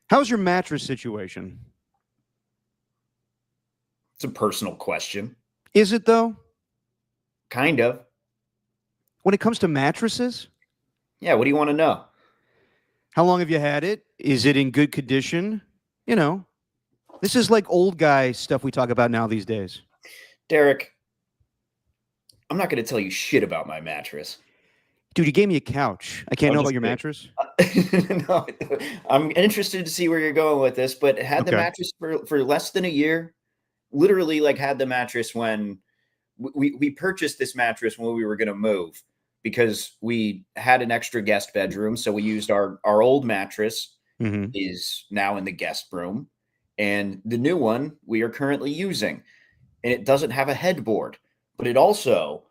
How's your mattress situation? It's a personal question. Is it though? Kind of. When it comes to mattresses, Yeah, what do you want to know? how long have you had it? Is it in good condition? You know, this is like old guy stuff we talk about now these days. Derek, I'm not going to tell you shit about my mattress. Dude, you gave me a couch. I can't I'm know about just your kidding. mattress. No, I'm interested to see where you're going with this, but had the Okay. mattress for less than a year. Literally, like, had the mattress when we purchased this mattress when we were going to move because we had an extra guest bedroom. So we used our old mattress Mm-hmm. is now in the guest room, and the new one we are currently using, and it doesn't have a headboard, but it also,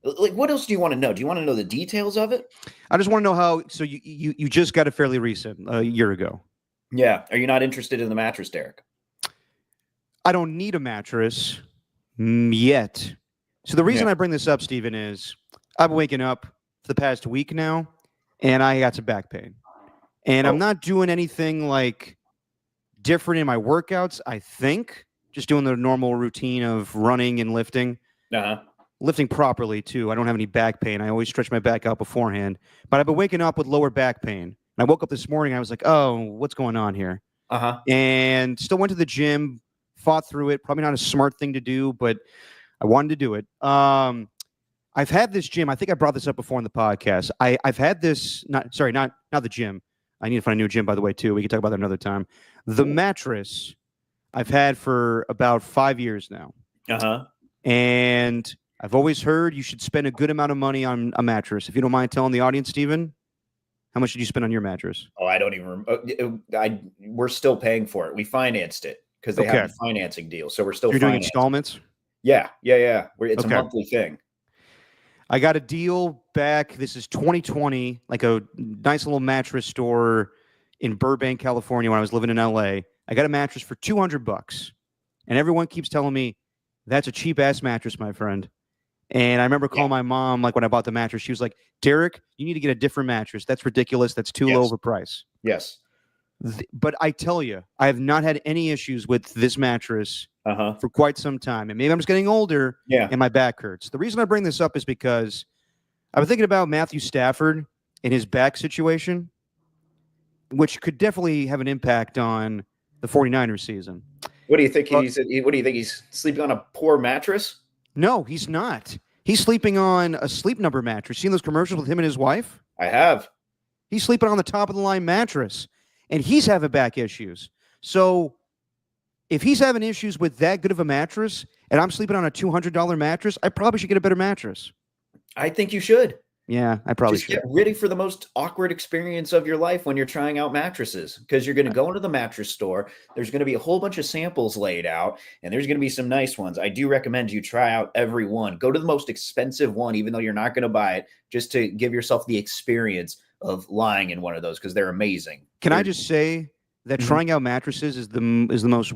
like, what else do you want to know? Do you want to know the details of it? I just want to know how. So you just got it fairly recent, a year ago. Yeah. Are you not interested in the mattress, Derek? I don't need a mattress yet. So the reason Yeah. I bring this up, Stephen, is I've been waking up for the past week now, and I got some back pain, and I'm Oh, not doing anything like different in my workouts. I think just doing the normal routine of running and lifting. uh-huh. Lifting properly too. I don't have any back pain. I always stretch my back out beforehand. But I've been waking up with lower back pain. And I woke up this morning. I was like, "Oh, what's going on here?" Uh-huh. And still went to the gym, fought through it. Probably not a smart thing to do, but I wanted to do it. I've had this gym. I think I brought this up before in the podcast. I've had this. Not the gym. I need to find a new gym, by the way, too. We can talk about that another time. The mattress I've had for about 5 years now, Uh-huh. and I've always heard you should spend a good amount of money on a mattress. If you don't mind telling the audience, Steven, how much did you spend on your mattress? Oh, I don't even we're still paying for it. We financed it because they have Okay. the financing deal. So we're still You're doing financing. installments? Yeah. It's a Okay. monthly thing. I got a deal back. This is 2020, like a nice little mattress store in Burbank, California, when I was living in LA. I got a mattress for $200. And everyone keeps telling me that's a cheap ass mattress, my friend. And I remember calling my mom, like when I bought the mattress, she was like, "Derek, you need to get a different mattress. That's ridiculous. That's too low of a price." Yes. But I tell you, I have not had any issues with this mattress Uh-huh. for quite some time. And maybe I'm just getting older Yeah. and my back hurts. The reason I bring this up is because I've been thinking about Matthew Stafford and his back situation, which could definitely have an impact on the 49ers season. What do you think But he's sleeping on a poor mattress? no, he's not. He's sleeping on a Sleep Number mattress. Seen those commercials with him and his wife? I have. He's sleeping on the top of the line mattress, and he's having back issues. So if he's having issues with that good of a mattress, and I'm sleeping on a $200 mattress, I probably should get a better mattress. I think you should. Yeah, I probably Just should. get ready for the most awkward experience of your life when you're trying out mattresses, because you're going to go into the mattress store. There's going to be a whole bunch of samples laid out, and there's going to be some nice ones. I do recommend you try out every one. Go to the most expensive one, even though you're not going to buy it, just to give yourself the experience of lying in one of those, because they're amazing. Can I just say that trying out mattresses is the most,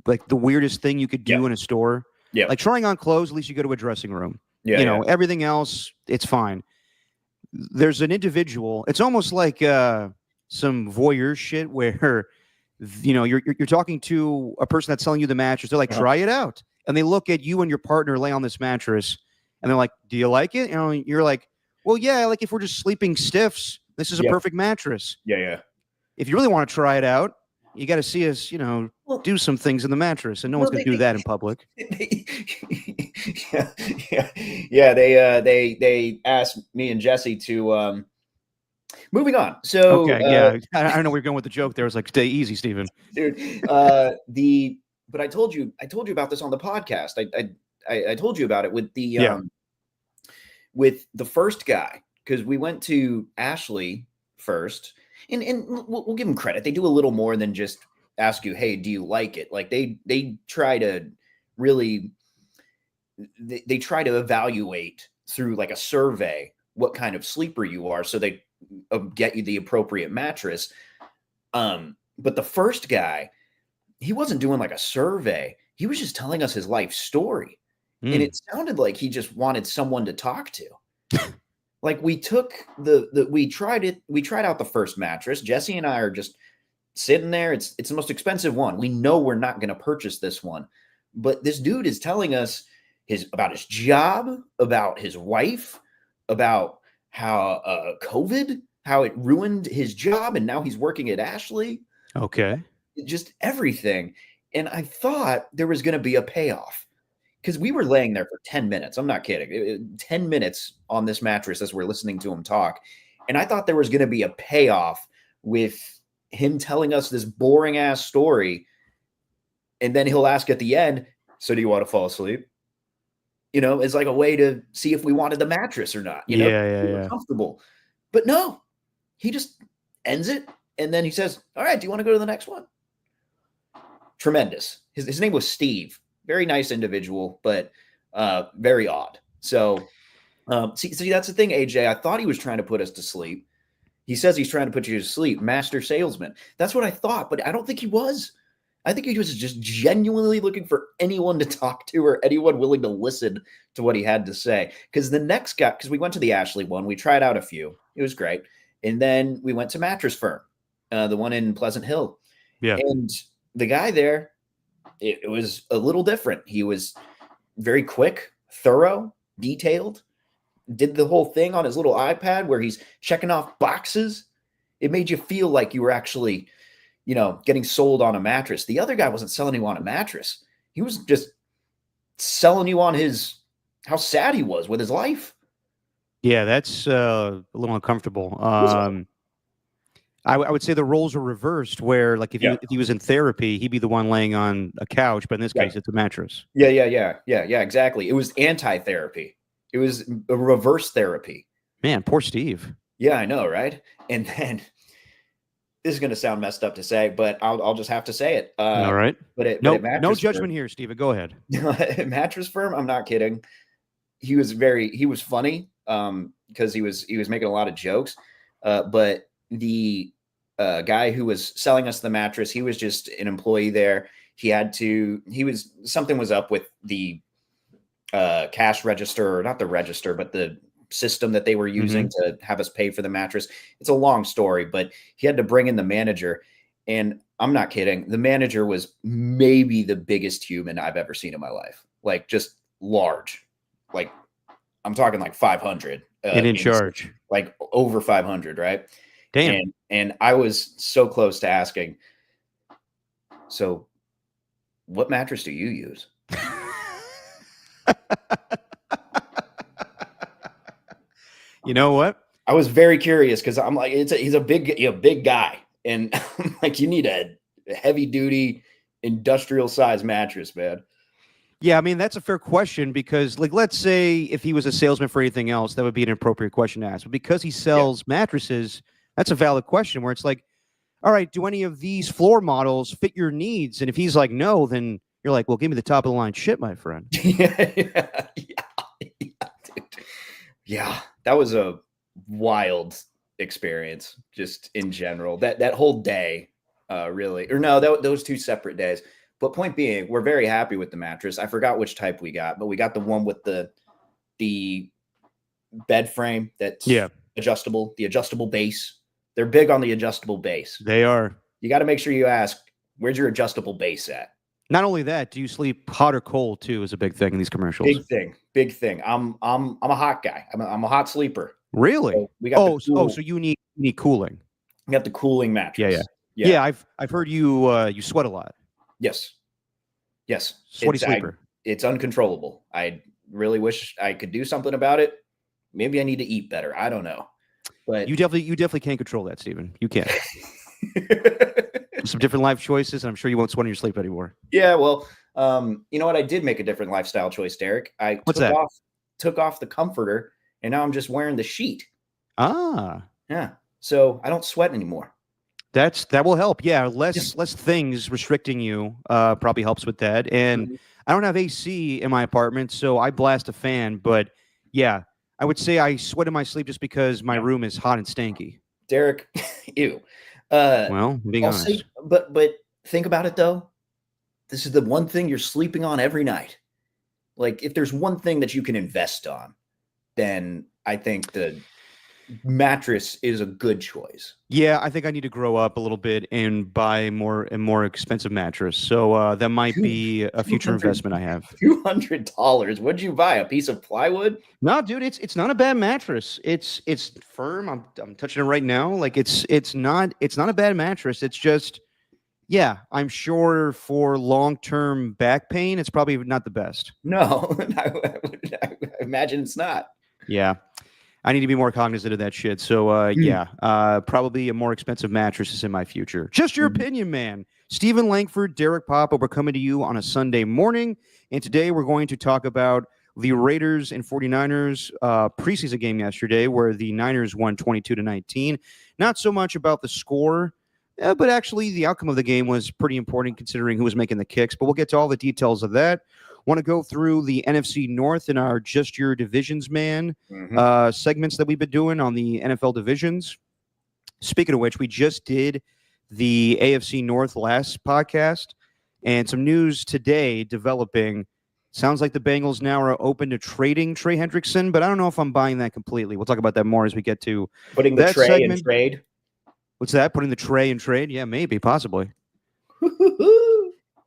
like, the weirdest thing you could do in a store? Yeah. Like trying on clothes, at least you go to a dressing room. Yeah. You know, everything else, it's fine. There's an individual. It's almost like some voyeur shit where, you know, you're talking to a person that's selling you the mattress. They're like, try it out, and they look at you and your partner lay on this mattress, and they're like, "Do you like it?" You know, you're like, "Well, yeah. Like if we're just sleeping stiffs, this is a perfect mattress." Yeah. If you really want to try it out, you got to see us, you know, do some things in the mattress, and no one's going to do that in public. They asked me and Jesse to moving on. So I don't know where you're going with the joke there. It's like, stay easy, Stephen. Dude, but I told you about this on the podcast. I told you about it with the with the first guy, because we went to Ashley first, and we'll give them credit. They do a little more than just ask you, "Hey, do you like it?" Like they try to really they try to evaluate through like a survey what kind of sleeper you are, so they get you the appropriate mattress. But the first guy, he wasn't doing like a survey. He was just telling us his life story. And it sounded like he just wanted someone to talk to. Like we took we tried out the first mattress. Jesse and I are just sitting there. It's the most expensive one. We know we're not going to purchase this one. But this dude is telling us about his job, about his wife, about how COVID, how it ruined his job, and now he's working at Ashley. Okay. Just everything. And I thought there was going to be a payoff because we were laying there for 10 minutes. I'm not kidding. 10 minutes on this mattress as we're listening to him talk. And I thought there was going to be a payoff with him telling us this boring ass story. And then he'll ask at the end, so do you want to fall asleep? You know, it's like a way to see if we wanted the mattress or not. You know, we were comfortable. But no, he just ends it. And then he says, all right, do you want to go to the next one? Tremendous. His name was Steve. Very nice individual, but very odd. So, see, that's the thing, AJ. I thought he was trying to put us to sleep. He says he's trying to put you to sleep. Master salesman. That's what I thought, but I don't think he was. I think he was just genuinely looking for anyone to talk to or anyone willing to listen to what he had to say. Because the next guy, because we went to the Ashley one, we tried out a few. It was great. And then we went to Mattress Firm, the one in Pleasant Hill. Yeah. And the guy there, it was a little different. He was very quick, thorough, detailed, did the whole thing on his little iPad where he's checking off boxes. It made you feel like you were actually, you know, getting sold on a mattress. The other guy wasn't selling you on a mattress. He was just selling you on how sad he was with his life. Yeah, that's a little uncomfortable. I would say the roles are reversed where, like, if he was in therapy, he'd be the one laying on a couch, but in this case, it's a mattress. Yeah, exactly. It was anti-therapy. It was a reverse therapy. Man, poor Steve. Yeah, I know, right? And then this is going to sound messed up to say, but I'll just have to say it. All right. No judgment here, Steven. Go ahead. Mattress Firm, I'm not kidding. He was funny because he was making a lot of jokes. But the guy who was selling us the mattress, he was just an employee there. Something was up with the cash register, or not the register, but the system that they were using to have us pay for the mattress. It's a long story, but he had to bring in the manager. And I'm not kidding. The manager was maybe the biggest human I've ever seen in my life. Like, just large. Like, I'm talking like 500. And in charge. Like over 500, right? Damn. And I was so close to asking, so what mattress do you use? You know what? I was very curious because I'm like, he's a big guy. And I'm like, you need a heavy duty industrial size mattress, man. Yeah, I mean, that's a fair question because, like, let's say if he was a salesman for anything else, that would be an appropriate question to ask. But because he sells mattresses, that's a valid question where it's like, all right, do any of these floor models fit your needs? And if he's like, no, then you're like, well, give me the top of the line shit, my friend. Yeah, that was a wild experience just in general. That whole day, really, or no, those two separate days. But point being, we're very happy with the mattress. I forgot which type we got, but we got the one with the bed frame that's adjustable, the adjustable base. They're big on the adjustable base. They are. You got to make sure you ask, where's your adjustable base at? Not only that, do you sleep hot or cold too? Is a big thing in these commercials. Big thing. I'm a hot guy. I'm a hot sleeper. Really? So we got so you need cooling. We got the cooling mattress. Yeah. I've heard you sweat a lot. Yes. Sweaty sleeper. It's uncontrollable. I really wish I could do something about it. Maybe I need to eat better. I don't know. But you definitely can't control that, Steven. You can't. Some different life choices, and I'm sure you won't sweat in your sleep anymore. Yeah, well, you know what? I did make a different lifestyle choice, Derek. I took off the comforter, and now I'm just wearing the sheet. Ah. Yeah. So I don't sweat anymore. That will help. Yeah, less things restricting you probably helps with that. And I don't have AC in my apartment, so I blast a fan. But yeah, I would say I sweat in my sleep just because my room is hot and stanky. Derek, ew. Well, being honest. But think about it though. This is the one thing you're sleeping on every night. Like, if there's one thing that you can invest on, then I think the mattress is a good choice. Yeah, I think I need to grow up a little bit and buy a more expensive mattress. So that might be a future investment I have. $200. What'd you buy? A piece of plywood? No, dude, it's not a bad mattress. It's firm. I'm touching it right now. Like it's not a bad mattress. It's just, yeah, I'm sure for long-term back pain, it's probably not the best. No, I imagine it's not. Yeah. I need to be more cognizant of that shit. So, yeah, probably a more expensive mattress is in my future. Just your opinion, man. Stephen Langford, Derek Papa, we're coming to you on a Sunday morning. And today we're going to talk about the Raiders and 49ers preseason game yesterday where the Niners won 22-19. Not so much about the score, but actually the outcome of the game was pretty important considering who was making the kicks. But we'll get to all the details of that. Want to go through the NFC North in our Just Your Divisions, man, segments that we've been doing on the NFL divisions. Speaking of which, we just did the AFC North last podcast, and some news today developing. Sounds like the Bengals now are open to trading Trey Hendrickson, but I don't know if I'm buying that completely. We'll talk about that more as we get to putting the tray in trade. What's that? Putting the tray in trade? Yeah, maybe, possibly.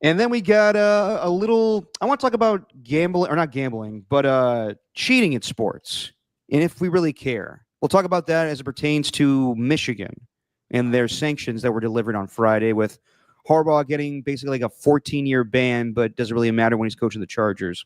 And then we got a little, I want to talk about gambling, or not gambling, but cheating in sports, and if we really care. We'll talk about that as it pertains to Michigan and their sanctions that were delivered on Friday, with Harbaugh getting basically like a 14-year ban, but doesn't really matter when he's coaching the Chargers.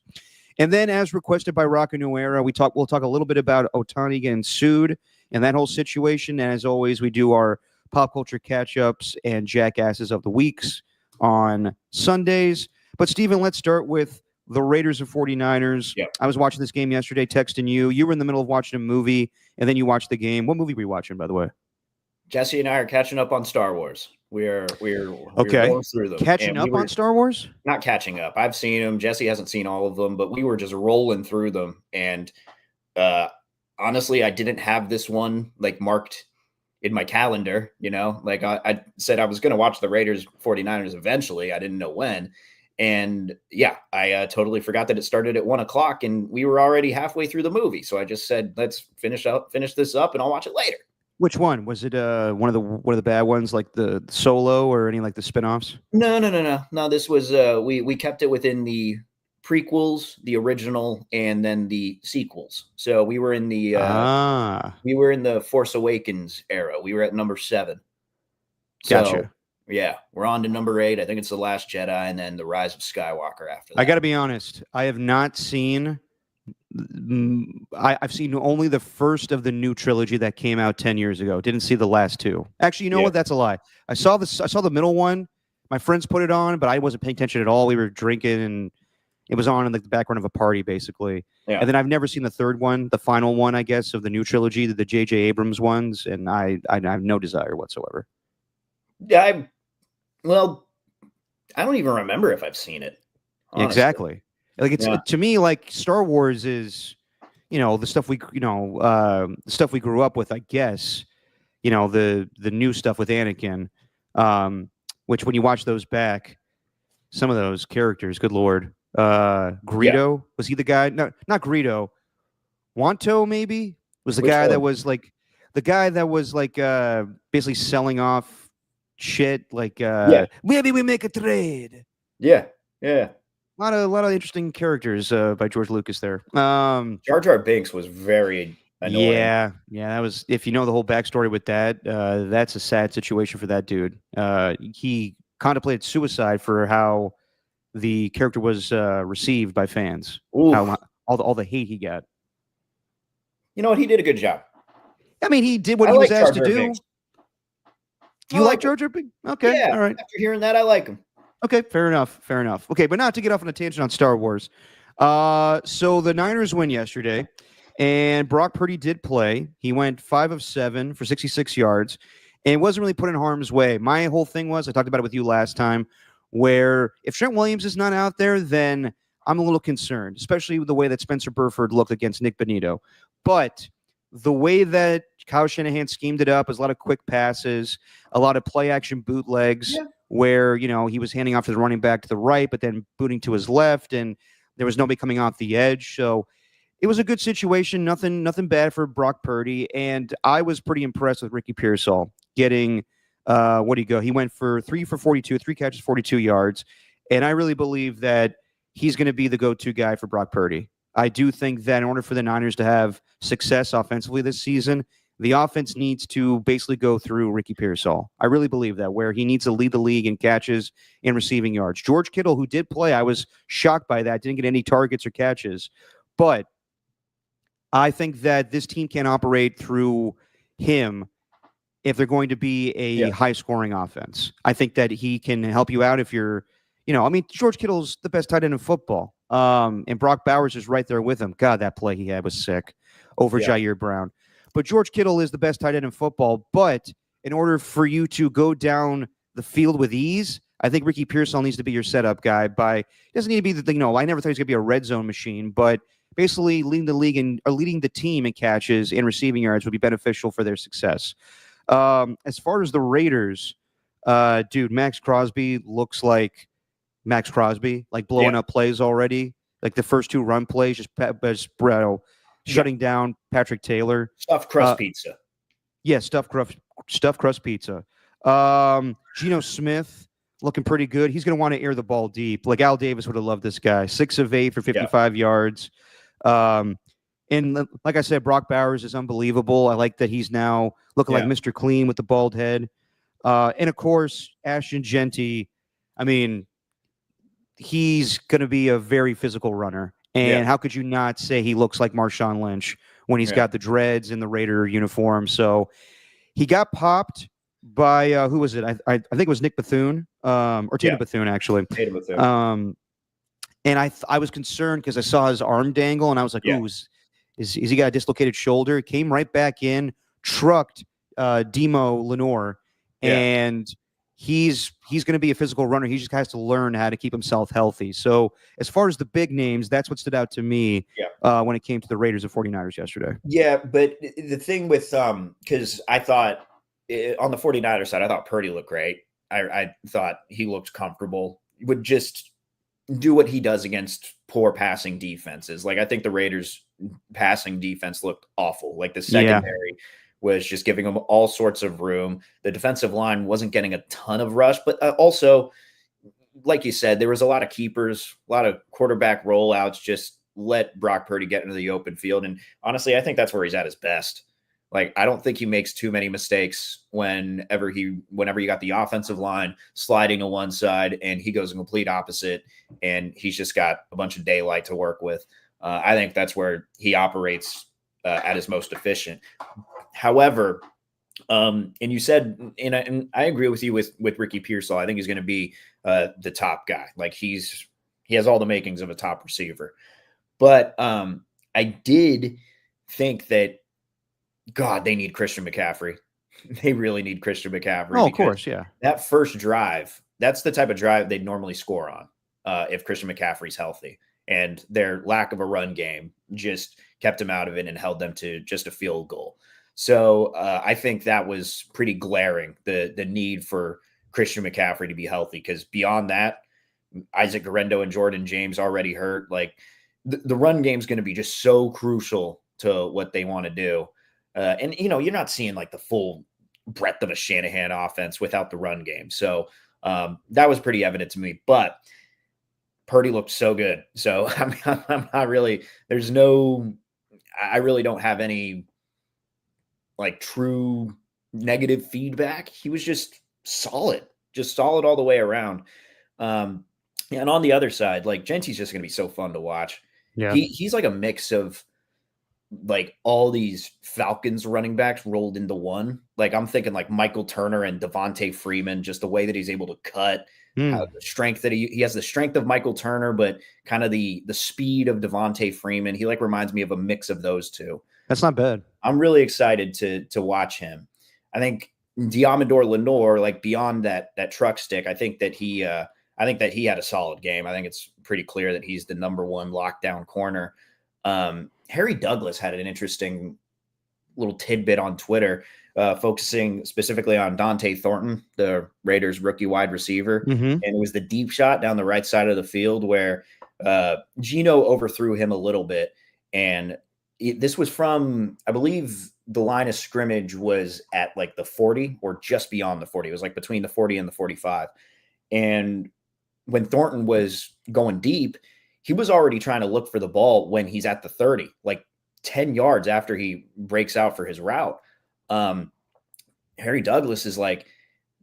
And then, as requested by Rocca New Era, we'll talk a little bit about Ohtani getting sued and that whole situation. And as always, we do our pop culture catch-ups and jackasses of the weeks on Sundays. But Stephen, let's start with the Raiders and 49ers. Yep. I was watching this game yesterday, texting you. You were in the middle of watching a movie, and then you watched the game. What movie were you watching, by the way? Jesse and I are catching up on Star Wars. We're okay. Going through them. Catching up on Star Wars? Not catching up. I've seen them. Jesse hasn't seen all of them, but we were just rolling through them. And honestly, I didn't have this one like marked in my calendar, like I said I was going to watch the Raiders 49ers eventually. I didn't know when. And yeah, I totally forgot that it started at 1:00 and we were already halfway through the movie. So I just said, let's finish this up and I'll watch it later. Which one? Was it one of the bad ones, like the Solo or any like the spinoffs? No, this was we kept it within the prequels, the original, and then the sequels. So we were in the Force Awakens era. We were at number 7. Gotcha. Yeah, we're on to number 8. I think it's The Last Jedi, and then The Rise of Skywalker after that. I got to be honest. I have not seen. I've seen only the first of the new trilogy that came out 10 years ago. Didn't see the last 2. Actually, you know what? That's a lie. I saw the middle one. My friends put it on, but I wasn't paying attention at all. We were drinking and it was on in the background of a party, basically. Yeah. And then I've never seen the third one, the final one, I guess, of the new trilogy, the J.J. Abrams ones, and I have no desire whatsoever. Yeah, I don't even remember if I've seen it. Honestly. Exactly. Like it's to me, like Star Wars is, the stuff the stuff we grew up with, I guess. The new stuff with Anakin, which when you watch those back, some of those characters, good Lord. Greedo, was he the guy? No, not Greedo. Wanto maybe was the guy that was like basically selling off shit. Like maybe we make a trade. Yeah. A lot of interesting characters by George Lucas there. Jar Jar Binks was very annoying. Yeah. That was, if you know the whole backstory with that, that's a sad situation for that dude. He contemplated suicide for how the character was received by fans. How all the hate he got. You know what? He did a good job. I mean, he did what he was asked to do. Binks. You like Jar Jar Binks? Okay, yeah, all right. After hearing that, I like him. Okay, fair enough. Okay, but not to get off on a tangent on Star Wars. So the Niners win yesterday, and Brock Purdy did play. He went 5 of 7 for 66 yards, and wasn't really put in harm's way. My whole thing was, I talked about it with you last time, where if Trent Williams is not out there, then I'm a little concerned, especially with the way that Spencer Burford looked against Nick Bonito. But the way that Kyle Shanahan schemed it up is a lot of quick passes, a lot of play-action bootlegs, where, he was handing off to the running back to the right, but then booting to his left, and there was nobody coming off the edge. So it was a good situation. Nothing bad for Brock Purdy, and I was pretty impressed with Ricky Pearsall getting. What do you go? He went for 3 for 42, 3 catches, 42 yards, and I really believe that he's going to be the go-to guy for Brock Purdy. I do think that in order for the Niners to have success offensively this season, the offense needs to basically go through Ricky Pearsall. I really believe that, where he needs to lead the league in catches and receiving yards. George Kittle, who did play, I was shocked by that, didn't get any targets or catches, but I think that this team can operate through him if they're going to be a high-scoring offense. I think that he can help you out if you're, George Kittle's the best tight end in football. And Brock Bowers is right there with him. God, that play he had was sick over Jair Brown. But George Kittle is the best tight end in football. But in order for you to go down the field with ease, I think Ricky Pearsall needs to be your setup guy. He doesn't need to be I never thought he was going to be a red zone machine, but basically leading the league or leading the team in catches and receiving yards would be beneficial for their success. As far as the Raiders, dude, Max Crosby looks like Max Crosby, like blowing up plays already. Like the first 2 run plays, just shutting down Patrick Taylor. Stuffed crust pizza. Yeah, stuffed crust pizza. Geno Smith looking pretty good. He's going to want to air the ball deep. Like Al Davis would have loved this guy. 6 of 8 for 55 yards. And like I said, Brock Bowers is unbelievable. I like that he's now looking like Mr. Clean with the bald head. And of course, Ashton Jeanty, he's going to be a very physical runner. And how could you not say he looks like Marshawn Lynch when he's got the dreads and the Raider uniform? So he got popped by, who was it? I think it was Nick Bethune, or Tatum Bethune, actually. Tatum Bethune. And I was concerned because I saw his arm dangle, and I was like, ooh, is he got a dislocated shoulder? Came right back in, trucked Demo Lenore, and he's going to be a physical runner. He just has to learn how to keep himself healthy. So as far as the big names, that's what stood out to me when it came to the Raiders and 49ers yesterday. Yeah, but the thing with because I thought on the 49ers side, I thought Purdy looked great. I thought he looked comfortable. Would just do what he does against poor passing defenses. Like I think the Raiders passing defense looked awful. Like the secondary was just giving them all sorts of room. The defensive line wasn't getting a ton of rush, but also, like you said, there was a lot of keepers, a lot of quarterback rollouts, just let Brock Purdy get into the open field. And honestly, I think that's where he's at his best. Like, I don't think he makes too many mistakes whenever you got the offensive line sliding to one side and he goes in complete opposite and he's just got a bunch of daylight to work with. I think that's where he operates at his most efficient. However, and you said, and I agree with you with Ricky Pearsall. I think he's going to be the top guy. Like he has all the makings of a top receiver. But I did think that, God, they need Christian McCaffrey. They really need Christian McCaffrey. Oh, of course, yeah. That first drive, that's the type of drive they'd normally score on if Christian McCaffrey's healthy. And their lack of a run game just kept them out of it and held them to just a field goal. So I think that was pretty glaring, the need for Christian McCaffrey to be healthy, because beyond that, Isaac Guerrero and Jordan James already hurt. Like the run game is going to be just so crucial to what they want to do. And, you're not seeing like the full breadth of a Shanahan offense without the run game. So that was pretty evident to me. But Purdy looked so good. So I'm not really, I really don't have any like true negative feedback. He was just solid all the way around. And on the other side, like Jeanty's just going to be so fun to watch. Yeah. He's like a mix of like all these Falcons running backs rolled into one. Like I'm thinking like Michael Turner and Devontae Freeman, just the way that he's able to cut, the strength that he has the strength of Michael Turner, but kind of the speed of Devontae Freeman. He like reminds me of a mix of those two. That's not bad. I'm really excited to watch him. I think Diamador Lenore, like beyond that truck stick, I think that he had a solid game. I think it's pretty clear that he's the number one lockdown corner. Harry Douglas had an interesting little tidbit on Twitter, focusing specifically on Dante Thornton, the Raiders rookie wide receiver. Mm-hmm. And it was the deep shot down the right side of the field where Geno overthrew him a little bit. And this was from, I believe the line of scrimmage was at like the 40 or just beyond the 40. It was like between the 40 and the 45. And when Thornton was going deep, he was already trying to look for the ball when he's at the 30, like 10 yards after he breaks out for his route. Harry Douglas is like,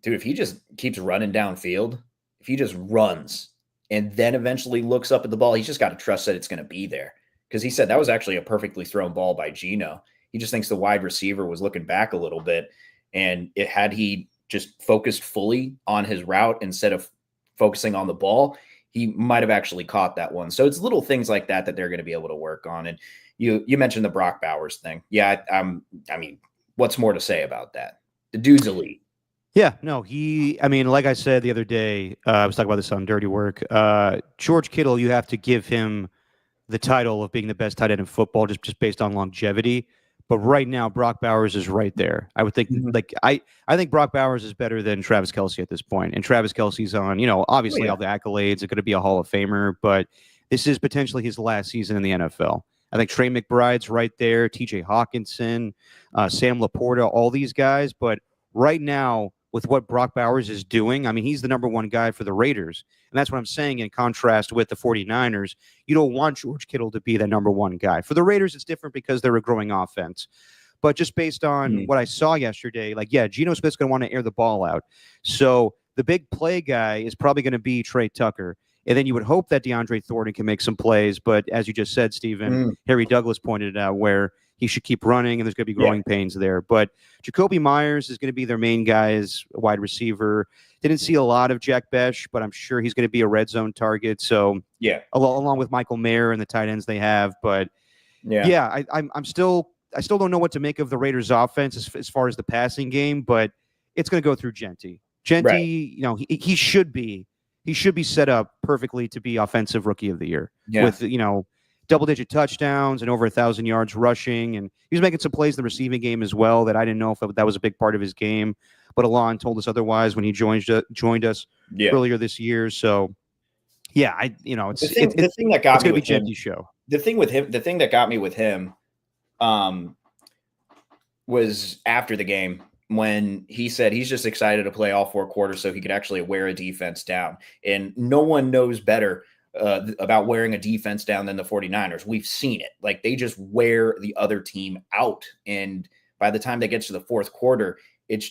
dude, if he just keeps running downfield, if he just runs and then eventually looks up at the ball, he's just got to trust that it's going to be there. Because he said that was actually a perfectly thrown ball by Geno. He just thinks the wide receiver was looking back a little bit. And had he just focused fully on his route instead of focusing on the ball, he might have actually caught that one. So it's little things like that they're going to be able to work on. And you mentioned the Brock Bowers thing. Yeah, I mean, what's more to say about that? The dude's elite. Yeah, no, like I said the other day, I was talking about this on Dirty Work. George Kittle, you have to give him the title of being the best tight end in football just based on longevity. But right now, Brock Bowers is right there. I would think, I think Brock Bowers is better than Travis Kelce at this point. And Travis Kelce's on, obviously all the accolades are going to be a Hall of Famer, but this is potentially his last season in the NFL. I think Trey McBride's right there, TJ Hawkinson, Sam Laporta, all these guys. But right now, with what Brock Bowers is doing, I mean, he's the number one guy for the Raiders. And that's what I'm saying in contrast with the 49ers. You don't want George Kittle to be the number one guy. For the Raiders, it's different because they're a growing offense. But just based on what I saw yesterday, Geno Smith's going to want to air the ball out. So the big play guy is probably going to be Trey Tucker. And then you would hope that DeAndre Thornton can make some plays. But as you just said, Stephen, Harry Douglas pointed it out where he should keep running, and there's going to be growing pains there. But Jacoby Myers is going to be their main guy as a wide receiver. Didn't see a lot of Jack Besh, but I'm sure he's going to be a red zone target. So along with Michael Mayer and the tight ends they have. But I still don't know what to make of the Raiders' offense as far as the passing game. But it's going to go through Jeanty. Jeanty, he should be set up perfectly to be offensive rookie of the year with double-digit touchdowns and over 1,000 yards rushing. And he was making some plays in the receiving game as well that I didn't know if that was a big part of his game. But Alon told us otherwise when he joined us earlier this year. So, it's the thing that got me with him. Show. The thing that got me with him was after the game when he said he's just excited to play all 4 quarters so he could actually wear a defense down. And no one knows better about wearing a defense down than the 49ers. We've seen it. Like, they just wear the other team out. And by the time they get to the 4th quarter, it's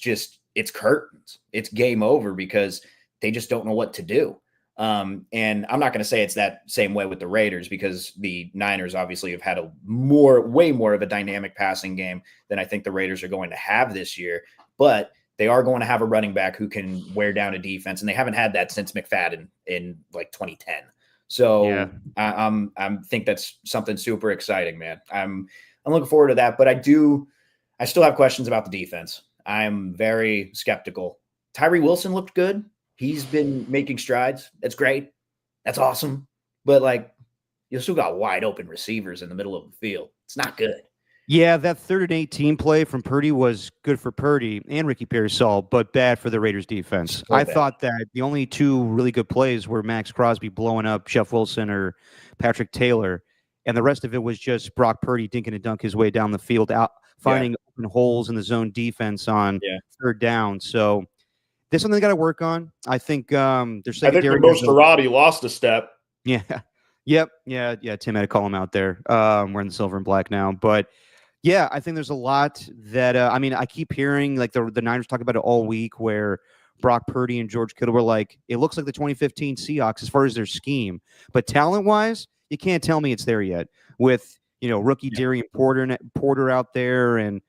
curtains. It's game over because they just don't know what to do. And I'm not going to say it's that same way with the Raiders because the Niners obviously have had way more of a dynamic passing game than I think the Raiders are going to have this year. But they are going to have a running back who can wear down a defense, and they haven't had that since McFadden in like 2010. So I think that's something super exciting, man. I'm looking forward to that, but I still have questions about the defense. I'm very skeptical. Tyree Wilson looked good. He's been making strides. That's great. That's awesome. But you still got wide open receivers in the middle of the field. It's not good. Yeah, that 3rd and 18 play from Purdy was good for Purdy and Ricky Pearsall, but bad for the Raiders defense. I thought that the only 2 really good plays were Max Crosby blowing up Jeff Wilson or Patrick Taylor, and the rest of it was just Brock Purdy dinking and dunk his way down the field, out finding open holes in the zone defense on 3rd down. So there's something they got to work on. I think there's secondary. I think Mosterati lost a step. Yeah. Yep. Yeah. Tim had to call him out there. Wearing the silver and black now, but. Yeah, I think there's a lot that I keep hearing the Niners talk about it all week where Brock Purdy and George Kittle were like, it looks like the 2015 Seahawks as far as their scheme. But talent-wise, you can't tell me it's there yet with, rookie Darian Porter out there and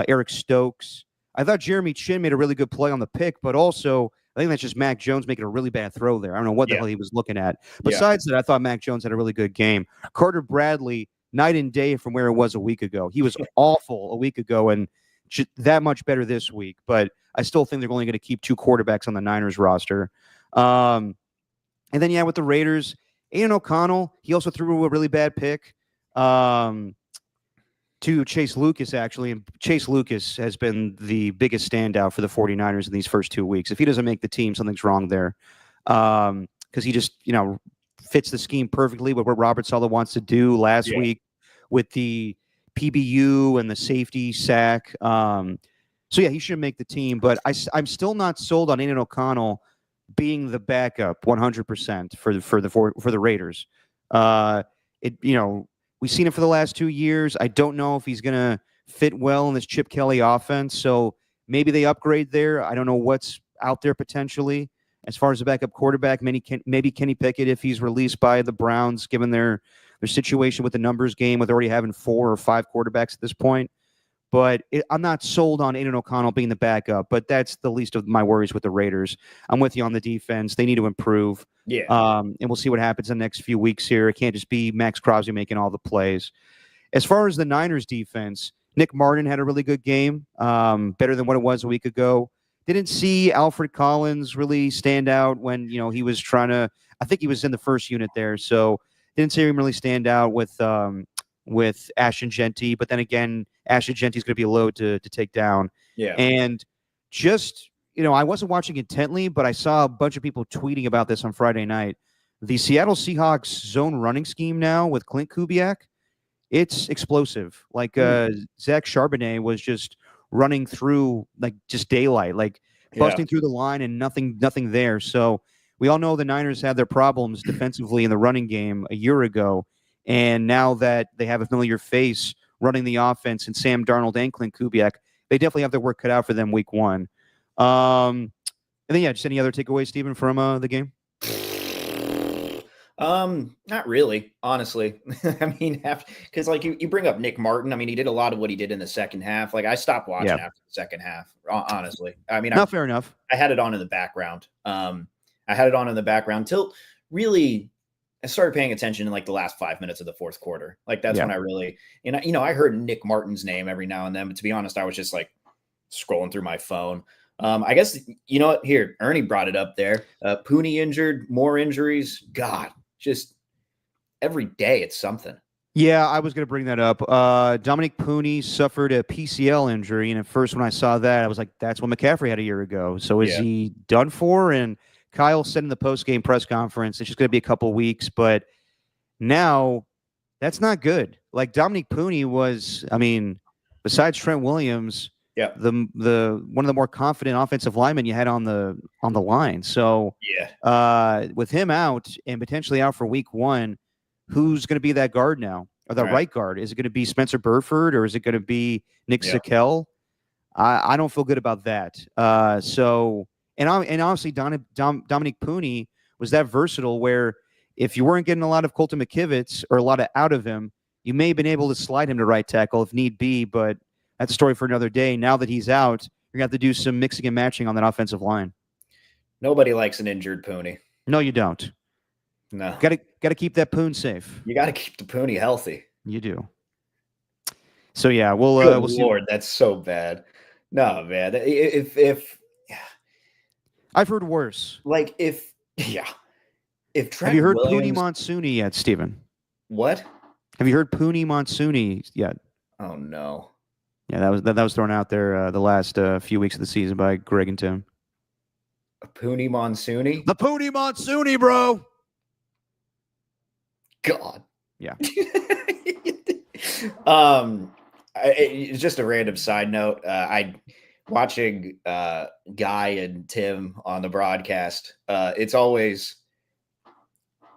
Eric Stokes. I thought Jeremy Chin made a really good play on the pick, but also I think that's just Mac Jones making a really bad throw there. I don't know what the hell he was looking at. Besides that, I thought Mac Jones had a really good game. Carter Bradley, night and day from where it was a week ago. He was awful a week ago and that much better this week. But I still think they're only going to keep 2 quarterbacks on the Niners roster. And then, with the Raiders, Aiden O'Connell, he also threw a really bad pick to Chase Lucas, actually. And Chase Lucas has been the biggest standout for the 49ers in these first 2 weeks. If he doesn't make the team, something's wrong there. Because he just, fits the scheme perfectly with what Robert Saleh wants to do. Last week with the PBU and the safety sack. So yeah, he should make the team, but I'm still not sold on Aiden O'Connell being the backup 100% for the Raiders. We've seen it for the last 2 years. I don't know if he's gonna fit well in this Chip Kelly offense. So maybe they upgrade there. I don't know what's out there potentially as far as a backup quarterback. Maybe Kenny Pickett if he's released by the Browns, given their situation with the numbers game, with already having 4 or 5 quarterbacks at this point. But I'm not sold on Aiden O'Connell being the backup, but that's the least of my worries with the Raiders. I'm with you on the defense. They need to improve. Yeah. And we'll see what happens in the next few weeks here. It can't just be Max Crosby making all the plays. As far as the Niners defense, Nick Martin had a really good game, better than what it was a week ago. Didn't see Alfred Collins really stand out when, he was trying to – I think he was in the first unit there. So didn't see him really stand out with Ashton Jeanty. But then again, Ashton Jeanty is going to be a load to take down. Yeah. And just – I wasn't watching intently, but I saw a bunch of people tweeting about this on Friday night. The Seattle Seahawks zone running scheme now with Clint Kubiak, it's explosive. Like Zach Charbonnet was just running through like just daylight, like busting through the line and nothing there. So we all know the Niners had their problems defensively in the running game a year ago. And now that they have a familiar face running the offense and Sam Darnold and Clint Kubiak, they definitely have their work cut out for them week 1. And then, just any other takeaways, Stephen, from the game? Not really, honestly. I mean, because like you bring up Nick Martin. I mean, he did a lot of what he did in the second half. Like I stopped watching after the second half, honestly. I mean, fair enough. I had it on in the background. Till really I started paying attention in like the last 5 minutes of the fourth quarter. Like that's when I really, I heard Nick Martin's name every now and then, but to be honest, I was just like scrolling through my phone. I guess, what? Here, Ernie brought it up there. Pooney injured, more injuries. God, just every day it's something. Yeah, I was going to bring that up. Dominic Pooney suffered a PCL injury, and at first when I saw that, I was like, that's what McCaffrey had a year ago. So is he done for? And Kyle said in the post-game press conference, it's just going to be a couple weeks. But now that's not good. Like Dominic Pooney was, besides Trent Williams – the one of the more confident offensive linemen you had on the line. So with him out and potentially out for week 1, who's going to be that guard now, or the right guard? Is it going to be Spencer Burford or is it going to be Nick Sakel? I don't feel good about that. And honestly, Dominic Pooney was that versatile where if you weren't getting a lot of Colton McKivitz or a lot out of him, you may have been able to slide him to right tackle if need be, but that's a story for another day. Now that he's out, you're going to have to do some mixing and matching on that offensive line. Nobody likes an injured Pooney. No, you don't. No. Got to keep that Poon safe. You got to keep the Pooney healthy. You do. So, yeah, we'll see. Lord, that's so bad. No, man. If I've heard worse. Like, if Trent Have you heard Williams... Pooney Monsooni yet, Stephen? What? Have you heard Pooney Monsooni yet? Oh, no. Yeah, that was thrown out there the last few weeks of the season by Greg and Tim. A Pooney Monsooni? The Pooney Monsooni, bro. God. Yeah. It's just a random side note. I watching Guy and Tim on the broadcast. It's always,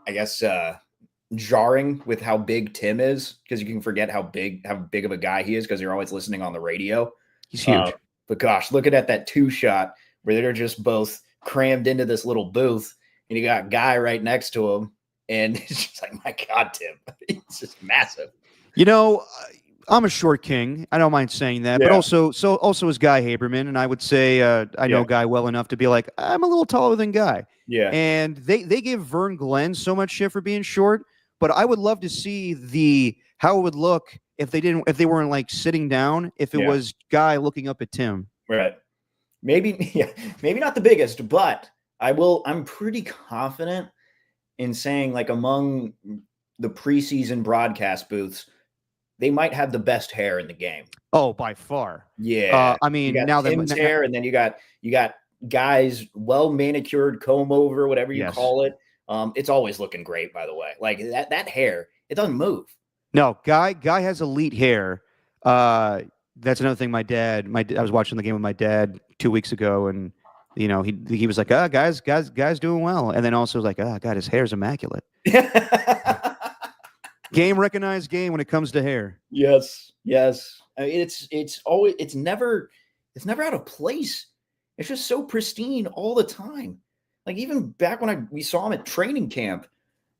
I guess, jarring with how big Tim is, because you can forget how big of a guy he is because you're always listening on the radio. He's huge. But gosh, looking at that 2-shot where they're just both crammed into this little booth and you got Guy right next to him, and it's just like, my God, Tim, it's just massive. I'm a short king. I don't mind saying that, but also is Guy Haberman, and I would say I know Guy well enough to be like, I'm a little taller than Guy. Yeah, and they give Vern Glenn so much shit for being short. But I would love to see how it would look if they weren't like sitting down, if it was Guy looking up at Tim. Right. Maybe not the biggest, but I'm pretty confident in saying, like, among the preseason broadcast booths, they might have the best hair in the game. Oh, by far. Yeah. Now Tim's hair, and then you got Guy's well manicured comb over, whatever you call it. It's always looking great, by the way. Like that hair, it doesn't move. No, guy has elite hair. That's another thing. I was watching the game with my dad 2 weeks ago, and he was like, guys doing well, and then also was like, God, his hair's immaculate. Game recognized game when it comes to hair. Yes. I mean, it's never out of place. It's just so pristine all the time. Like even back when we saw him at training camp,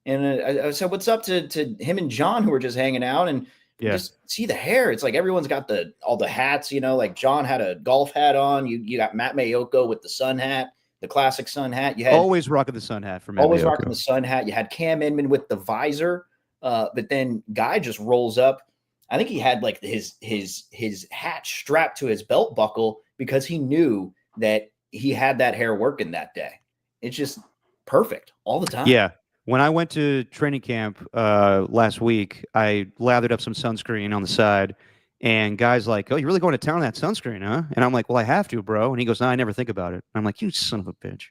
and I said, "What's up?" to him and John, who were just hanging out, and just see the hair. It's like everyone's got all the hats. Like John had a golf hat on. You got Matt Mayoko with the sun hat, the classic sun hat. You had always rocking the sun hat for Matt always Mayoko. rocking the sun hat. You had Cam Inman with the visor, but then Guy just rolls up. I think he had like his hat strapped to his belt buckle because he knew that he had that hair working that day. It's just perfect all the time. Yeah. When I went to training camp last week, I lathered up some sunscreen on the side, and Guy's like, "Oh, you're really going to town on that sunscreen, huh?" And I'm like, "Well, I have to, bro." And he goes, "No, I never think about it." I'm like, "You son of a bitch."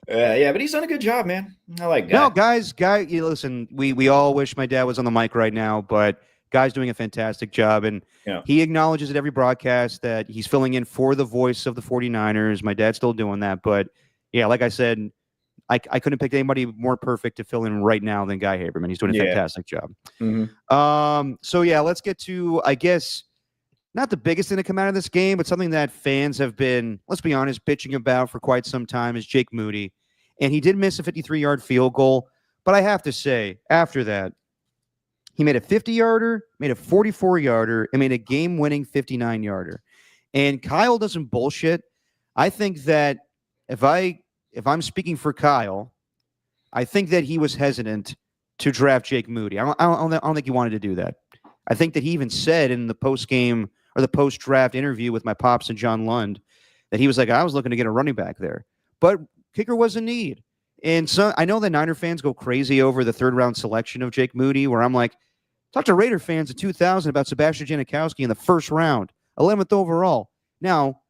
Yeah, but he's done a good job, man. I like Guy. No, Guy, listen, we all wish my dad was on the mic right now, but Guy's doing a fantastic job, and he acknowledges at every broadcast that he's filling in for the voice of the 49ers. My dad's still doing that, but yeah, like I said, I couldn't pick anybody more perfect to fill in right now than Guy Haberman. He's doing a fantastic job. Mm-hmm. So yeah, let's get to, I guess, not the biggest thing to come out of this game, but something that fans have been, let's be honest, bitching about for quite some time is Jake Moody. And he did miss a 53-yard field goal. But I have to say, after that, he made a 50-yarder, made a 44-yarder, and made a game-winning 59-yarder. And Kyle doesn't bullshit. I think that if I'm speaking for Kyle, I think that he was hesitant to draft Jake Moody. I don't think he wanted to do that. I think that he even said in the post-game or the post-draft interview with my pops and John Lund that he was like, I was looking to get a running back there. But kicker was a need. And so I know that Niner fans go crazy over the third-round selection of Jake Moody, where I'm like, talk to Raider fans in 2000 about Sebastian Janikowski in the first round, 11th overall. Now,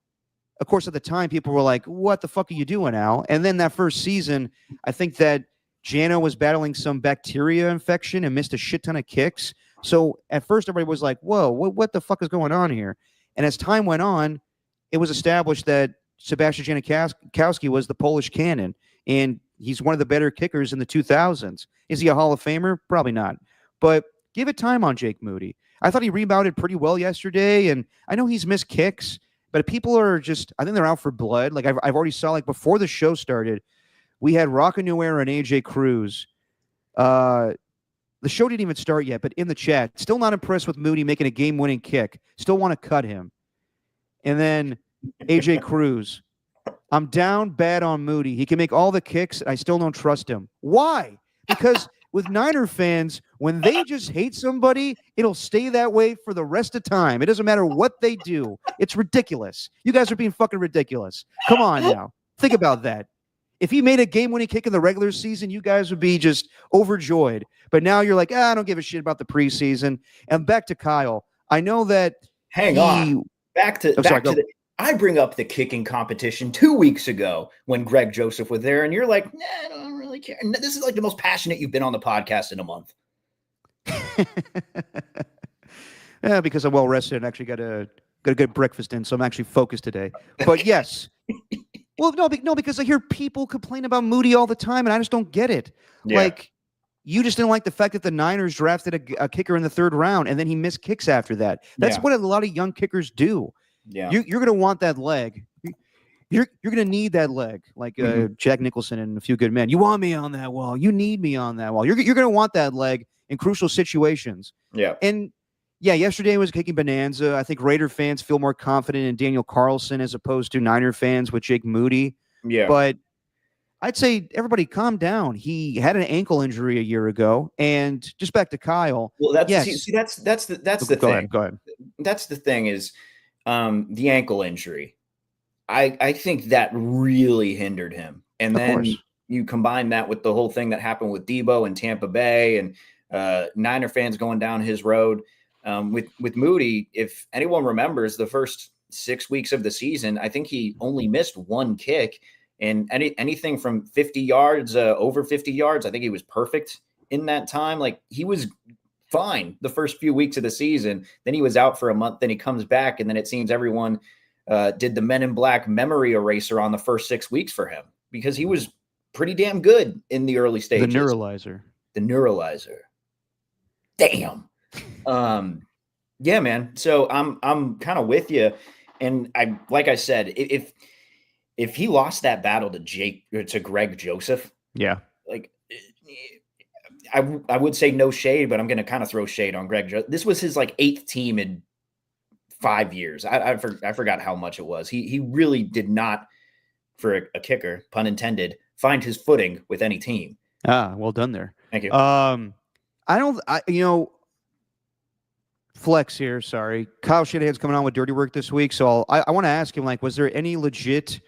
of course, at the time, people were like, what the fuck are you doing, Al? And then that first season, I think that Jano was battling some bacteria infection and missed a shit ton of kicks. So at first, everybody was like, whoa, what the fuck is going on here? And as time went on, it was established that Sebastian Janikowski was the Polish cannon, and he's one of the better kickers in the 2000s. Is he a Hall of Famer? Probably not. But give it time on Jake Moody. I thought he rebounded pretty well yesterday, and I know he's missed kicks, but people are just, I think they're out for blood. Like I've already saw, like before the show started, we had Rocca Nuera and AJ Cruz. The show didn't even start yet, but in the chat, still not impressed with Moody making a game-winning kick. Still want to cut him. And then AJ Cruz, I'm down bad on Moody. He can make all the kicks, and I still don't trust him. Why? Because with Niner fans, when they just hate somebody, it'll stay that way for the rest of time. It doesn't matter what they do. It's ridiculous. You guys are being fucking ridiculous. Come on now. Think about that. If he made a game-winning kick in the regular season, you guys would be just overjoyed. But now you're like, I don't give a shit about the preseason. And back to Kyle. I know that. Hang on. Back to the. I bring up the kicking competition 2 weeks ago when Greg Joseph was there, and you're like, nah, I don't really care. And this is like the most passionate you've been on the podcast in a month. Yeah, because I'm well rested and actually got a good breakfast in, so I'm actually focused today. But yes. Well, no, because I hear people complain about Moody all the time, and I just don't get it. Yeah. Like, you just didn't like the fact that the Niners drafted a kicker in the third round, and then he missed kicks after that. That's what a lot of young kickers do. Yeah, you're going to want that leg. You're going to need that leg, like Jack Nicholson and A Few Good Men. You want me on that wall. You need me on that wall. You're going to want that leg in crucial situations. Yeah, and yeah, yesterday was a kicking bonanza. I think Raider fans feel more confident in Daniel Carlson as opposed to Niner fans with Jake Moody. Yeah, but I'd say everybody calm down. He had an ankle injury a year ago, and just back to Kyle. Well, that's the thing. Go ahead. That's the thing is the ankle injury. I think that really hindered him, and then you combine that with the whole thing that happened with Debo in Tampa Bay, and Niner fans going down his road. With Moody, if anyone remembers the first 6 weeks of the season, I think he only missed one kick. And anything from 50 yards, over 50 yards, I think he was perfect in that time. Like, he was fine the first few weeks of the season. Then he was out for a month. Then he comes back, and then it seems everyone did the Men in Black memory eraser on the first 6 weeks for him, because he was pretty damn good in the early stages. The neuralizer. The neuralizer. Damn. Yeah, man. So I'm kind of with you. And like I said, if he lost that battle to Greg Joseph, yeah, like, I would say no shade, but I'm going to kind of throw shade on Greg Joseph. This was his like 8th team in 5 years. I forgot how much it was. He really did not, for a kicker, pun intended, find his footing with any team. Well done there. Thank you. Flex here. Sorry, Kyle Shanahan's coming on with Dirty Work this week, so I want to ask him, like, was there any legit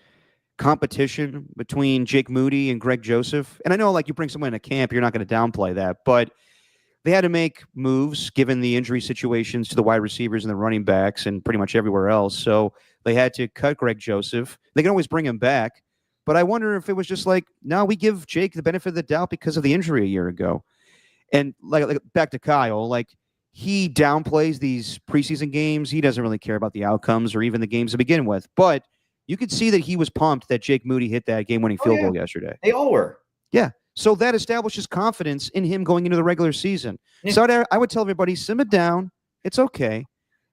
competition between Jake Moody and Greg Joseph? And I know, like, you bring someone in a camp, you're not going to downplay that, but they had to make moves given the injury situations to the wide receivers and the running backs and pretty much everywhere else. So they had to cut Greg Joseph. They can always bring him back, but I wonder if it was just like, no, we give Jake the benefit of the doubt because of the injury a year ago. And like back to Kyle, like, he downplays these preseason games. He doesn't really care about the outcomes or even the games to begin with. But you could see that he was pumped that Jake Moody hit that game-winning field goal yesterday. They all were. Yeah. So that establishes confidence in him going into the regular season. Yeah. So I would tell everybody, simmer down. It's okay.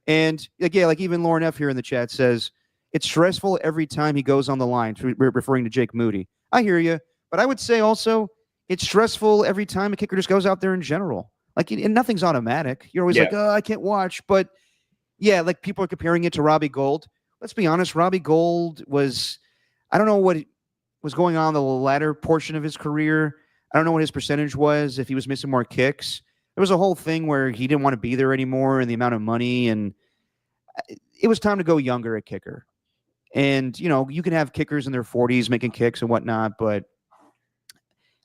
And again, like even Lauren F. here in the chat says, it's stressful every time he goes on the line, referring to Jake Moody. I hear you. But I would say also, it's stressful every time a kicker just goes out there in general. Like, and nothing's automatic. You're always like, oh, I can't watch. But yeah, like, people are comparing it to Robbie Gould. Let's be honest. Robbie Gould was, I don't know what was going on in the latter portion of his career. I don't know what his percentage was, if he was missing more kicks. There was a whole thing where he didn't want to be there anymore and the amount of money. And it was time to go younger at kicker. And, you know, you can have kickers in their 40s making kicks and whatnot, but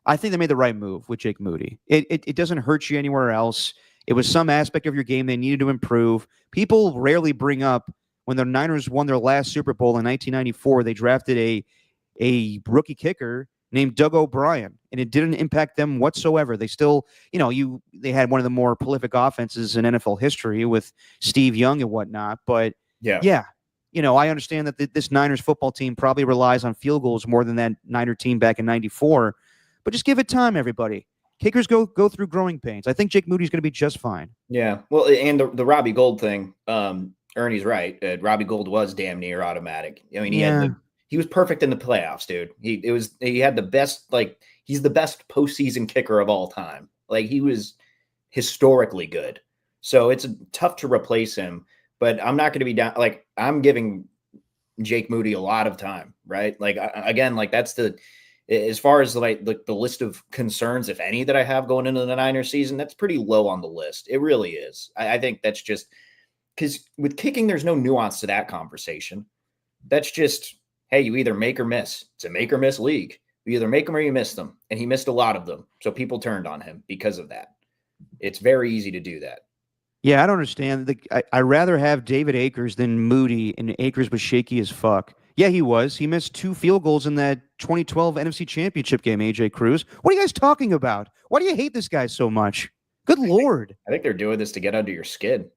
I think they made the right move with Jake Moody. It doesn't hurt you anywhere else. It was some aspect of your game they needed to improve. People rarely bring up when the Niners won their last Super Bowl in 1994, they drafted a rookie kicker named Doug O'Brien, and it didn't impact them whatsoever. They still, you know, they had one of the more prolific offenses in NFL history with Steve Young and whatnot. But yeah, you know, I understand that this Niners football team probably relies on field goals more than that Niner team back in '94. But just give it time, everybody. Kickers go through growing pains. I think Jake Moody's going to be just fine. Yeah. Well, and the Robbie Gould thing, Ernie's right. Robbie Gould was damn near automatic. I mean, he was perfect in the playoffs, dude. He had the best, like, he's the best postseason kicker of all time. Like, he was historically good. So it's tough to replace him, but I'm not going to be down. Like, I'm giving Jake Moody a lot of time, right? Like, again, like, that's as far as like the list of concerns, if any, that I have going into the Niners season, that's pretty low on the list. It really is. I think that's just because with kicking, there's no nuance to that conversation. That's just, hey, you either make or miss. It's a make or miss league. You either make them or you miss them. And he missed a lot of them. So people turned on him because of that. It's very easy to do that. Yeah, I don't understand. I'd rather have David Akers than Moody, and Akers was shaky as fuck. Yeah, he was. He missed 2 field goals in that 2012 NFC Championship game, AJ Cruz. What are you guys talking about? Why do you hate this guy so much? Good Lord. I think they're doing this to get under your skin.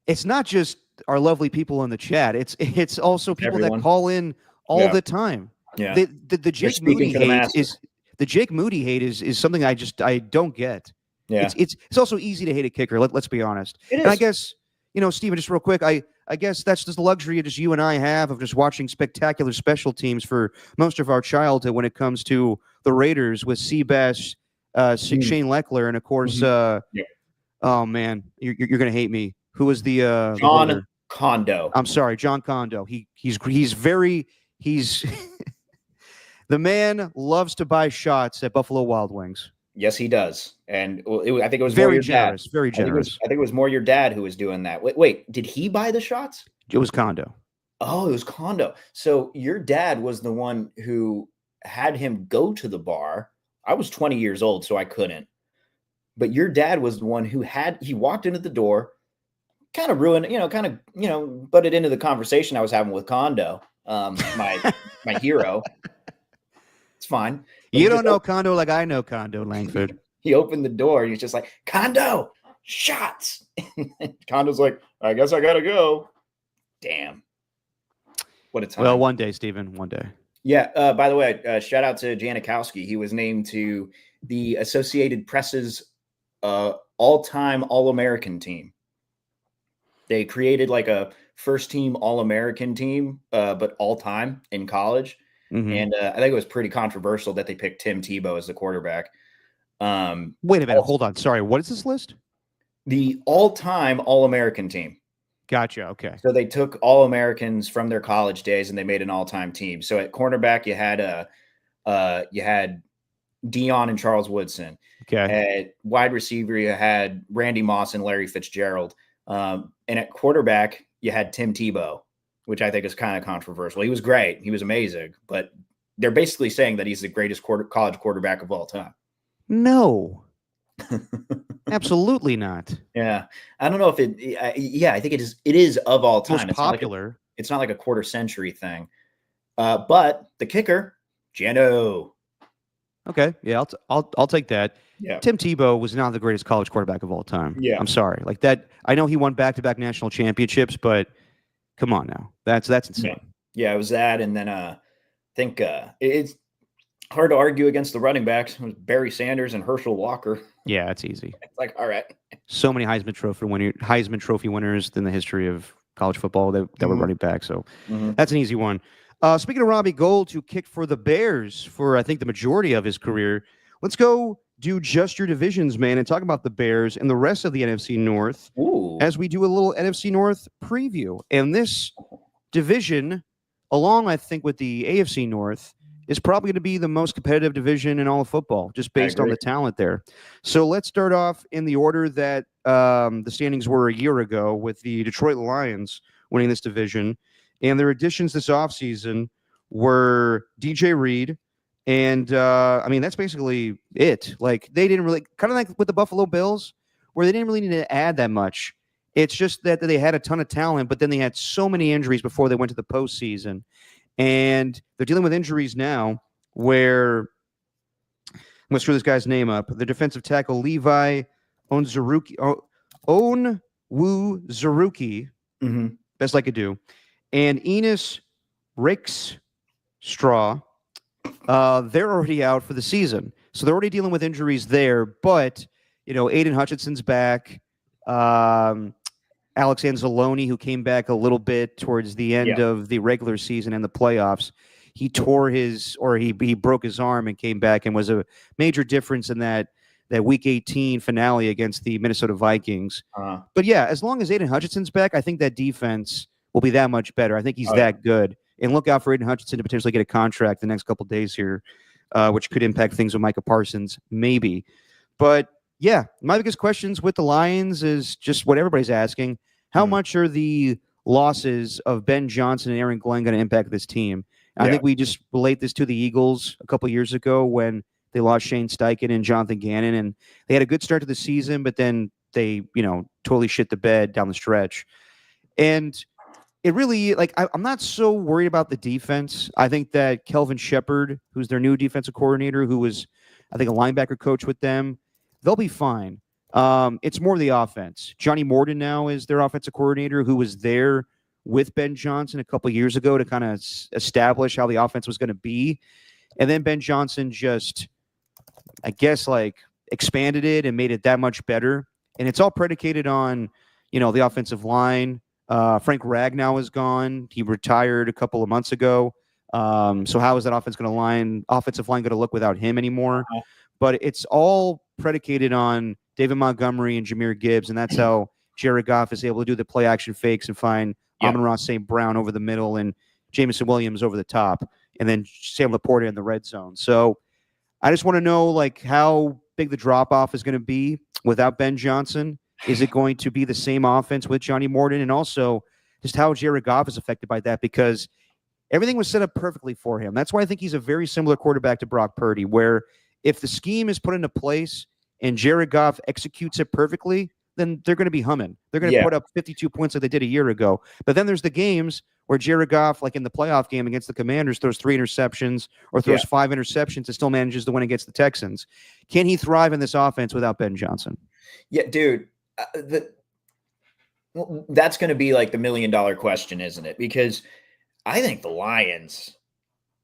It's not just our lovely people in the chat. It's also people that call in all the time. Yeah. The Jake Moody hate is something I don't get. Yeah. It's also easy to hate a kicker. Let's be honest. It is. And I guess, you know, Steven, just real quick, I guess that's just the luxury just you and I have of just watching spectacular special teams for most of our childhood when it comes to the Raiders with Seabass, Shane Leckler, and of course, oh man, you're gonna hate me. Who was the John Kondo? I'm sorry, John Kondo. He's the man loves to buy shots at Buffalo Wild Wings. Yes, he does. And I think it was very more generous. Dad. Very generous. I think it was more your dad who was doing that. Wait, did he buy the shots? It was Kondo. Oh, it was Kondo. So your dad was the one who had him go to the bar. I was 20 years old, so I couldn't. But your dad was the one who he walked into the door, kind of ruined, butted into the conversation I was having with Kondo. my hero. It's fine. But You don't know Kondo like I know Kondo, Langford. He opened the door and he's just like, Kondo, shots. Kondo's like, I guess I gotta go. Damn. What a time. Well, one day, Stephen, one day. Yeah. By the way, shout out to Janikowski. He was named to the Associated Press's all-time All-American team. They created like a first-team All-American team, but all-time in college. Mm-hmm. And I think it was pretty controversial that they picked Tim Tebow as the quarterback. Wait a minute. Hold on. Sorry. What is this list? The all-time All-American team. Gotcha. Okay. So they took All-Americans from their college days and they made an all-time team. So at cornerback, you had Dion and Charles Woodson. Okay. At wide receiver, you had Randy Moss and Larry Fitzgerald. And at quarterback, you had Tim Tebow, which I think is kind of controversial. He was great. He was amazing. But they're basically saying that he's the greatest college quarterback of all time. No. Absolutely not. Yeah. I don't know if I think it is of all time. Most popular. It's not like a quarter century thing. But the kicker, Jano. Okay. Yeah, I'll take that. Yeah. Tim Tebow was not the greatest college quarterback of all time. Yeah. I'm sorry. Like that, I know he won back-to-back national championships, but come on now. That's insane. Yeah, it was that. And then I think it's hard to argue against the running backs. It was Barry Sanders and Herschel Walker. Yeah, it's easy. It's like, all right. So many Heisman Trophy winners in the history of college football that were running back. So that's an easy one. Speaking of Robbie Gould, who kicked for the Bears for, I think, the majority of his career, let's go do just your divisions, man, and talk about the Bears and the rest of the NFC North as we do a little NFC North preview. And this division, along, I think, with the AFC North, is probably going to be the most competitive division in all of football, just based on the talent there. So let's start off in the order that the standings were a year ago, with the Detroit Lions winning this division. And their additions this offseason were DJ Reed. And, I mean, that's basically it. Like, they didn't really, kind of like with the Buffalo Bills, where they didn't really need to add that much. It's just that they had a ton of talent, but then they had so many injuries before they went to the postseason. And they're dealing with injuries now where, I'm going to screw this guy's name up, the defensive tackle Levi Onwuzurike, best I could do, and Enos Rakestraw, they're already out for the season. So they're already dealing with injuries there. But, Aiden Hutchinson's back. Alex Anzalone, who came back a little bit towards the end of the regular season and the playoffs, he broke his arm and came back and was a major difference in that Week 18 finale against the Minnesota Vikings. But yeah, as long as Aiden Hutchinson's back, I think that defense will be that much better. I think he's that good. And look out for Aiden Hutchinson to potentially get a contract the next couple of days here, which could impact things with Micah Parsons, maybe. But yeah, my biggest questions with the Lions is just what everybody's asking. How much are the losses of Ben Johnson and Aaron Glenn going to impact this team? I think we just relate this to the Eagles a couple of years ago when they lost Shane Steichen and Jonathan Gannon, and they had a good start to the season, but then they, totally shit the bed down the stretch. And it really, I'm not so worried about the defense. I think that Kelvin Shepard, who's their new defensive coordinator, who was, I think, a linebacker coach with them, they'll be fine. It's more the offense. Johnny Morton now is their offensive coordinator, who was there with Ben Johnson a couple of years ago to kind of establish how the offense was going to be. And then Ben Johnson just, I guess, expanded it and made it that much better. And it's all predicated on, the offensive line. Frank Ragnow is gone. He retired a couple of months ago. So how is that offensive line going to look without him anymore? But it's all predicated on David Montgomery and Jahmyr Gibbs, and that's how Jared Goff is able to do the play action fakes and find Amon-Ra St. Brown over the middle and Jameson Williams over the top, and then Sam Laporta in the red zone. So I just want to know how big the drop off is going to be without Ben Johnson. Is it going to be the same offense with Johnny Morton? And also just how Jared Goff is affected by that, because everything was set up perfectly for him. That's why I think he's a very similar quarterback to Brock Purdy, where if the scheme is put into place and Jared Goff executes it perfectly, then they're going to be humming. They're going to put up 52 points like they did a year ago. But then there's the games where Jared Goff, like in the playoff game against the Commanders, throws 3 interceptions or throws 5 interceptions and still manages to win against the Texans. Can he thrive in this offense without Ben Johnson? Yeah, dude. That's going to be like the $1 million question, isn't it? Because I think the Lions,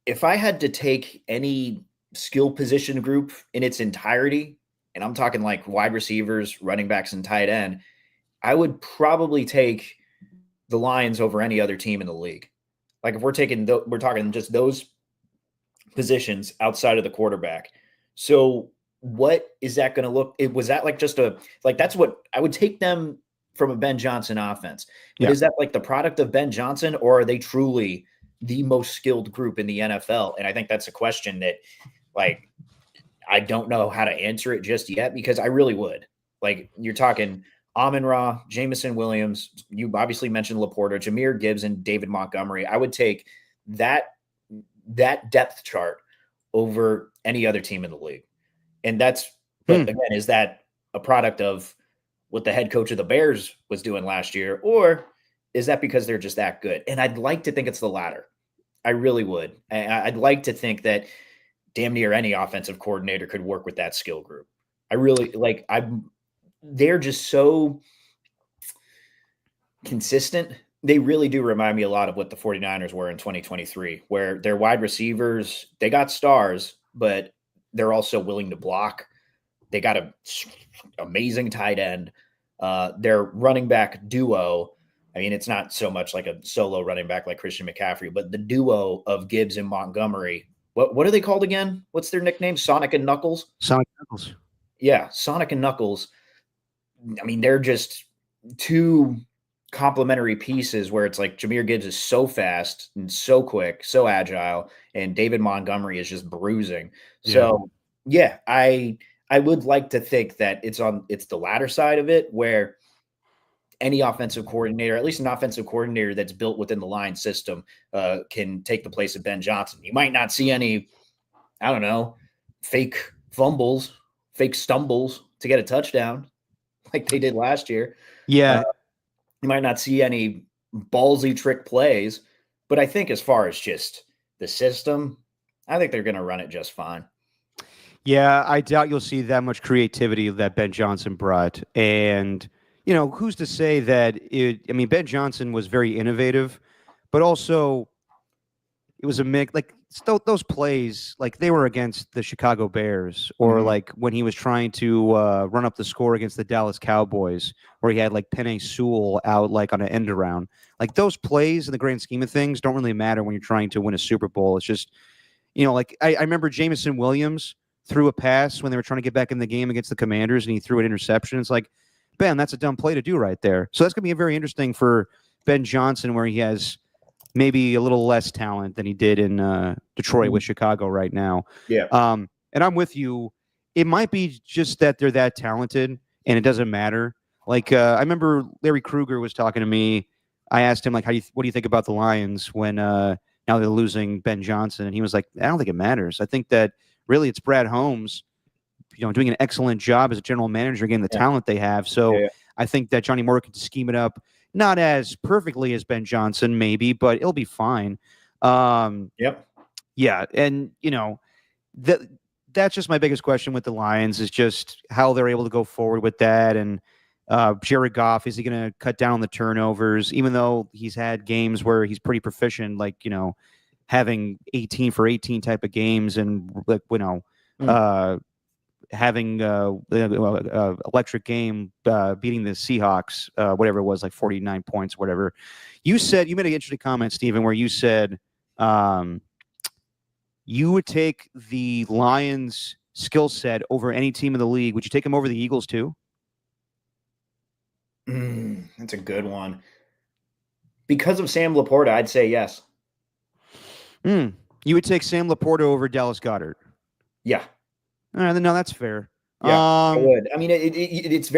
if I had to take any skill position group in its entirety, and I'm talking like wide receivers, running backs, and tight end, I would probably take the Lions over any other team in the league. Like if we're talking just those positions outside of the quarterback. So what is that going to look? Was that like just that's what I would take them from a Ben Johnson offense. But is that like the product of Ben Johnson, or are they truly the most skilled group in the NFL? And I think that's a question that, like, I don't know how to answer it just yet, because I really would. Like, you're talking Amon-Ra, Jameson Williams. You obviously mentioned Laporta, Jahmyr Gibbs, and David Montgomery. I would take that depth chart over any other team in the league. And that's, but again, is that a product of what the head coach of the Bears was doing last year, or is that because they're just that good? And I'd like to think it's the latter. I really would. I'd like to think that damn near any offensive coordinator could work with that skill group. I really they're just so consistent. They really do remind me a lot of what the 49ers were in 2023, where their wide receivers, they got stars, but they're also willing to block. They got an amazing tight end. Their running back duo, I mean, it's not so much like a solo running back like Christian McCaffrey, but the duo of Gibbs and Montgomery, what are they called again? What's their nickname? Sonic and Knuckles? Sonic Knuckles. Yeah, Sonic and Knuckles. I mean, they're just two complementary pieces where it's like Jahmyr Gibbs is so fast and so quick, so agile, and David Montgomery is just bruising. So, yeah, I would like to think that it's the latter side of it, where any offensive coordinator, at least an offensive coordinator that's built within the line system, can take the place of Ben Johnson. You might not see any, I don't know, fake fumbles, fake stumbles to get a touchdown like they did last year. Yeah. You might not see any ballsy trick plays, but I think as far as just the system, I think they're going to run it just fine. Yeah, I doubt you'll see that much creativity that Ben Johnson brought. And, who's to say that Ben Johnson was very innovative, but also it was a mix, like those plays, like they were against the Chicago Bears, or like when he was trying to run up the score against the Dallas Cowboys, where he had like Penei Sewell out like on an end around. Like those plays in the grand scheme of things don't really matter when you're trying to win a Super Bowl. It's just, like I remember Jameson Williams threw a pass when they were trying to get back in the game against the Commanders, and he threw an interception. It's like, Ben, that's a dumb play to do right there. So that's going to be very interesting for Ben Johnson, where he has maybe a little less talent than he did in Detroit with Chicago right now. Yeah. And I'm with you. It might be just that they're that talented and it doesn't matter. Like I remember Larry Krueger was talking to me. I asked him, like, what do you think about the Lions when now they're losing Ben Johnson? And he was like, I don't think it matters. I think that really it's Brad Holmes, doing an excellent job as a general manager, getting the talent they have. So I think that Johnny Moore can scheme it up, not as perfectly as Ben Johnson, maybe, but it'll be fine. Yep. Yeah. And, that's just my biggest question with the Lions, is just how they're able to go forward with that. And Jared Goff, is he going to cut down on the turnovers, even though he's had games where he's pretty proficient, like, having 18 for 18 type of games, and, like, having electric game, beating the Seahawks, whatever it was, like 49 points, whatever. You made an interesting comment, Stephen, where you said you would take the Lions skill set over any team in the league. Would you take them over the Eagles too? That's a good one. Because of Sam Laporta, I'd say yes. You would take Sam Laporta over Dallas Goedert? Yeah. No, that's fair. Yeah, I would. I mean, it's a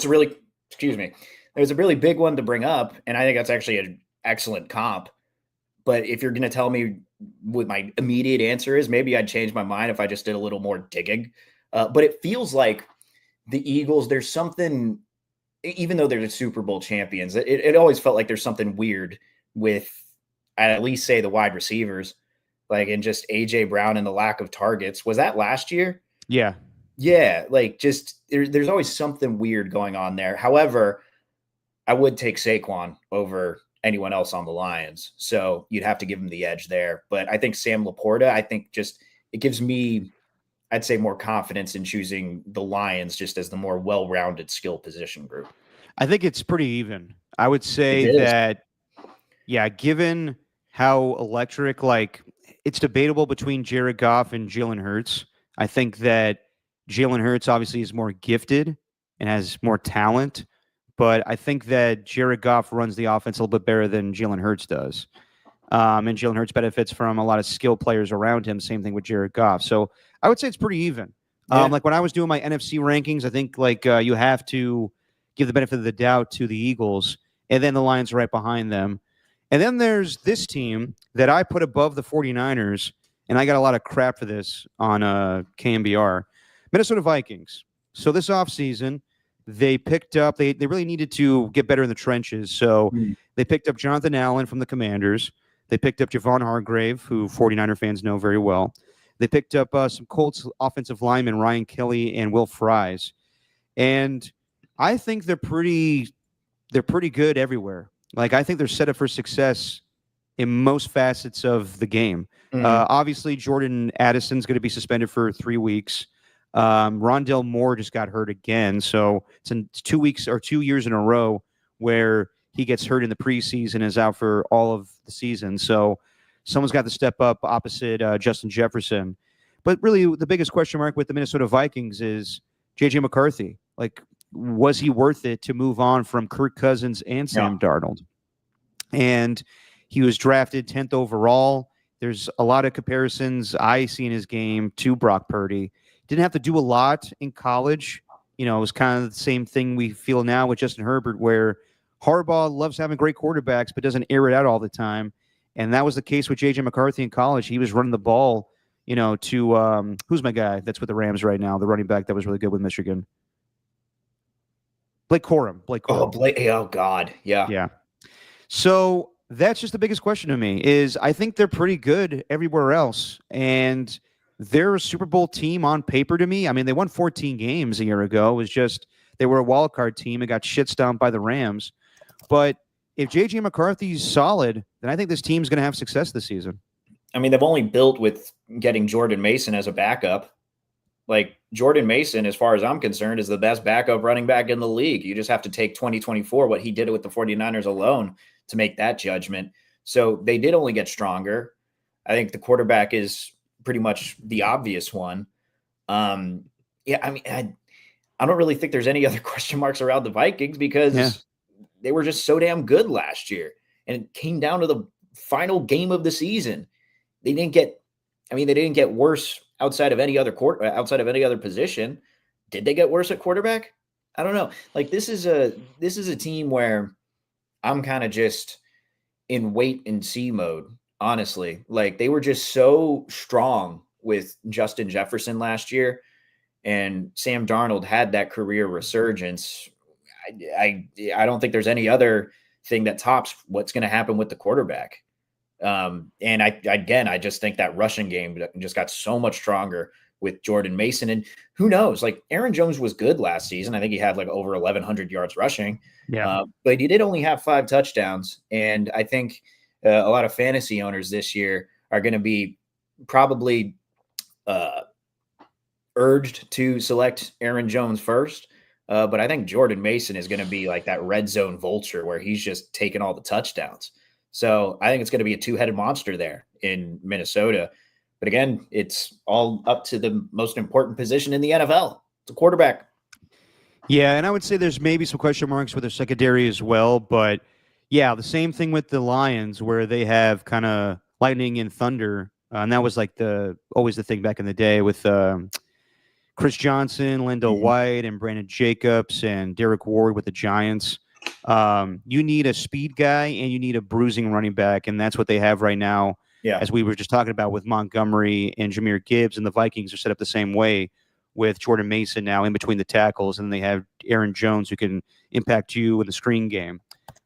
really, excuse me. There's a really big one to bring up, and I think that's actually an excellent comp. But if you're going to tell me what my immediate answer is, maybe I'd change my mind if I just did a little more digging. But it feels like the Eagles, there's something even though they're the Super Bowl champions, it always felt like there's something weird with, I'd at least say, the wide receivers, like, and just AJ Brown and the lack of targets. Was that last year? Yeah. Yeah, like, just there's always something weird going on there. However, I would take Saquon over anyone else on the Lions, so you'd have to give him the edge there. But I think Sam Laporta, I think just it gives me, I'd say, more confidence in choosing the Lions just as the more well-rounded skill position group. I think it's pretty even. I would say It is. that, yeah, given how electric, like, it's debatable between Jared Goff and Jalen Hurts. I think that Jalen Hurts obviously is more gifted and has more talent, but I think that Jared Goff runs the offense a little bit better than Jalen Hurts does. And Jalen Hurts benefits from a lot of skill players around him. Same thing with Jared Goff. So I would say it's pretty even. Yeah. Like when I was doing my NFC rankings, I think like you have to give the benefit of the doubt to the Eagles, and then the Lions are right behind them. And then there's this team that I put above the 49ers, and I got a lot of crap for this on KMBR. Minnesota Vikings. So this offseason, they picked up, they really needed to get better in the trenches. So they picked up Jonathan Allen from the Commanders. They picked up Javon Hargrave, who 49er fans know very well. They picked up some Colts offensive linemen, Ryan Kelly and Will Fries. And I think they're pretty good everywhere. Like, I think they're set up for success in most facets of the game. Obviously, Jordan Addison's going to be suspended for 3 weeks. Rondell Moore just got hurt again. So it's in 2 weeks or 2 years in a row where he gets hurt in the preseason and is out for all of the season. So someone's got to step up opposite Justin Jefferson. But really, the biggest question mark with the Minnesota Vikings is J.J. McCarthy. Like, was he worth it to move on from Kirk Cousins and Sam Darnold? And he was drafted 10th overall. There's a lot of comparisons I see in his game to Brock Purdy. Didn't have to do a lot in college. You know, it was kind of the same thing we feel now with Justin Herbert, where Harbaugh loves having great quarterbacks but doesn't air it out all the time. And that was the case with J.J. McCarthy in college. He was running the ball, you know, to who's my guy that's with the Rams right now, the running back that was really good with Michigan? Blake Corum. Oh, God. Yeah. Yeah. So that's just the biggest question to me is I think they're pretty good everywhere else. And they're a Super Bowl team on paper to me. I mean, they won 14 games a year ago. It was just they were a wild card team and got shit stomped by the Rams. But if J.J. McCarthy's solid, then I think this team's going to have success this season. I mean, they've only built with getting Jordan Mason as a backup. Like, Jordan Mason, as far as I'm concerned, is the best backup running back in the league. You just have to take 2024, what he did with the 49ers alone, to make that judgment. So they did only get stronger. I think the quarterback is pretty much the obvious one. I mean, I don't really think there's any other question marks around the Vikings because they were just so damn good last year. And it came down to the final game of the season. They didn't get worse outside of any other position. Did they get worse at quarterback? I don't know. Like, this is a team where I'm kind of just in wait and see mode, honestly. Like, they were just so strong with Justin Jefferson last year, and Sam Darnold had that career resurgence. I don't think there's any other thing that tops what's going to happen with the quarterback. And I just think that rushing game just got so much stronger with Jordan Mason. And who knows, like, Aaron Jones was good last season. I think he had like over 1,100 yards rushing. But he did only have 5 touchdowns. And I think a lot of fantasy owners this year are going to be probably urged to select Aaron Jones first. But I think Jordan Mason is going to be like that red zone vulture where he's just taking all the touchdowns. So I think it's going to be a two-headed monster there in Minnesota. But again, it's all up to the most important position in the NFL. It's a quarterback. Yeah, and I would say there's maybe some question marks with their secondary as well. But, yeah, the same thing with the Lions where they have kind of lightning and thunder. And that was like always the thing back in the day with Chris Johnson, Lendell White, and Brandon Jacobs, and Derek Ward with the Giants. You need a speed guy and you need a bruising running back, and that's what they have right now. Yeah, as we were just talking about with Montgomery and Jahmyr Gibbs, and the Vikings are set up the same way, with Jordan Mason now in between the tackles, and they have Aaron Jones who can impact you in the screen game.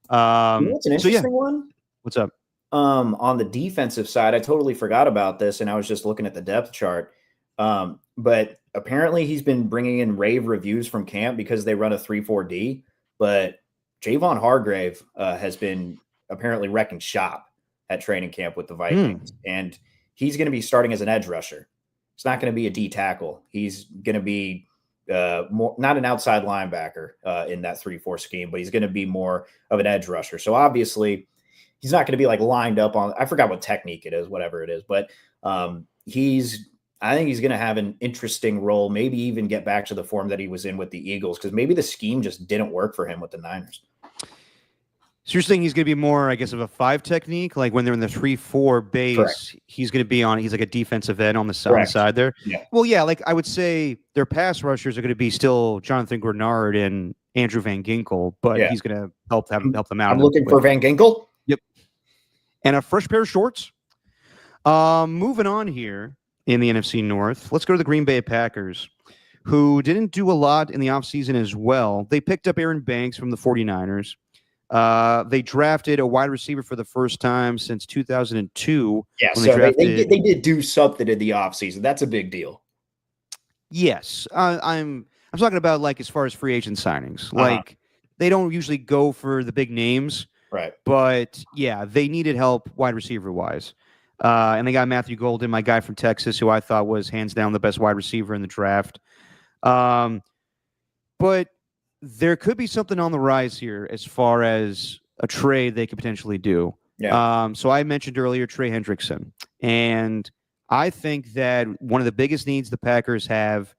What's an interesting one? What's up? On the defensive side, I totally forgot about this, and I was just looking at the depth chart. But apparently he's been bringing in rave reviews from camp because they run a 3-4-D. But Javon Hargrave has been apparently wrecking shop at training camp with the Vikings. And he's going to be starting as an edge rusher. It's not going to be a D tackle. He's going to be more not an outside linebacker in that 3-4 scheme, but he's going to be more of an edge rusher. So obviously he's not going to be like lined up on, I forgot what technique it is, whatever it is, but I think he's going to have an interesting role, maybe even get back to the form that he was in with the Eagles, because maybe the scheme just didn't work for him with the Niners. So you're saying he's going to be more, I guess, of a 5 technique, like when they're in the 3-4 base, Correct. He's going to be he's like a defensive end on the side there. Yeah. Well, yeah, like I would say their pass rushers are going to be still Jonathan Grenard and Andrew Van Ginkel, but he's going to help them out. I'm looking for Van Ginkel. Yep. And a fresh pair of shorts. Moving on here in the NFC North, let's go to the Green Bay Packers, who didn't do a lot in the offseason as well. They picked up Aaron Banks from the 49ers. They drafted a wide receiver for the first time since 2002. Yeah, so they did do something in the offseason. That's a big deal. Yes. I'm talking about like as far as free agent signings. Like they don't usually go for the big names. Right. But yeah, they needed help wide receiver wise. And they got Matthew Golden, my guy from Texas, who I thought was hands down the best wide receiver in the draft. But there could be something on the rise here as far as a trade they could potentially do. Yeah. So I mentioned earlier Trey Hendrickson, and I think that one of the biggest needs the Packers have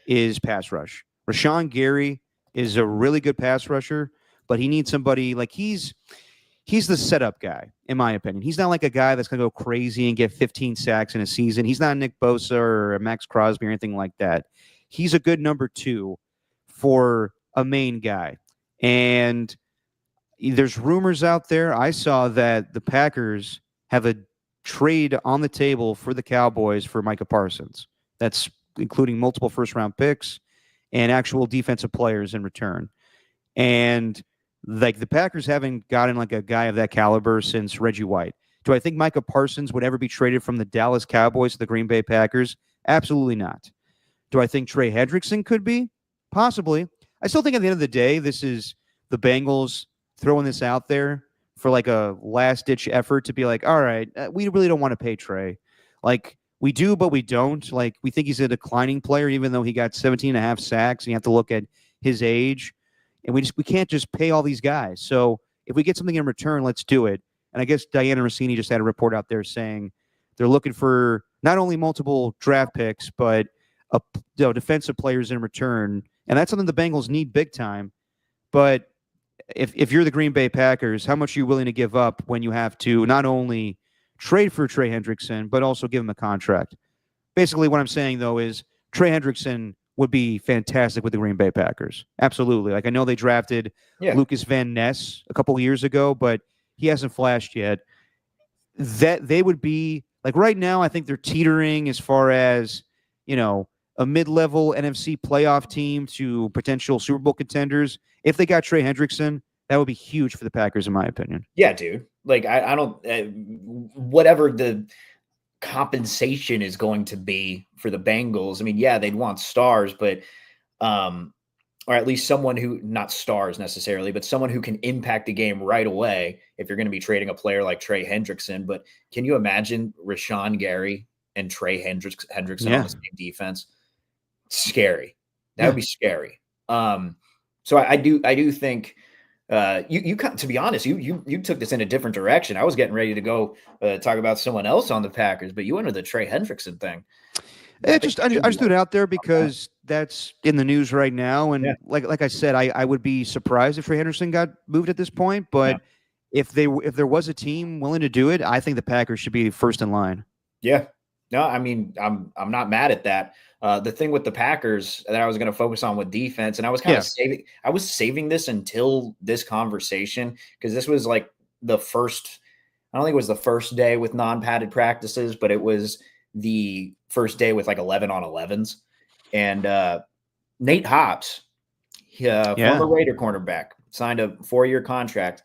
is pass rush. Rashawn Gary is a really good pass rusher, but he needs somebody like he's the setup guy, in my opinion. He's not like a guy that's going to go crazy and get 15 sacks in a season. He's not a Nick Bosa or a Max Crosby or anything like that. He's a good number 2 for a main guy. And there's rumors out there. I saw that the Packers have a trade on the table for the Cowboys for Micah Parsons. That's including multiple first-round picks and actual defensive players in return. And like the Packers haven't gotten like a guy of that caliber since Reggie White. Do I think Micah Parsons would ever be traded from the Dallas Cowboys to the Green Bay Packers? Absolutely not. Do I think Trey Hendrickson could be? Possibly. I still think at the end of the day, this is the Bengals throwing this out there for like a last-ditch effort to be like, all right, we really don't want to pay Trey. Like, we do, but we don't. Like, we think he's a declining player, even though he got 17 and a half sacks. And you have to look at his age. And we can't just pay all these guys. So if we get something in return, let's do it. And I guess Diana Rossini just had a report out there saying they're looking for not only multiple draft picks, but defensive players in return. And that's something the Bengals need big time. But if you're the Green Bay Packers, how much are you willing to give up when you have to not only trade for Trey Hendrickson, but also give him a contract? Basically, what I'm saying, though, is Trey Hendrickson would be fantastic with the Green Bay Packers. Absolutely. Like, I know they drafted Lucas Van Ness a couple of years ago, but he hasn't flashed yet. That they would be like right now, I think they're teetering as far as, a mid-level NFC playoff team to potential Super Bowl contenders. If they got Trey Hendrickson, that would be huge for the Packers, in my opinion. Yeah, dude. Like, I don't, whatever the compensation is going to be for the Bengals. I mean, yeah, they'd want stars, but, or at least someone who, not stars necessarily, but someone who can impact the game right away if you're going to be trading a player like Trey Hendrickson. But can you imagine Rashawn Gary and Trey Hendrickson on the same defense? Scary. That would be scary. So I do think you to be honest, you took this in a different direction. I was getting ready to go talk about someone else on the Packers, but you went to the Trey Hendrickson thing. I just threw it out there because that's in the news right now, and like I said, I would be surprised if Trey Hendrickson got moved at this point. But if there was a team willing to do it, I think the Packers should be first in line. Yeah. No, I mean, I'm not mad at that. The thing with the Packers that I was going to focus on with defense, and I was kind of saving this until this conversation because this was like the first. I don't think it was the first day with non-padded practices, but it was the first day with like 11 on 11s. And Nate Hobbs, former Raider cornerback, signed a 4-year contract.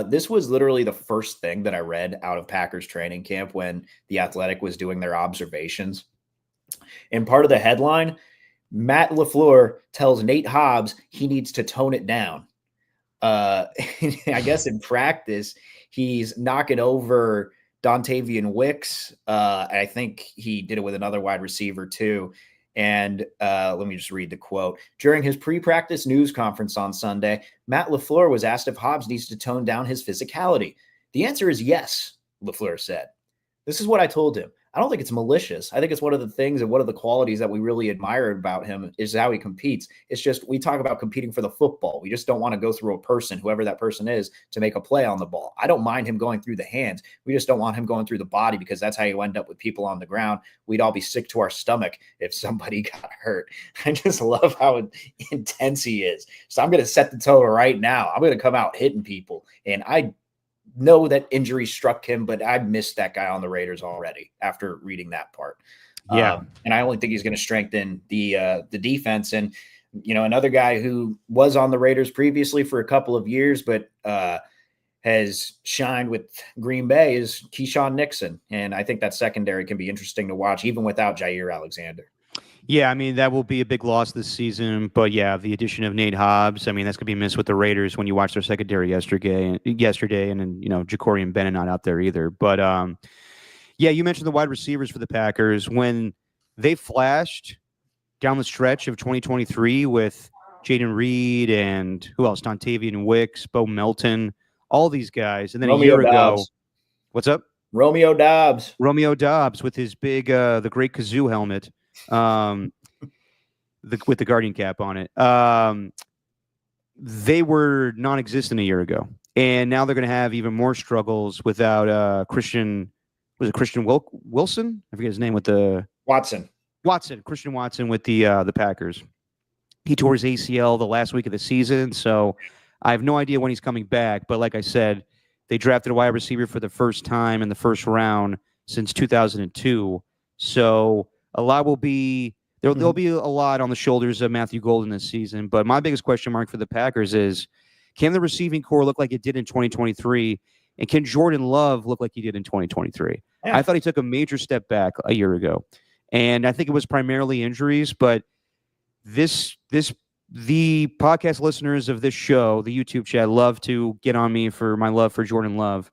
This was literally the first thing that I read out of Packers training camp when The Athletic was doing their observations. And part of the headline, Matt LaFleur tells Nate Hobbs he needs to tone it down. I guess in practice, he's knocking over Dontavian Wicks. I think he did it with another wide receiver too. And let me just read the quote. During his pre-practice news conference on Sunday, Matt LaFleur was asked if Hobbs needs to tone down his physicality. The answer is yes, LaFleur said. This is what I told him. I don't think it's malicious. I think it's one of the things and one of the qualities that we really admire about him is how he competes. It's just we talk about competing for the football. We just don't want to go through a person, whoever that person is, to make a play on the ball. I don't mind him going through the hands. We just don't want him going through the body because that's how you end up with people on the ground. We'd all be sick to our stomach if somebody got hurt. I just love how intense he is. So I'm going to set the tone right now. I'm going to come out hitting people. And I know that injury struck him, but I missed that guy on the Raiders already after reading that part. Yeah. And I only think he's going to strengthen the defense. And, you know, another guy who was on the Raiders previously for a couple of years, but has shined with Green Bay is Keyshawn Nixon. And I think that secondary can be interesting to watch even without Jair Alexander. Yeah, I mean, that will be a big loss this season. But, yeah, the addition of Nate Hobbs, I mean, that's going to be missed with the Raiders when you watch their secondary yesterday. And then, you know, Ja'Cory and Bennett not out there either. But, yeah, you mentioned the wide receivers for the Packers. When they flashed down the stretch of 2023 with Jaden Reed and who else? Dontavian Wicks, Bo Melton, all these guys. And then Romeo a year Dobbs. ago, what's up? Romeo Dobbs with his big, the great kazoo helmet. With the Guardian cap on it. They were non-existent a year ago, and now they're going to have even more struggles without Christian Wilson? I forget his name with the Christian Watson with the Packers. He tore his ACL the last week of the season, so I have no idea when he's coming back. But like I said, they drafted a wide receiver for the first time in the first round since 2002. So a lot will be there'll be a lot on the shoulders of Matthew Golden this season. But my biggest question mark for the Packers is, can the receiving core look like it did in 2023? And can Jordan Love look like he did in 2023? Yeah. I thought he took a major step back a year ago. And I think it was primarily injuries. But the podcast listeners of this show, the YouTube chat, love to get on me for my love for Jordan Love.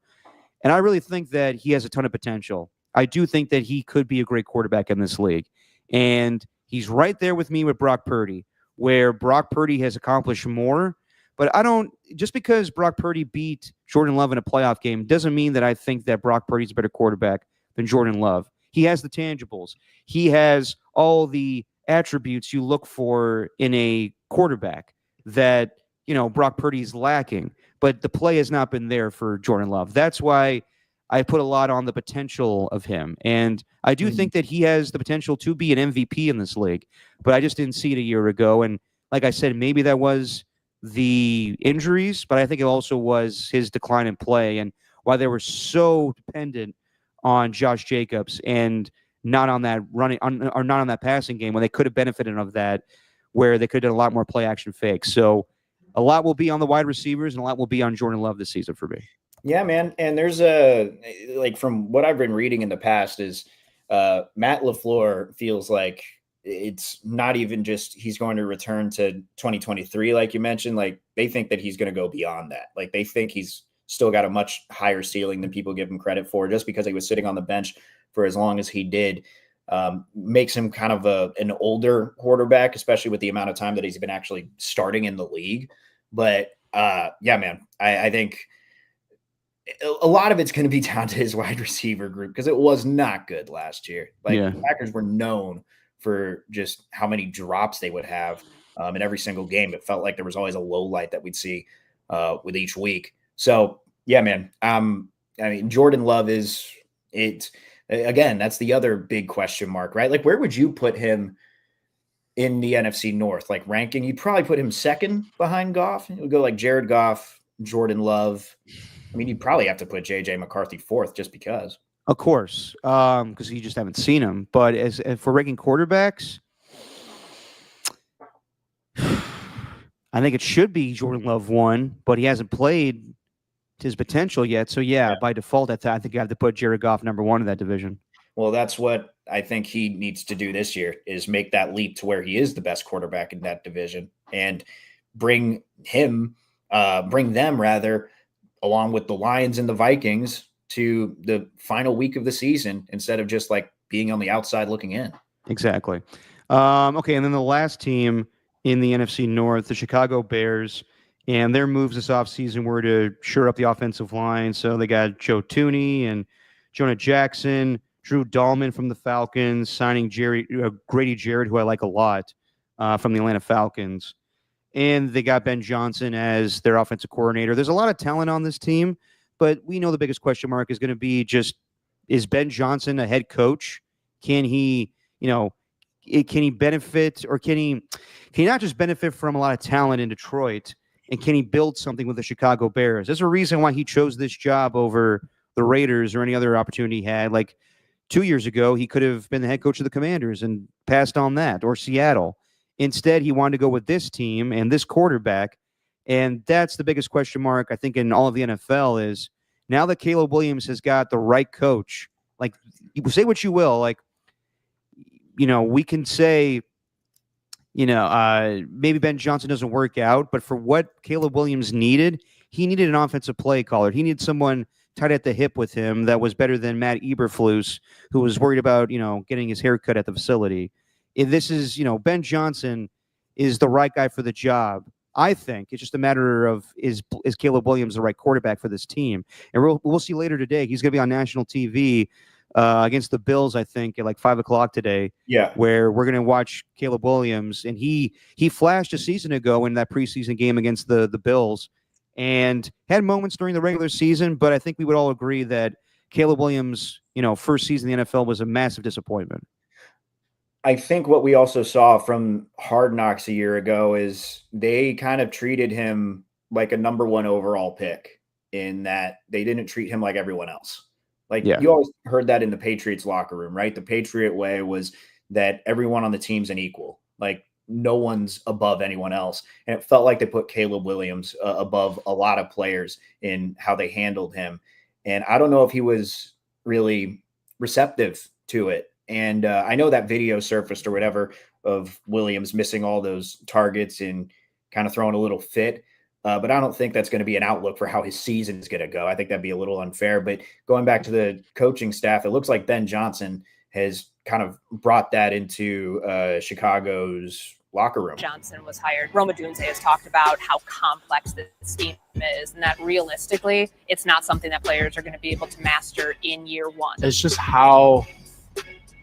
And I really think that he has a ton of potential. I do think that he could be a great quarterback in this league. And he's right there with me with Brock Purdy, where Brock Purdy has accomplished more. But just because Brock Purdy beat Jordan Love in a playoff game doesn't mean that I think that Brock Purdy's a better quarterback than Jordan Love. He has the tangibles. He has all the attributes you look for in a quarterback that, you know, Brock Purdy's lacking. But the play has not been there for Jordan Love. That's why I put a lot on the potential of him. And I do think that he has the potential to be an MVP in this league, but I just didn't see it a year ago. And like I said, maybe that was the injuries, but I think it also was his decline in play and why they were so dependent on Josh Jacobs and not on that or not on that passing game when they could have benefited of that, where they could have done a lot more play action fakes. So a lot will be on the wide receivers and a lot will be on Jordan Love this season for me. Yeah, man. And there's from what I've been reading in the past is Matt LaFleur feels like it's not even just he's going to return to 2023, like you mentioned. Like they think that he's going to go beyond that. Like they think he's still got a much higher ceiling than people give him credit for, just because he was sitting on the bench for as long as he did. Makes him kind of an older quarterback, especially with the amount of time that he's been actually starting in the league. But yeah, man, I think a lot of it's going to be down to his wide receiver group because it was not good last year. The Packers were known for just how many drops they would have in every single game. It felt like there was always a low light that we'd see with each week. So yeah, man. I mean, Jordan Love again, that's the other big question mark, right? Like, where would you put him in the NFC North? Like ranking, you'd probably put him second behind Goff. It would go like Jared Goff, Jordan Love. I mean, you'd probably have to put J.J. McCarthy fourth just because. Of course, because you just haven't seen him. But as for ranking quarterbacks, I think it should be Jordan Love 1, but he hasn't played to his potential yet. So, by default, I think you have to put Jared Goff number 1 in that division. Well, that's what I think he needs to do this year, is make that leap to where he is the best quarterback in that division and bring them along with the Lions and the Vikings to the final week of the season instead of just like being on the outside looking in. Exactly. Okay, and then the last team in the NFC North, the Chicago Bears, and their moves this offseason were to shore up the offensive line. So they got Joe Tooney and Jonah Jackson, Drew Dahlman from the Falcons, signing Grady Jarrett, who I like a lot, from the Atlanta Falcons. And they got Ben Johnson as their offensive coordinator. There's a lot of talent on this team, but we know the biggest question mark is going to be just, is Ben Johnson a head coach? Can he, can he benefit, or can he not just benefit from a lot of talent in Detroit, and can he build something with the Chicago Bears? There's a reason why he chose this job over the Raiders or any other opportunity he had. Like 2 years ago, he could have been the head coach of the Commanders and passed on that, or Seattle. Instead, he wanted to go with this team and this quarterback. And that's the biggest question mark, I think, in all of the NFL is now that Caleb Williams has got the right coach. Like, you say what you will, like, we can say, maybe Ben Johnson doesn't work out, but for what Caleb Williams needed, he needed an offensive play caller. He needed someone tied at the hip with him that was better than Matt Eberflus, who was worried about, getting his hair cut at the facility. If this is, Ben Johnson is the right guy for the job. I think it's just a matter of is Caleb Williams the right quarterback for this team? And we'll see later today. He's going to be on national TV against the Bills, I think, at like 5:00 today. Yeah, where we're going to watch Caleb Williams, and he flashed a season ago in that preseason game against the Bills, and had moments during the regular season. But I think we would all agree that Caleb Williams, first season in the NFL was a massive disappointment. I think what we also saw from Hard Knocks a year ago is they kind of treated him like a number 1 overall pick, in that they didn't treat him like everyone else. Like, you always heard that in the Patriots locker room, right? The Patriot way was that everyone on the team's an equal. Like, no one's above anyone else. And it felt like they put Caleb Williams above a lot of players in how they handled him. And I don't know if he was really receptive to it. And I know that video surfaced or whatever of Williams missing all those targets and kind of throwing a little fit. But I don't think that's going to be an outlook for how his season is going to go. I think that'd be a little unfair. But going back to the coaching staff, it looks like Ben Johnson has kind of brought that into Chicago's locker room. Johnson was hired. Roma Dunze has talked about how complex this team is, and that realistically, it's not something that players are going to be able to master in year one. It's just how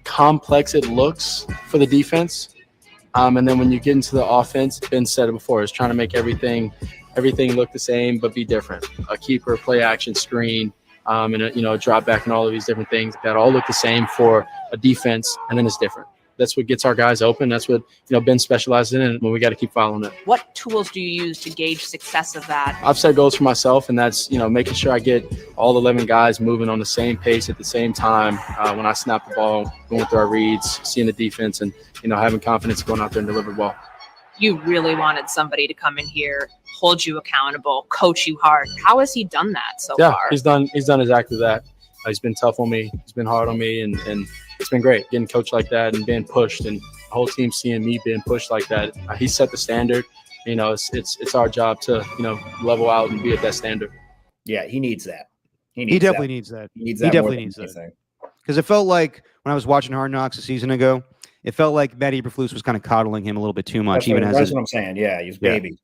complex it looks for the defense. And then when you get into the offense, Ben said it before, it's trying to make everything look the same but be different. A keeper, play action, screen, and a drop back, and all of these different things that all look the same for a defense, and then it's different. That's what gets our guys open. That's what Ben specializes in, and we got to keep following it. What tools do you use to gauge success of that? I've set goals for myself, and that's making sure I get all 11 guys moving on the same pace at the same time when I snap the ball, going through our reads, seeing the defense, and having confidence going out there and deliver the ball. You really wanted somebody to come in here, hold you accountable, coach you hard. How has he done that so far? Yeah, he's done exactly that. He's been tough on me. He's been hard on me, and it's been great getting coached like that and being pushed, and the whole team seeing me being pushed like that. He set the standard. It's our job to level out and be at that standard. Yeah, he needs that. He definitely needs that. He definitely needs that. Because it felt like when I was watching Hard Knocks a season ago, it felt like Matt Eberflus was kind of coddling him a little bit too much. That's what I'm saying. Yeah, he's baby.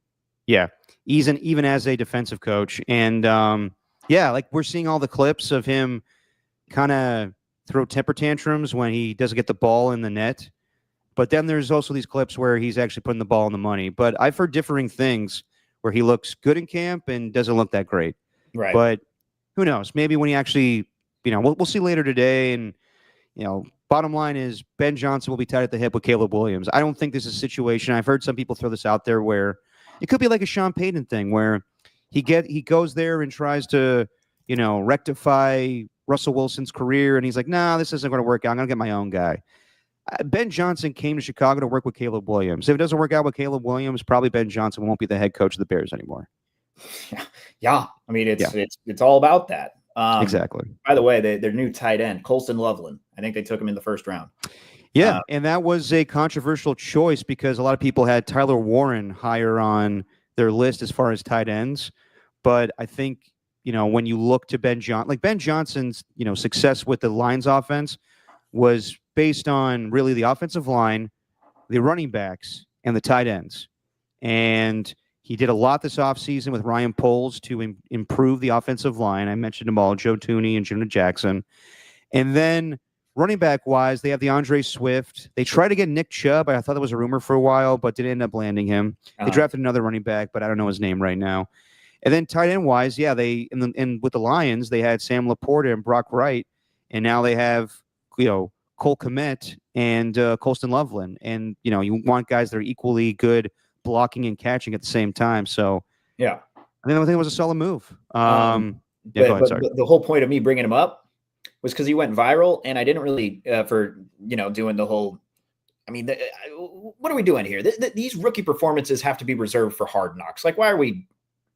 Yeah, even as a defensive coach, and like we're seeing all the clips of him kind of throw temper tantrums when he doesn't get the ball in the net. But then there's also these clips where he's actually putting the ball in the money. But I've heard differing things where he looks good in camp and doesn't look that great. Right. But who knows? Maybe when he actually, we'll see later today. And, bottom line is Ben Johnson will be tied at the hip with Caleb Williams. I don't think this is a situation. I've heard some people throw this out there where it could be like a Sean Payton thing where he goes there and tries to, rectify Russell Wilson's career. And he's like, nah, this isn't going to work out. I'm going to get my own guy. Ben Johnson came to Chicago to work with Caleb Williams. If it doesn't work out with Caleb Williams, probably Ben Johnson won't be the head coach of the Bears anymore. Yeah. I mean, it's all about that. Exactly. By the way, their new tight end, Colston Loveland. I think they took him in the first round. Yeah, and that was a controversial choice because a lot of people had Tyler Warren higher on their list as far as tight ends. But I think, when you look to Ben Johnson's, success with the Lions offense was based on really the offensive line, the running backs, and the tight ends. And he did a lot this offseason with Ryan Poles to improve the offensive line. I mentioned them all, Joe Thuney and Jonah Jackson. And then running back-wise, they have the Andre Swift. They tried to get Nick Chubb. I thought that was a rumor for a while, but didn't end up landing him. They drafted another running back, but I don't know his name right now. And then tight end-wise, and with the Lions, they had Sam Laporta and Brock Wright, and now they have, Cole Kmet and Colston Loveland. And, you want guys that are equally good blocking and catching at the same time. So, yeah, I think it was a solid move. Go ahead, sorry. The whole point of me bringing him up was because he went viral, and I didn't really doing the whole. I mean, what are we doing here? These rookie performances have to be reserved for Hard Knocks. Like, why are we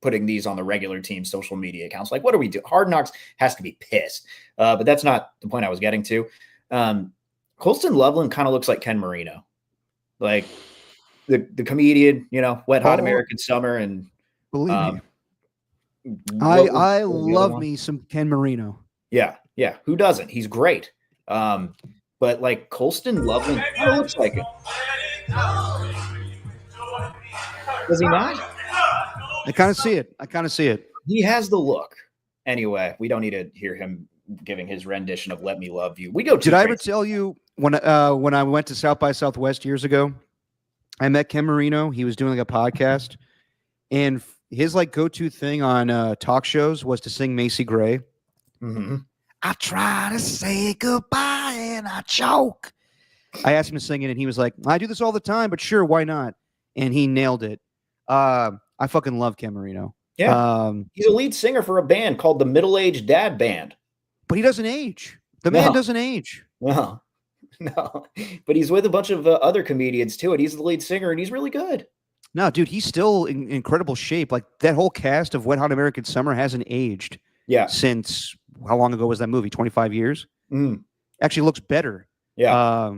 putting these on the regular team social media accounts? Like, what are we doing? Hard Knocks has to be pissed. But that's not the point I was getting to. Colston Loveland kind of looks like Ken Marino, like the comedian, Wet Hot American Summer, and believe me, I love me some Ken Marino. Yeah. Who doesn't? He's great. But like Colston Loveland kind of looks like it. Does he not? I kind of see it. He has the look. Anyway, we don't need to hear him giving his rendition of "Let Me Love You." We go. Did I ever tell you when I went to South by Southwest years ago? I met Ken Marino. He was doing like a podcast, and his like go-to thing on talk shows was to sing Macy Gray. Mm-hmm. I try to say goodbye and I choke. I asked him to sing it, and he was like, "I do this all the time, but sure, why not?" And he nailed it. I fucking love Ken Marino. Yeah, he's a lead singer for a band called the Middle Aged Dad Band. But he doesn't age. The man doesn't age. No. But he's with a bunch of other comedians too, and he's the lead singer, and he's really good. No, dude, he's still in incredible shape. Like that whole cast of Wet Hot American Summer hasn't aged. Yeah. Since how long ago was that movie? 25 years? Actually looks better. Yeah.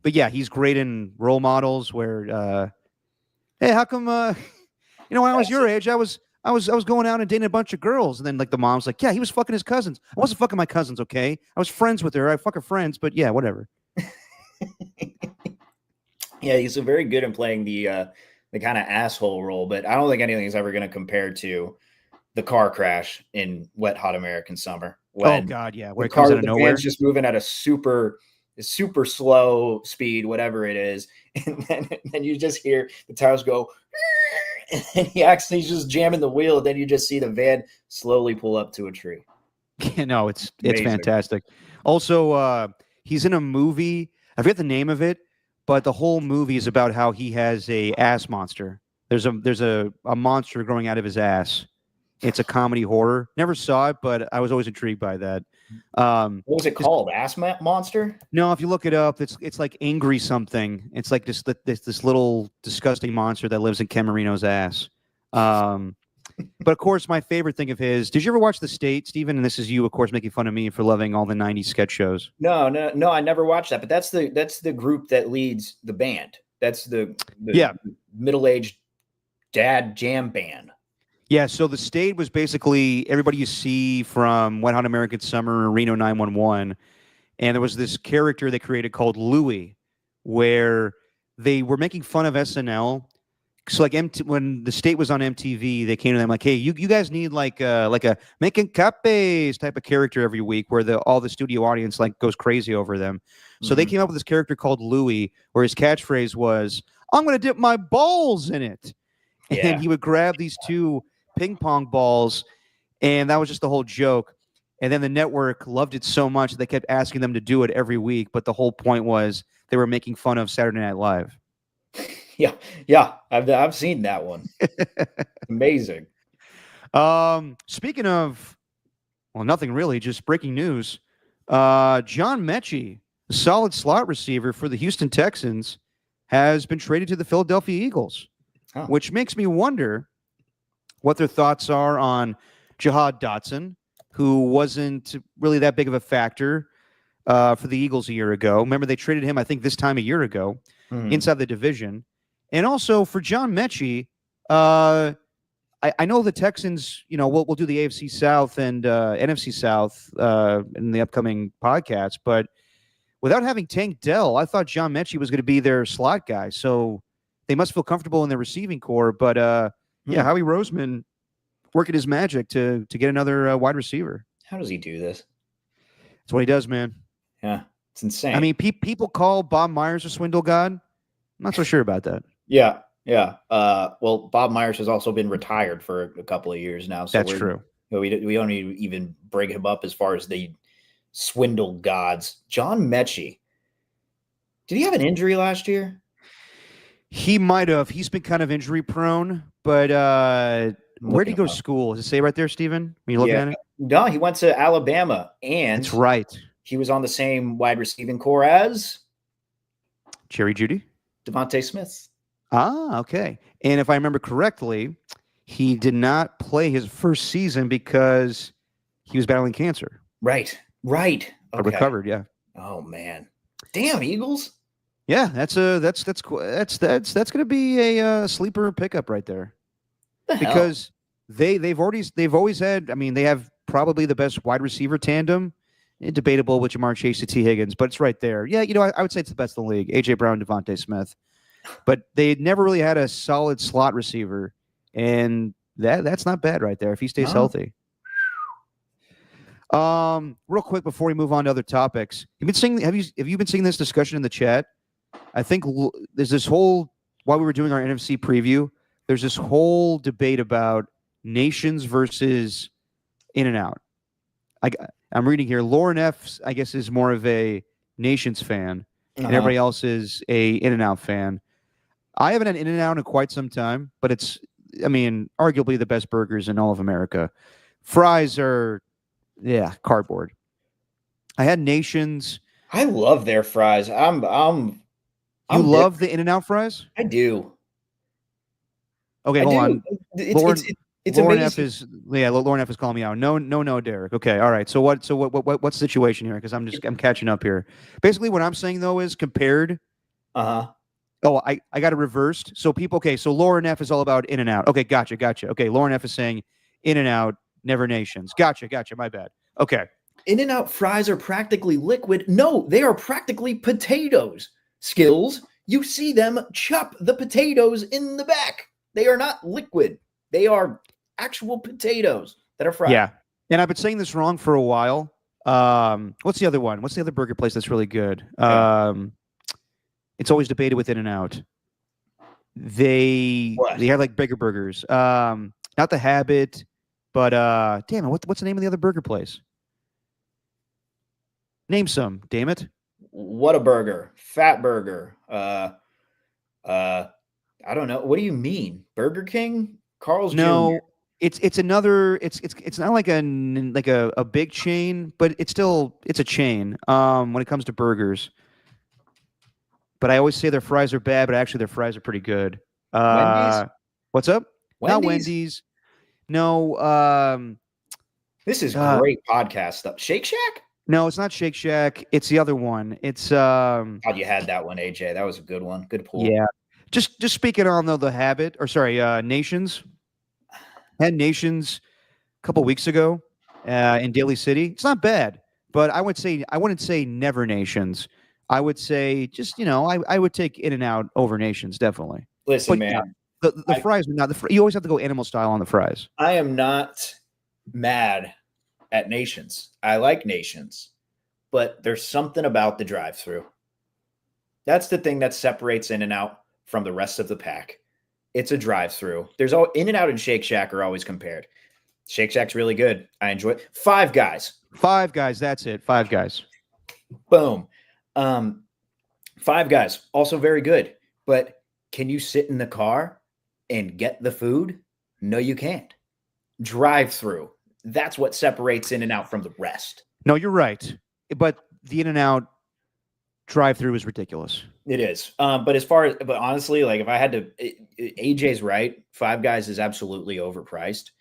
But yeah, he's great in role models where hey, how come when I was your age, I was going out and dating a bunch of girls, and then like the mom's like, yeah, he was fucking his cousins. I wasn't fucking my cousins, okay? I was friends with her. I fuck her friends, but yeah, whatever. Yeah, he's very good in playing the kind of asshole role, but I don't think anything's ever going to compare to the car crash in Wet Hot American Summer. Oh God, yeah, where the it comes car, out of the nowhere, van's just moving at a super slow speed, whatever it is, and then you just hear the tires go, and he's just jamming the wheel. Then you just see the van slowly pull up to a tree. No, it's fantastic. Also, he's in a movie. I forget the name of it, but the whole movie is about how he has a ass monster. There's a monster growing out of his ass. It's a comedy horror. Never saw it, but I was always intrigued by that. What was it called? Ass Monster? No, if you look it up, it's like Angry something. It's like this little disgusting monster that lives in Ken Marino's ass. But of course, my favorite thing of his. Did you ever watch The State, Stephen? And this is you, of course, making fun of me for loving all the '90s sketch shows. No, I never watched that. But that's the group that leads the band. That's the middle-aged dad jam band. Yeah, so The State was basically everybody you see from Wet Hot American Summer, Reno 911, and there was this character they created called Louie, where they were making fun of SNL. So like when The State was on MTV, they came to them like, "Hey, you guys need like a making capes type of character every week, where all the studio audience like goes crazy over them." So they came up with this character called Louie, where his catchphrase was, "I'm going to dip my balls in it," and he would grab these two ping pong balls, and that was just the whole joke. And then the network loved it so much they kept asking them to do it every week, but the whole point was they were making fun of Saturday Night Live. Yeah, I've seen that one. Amazing. Speaking of, well, nothing really, just breaking news. John Mechie solid slot receiver for the Houston Texans, has been traded to the Philadelphia Eagles, which makes me wonder what their thoughts are on Jahad Dotson, who wasn't really that big of a factor for the Eagles a year ago. Remember, they traded him, I think, this time a year ago inside the division. And also for John Mechie, I know the Texans, we'll do the AFC South and NFC South in the upcoming podcast, but without having Tank Dell, I thought John Mechie was going to be their slot guy. So they must feel comfortable in their receiving core. But yeah, Howie Roseman working his magic to get another wide receiver. How does he do this? That's what he does, man. Yeah, it's insane. I mean, people call Bob Myers a swindle god. I'm not so sure about that. Yeah. Well, Bob Myers has also been retired for a couple of years now. So that's true. We don't even bring him up as far as the swindle gods. John Mechie. Did he have an injury last year? He might have. He's been kind of injury prone, but where did he go to school? Does it say right there, Steven? When you look at it? No, he went to Alabama, and that's right. He was on the same wide receiving core as Jerry Jeudy, Devontae Smith. Ah, okay. And if I remember correctly, he did not play his first season because he was battling cancer. Right. Okay. Recovered, yeah. Oh man, damn Eagles. Yeah, that's going to be a sleeper pickup right there. Because they've always had. I mean, they have probably the best wide receiver tandem. Debatable with Jamar Chase to T. Higgins, but it's right there. Yeah, I would say it's the best in the league. A.J. Brown, Devontae Smith. But they never really had a solid slot receiver, and that's not bad right there if he stays healthy. Real quick before we move on to other topics, have you been seeing this discussion in the chat? I think there's this whole, while we were doing our NFC preview, there's this whole debate about nations versus In-N-Out. I'm reading here. Lauren F, I guess, is more of a nations fan, and everybody else is a In-N-Out fan. I haven't had In-N-Out in quite some time, but it's, arguably the best burgers in all of America. Fries are, cardboard. I had Nations. I love their fries. You love the In-N-Out fries? I do. Okay, hold on. It's Lauren amazing. Lauren F is calling me out. No, Derek. Okay, all right. So what's the situation here? Because I'm catching up here. Basically, what I'm saying though is compared. Oh, I got it reversed. So so Lauren F is all about In-N-Out. Okay, gotcha. Okay, Lauren F is saying In-N-Out, never nations. Gotcha. My bad. Okay. In-N-Out fries are practically liquid. No, they are practically potatoes. Skills, you see them chop the potatoes in the back. They are not liquid. They are actual potatoes that are fried. Yeah. And I've been saying this wrong for a while. What's the other one? What's the other burger place that's really good? It's always debated with In-N-Out. They have like bigger burgers. Not the Habit, but damn it, what's the name of the other burger place? Name some, damn it. What a burger. Fat Burger. I don't know. What do you mean? Burger King? Carl's No, Jr.? it's another. It's not like a big chain, but it's a chain. When it comes to burgers, but I always say their fries are bad, but actually their fries are pretty good. Wendy's? What's up? Wendy's? Not Wendy's. No. This is great podcast stuff. Shake Shack? No, it's not Shake Shack. It's the other one. It's God, you had that one, AJ. That was a good one. Good pull. Yeah. Just speaking on the Habit, or sorry, Nations. Had Nations a couple weeks ago in Daly City. It's not bad, but I wouldn't say never Nations. I would say just I would take In-N-Out over Nations definitely. Listen, but, man, the fries are not you always have to go animal style on the fries. I am not mad at Nations. I like Nations, but there's something about the drive-through. That's the thing that separates In-N-Out from the rest of the pack. It's a drive-through. There's In-N-Out and Shake Shack are always compared. Shake Shack's really good. I enjoy it. Five Guys. That's it. Five Guys. Boom. Five Guys, also very good. But can you sit in the car and get the food? No, you can't. Drive-through. That's what separates In-N-Out from the rest. No, you're right. But the In-N-Out drive-through is ridiculous. It is. But honestly, like if I had to, AJ's right. Five Guys is absolutely overpriced.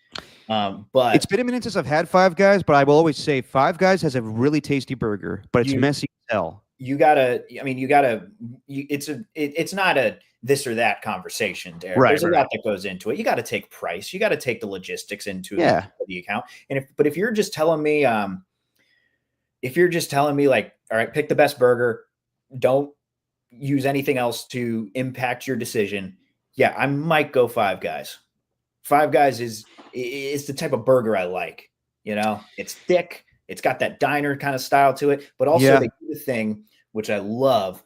But It's been a minute since I've had Five Guys, but I will always say Five Guys has a really tasty burger, but it's messy as hell. It's not a this or that conversation, Derek. Right, There's a right. lot that goes into it. You got to take price. You got to take the logistics into the account. And if you're just telling me, like, all right, pick the best burger, don't use anything else to impact your decision. Yeah, I might go Five Guys. Five Guys is the type of burger I like. You know, it's thick. It's got that diner kind of style to it, but also they do the thing which I love,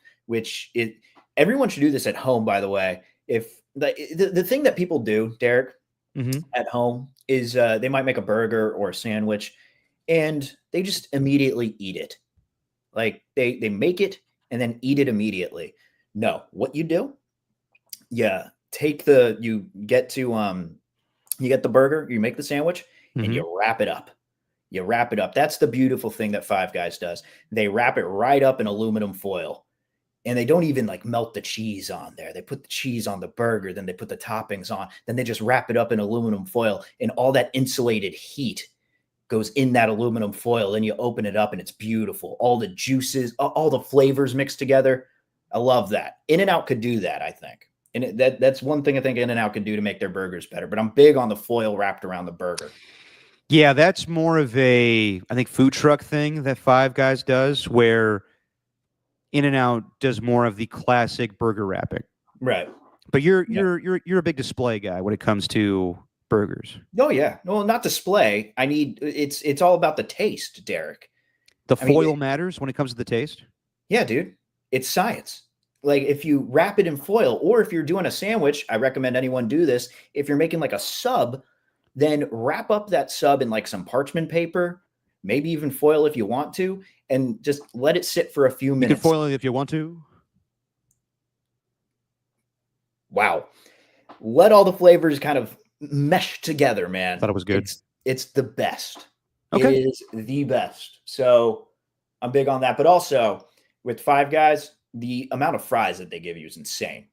everyone should do this at home, by the way. If the thing that people do, Derek, at home is they might make a burger or a sandwich and they just immediately eat it. Like they make it and then eat it immediately. No, what you do, you get the burger, you make the sandwich and you wrap it up. That's the beautiful thing that Five Guys does. They wrap it right up in aluminum foil. And they don't even like melt the cheese on there. They put the cheese on the burger, then they put the toppings on, then they just wrap it up in aluminum foil. And all that insulated heat goes in that aluminum foil. Then you open it up and it's beautiful. All the juices, all the flavors mixed together. I love that. In-N-Out could do that, I think. And that's one thing I think In-N-Out could do to make their burgers better. But I'm big on the foil wrapped around the burger. Yeah, that's more of I think, food truck thing that Five Guys does, where In-N-Out does more of the classic burger wrapping. Right. But you're a big display guy when it comes to burgers. Oh yeah. Well, not display. It's all about the taste, Derek. The foil matters when it comes to the taste? Yeah, dude. It's science. Like if you wrap it in foil, or if you're doing a sandwich, I recommend anyone do this. If you're making like a sub, then wrap up that sub in like some parchment paper, maybe even foil if you want to, and just let it sit for a few minutes. You can foil it if you want to. Wow. Let all the flavors kind of mesh together, man. Thought it was good. It's the best. Okay. It is the best. So I'm big on that. But also with Five Guys, the amount of fries that they give you is insane.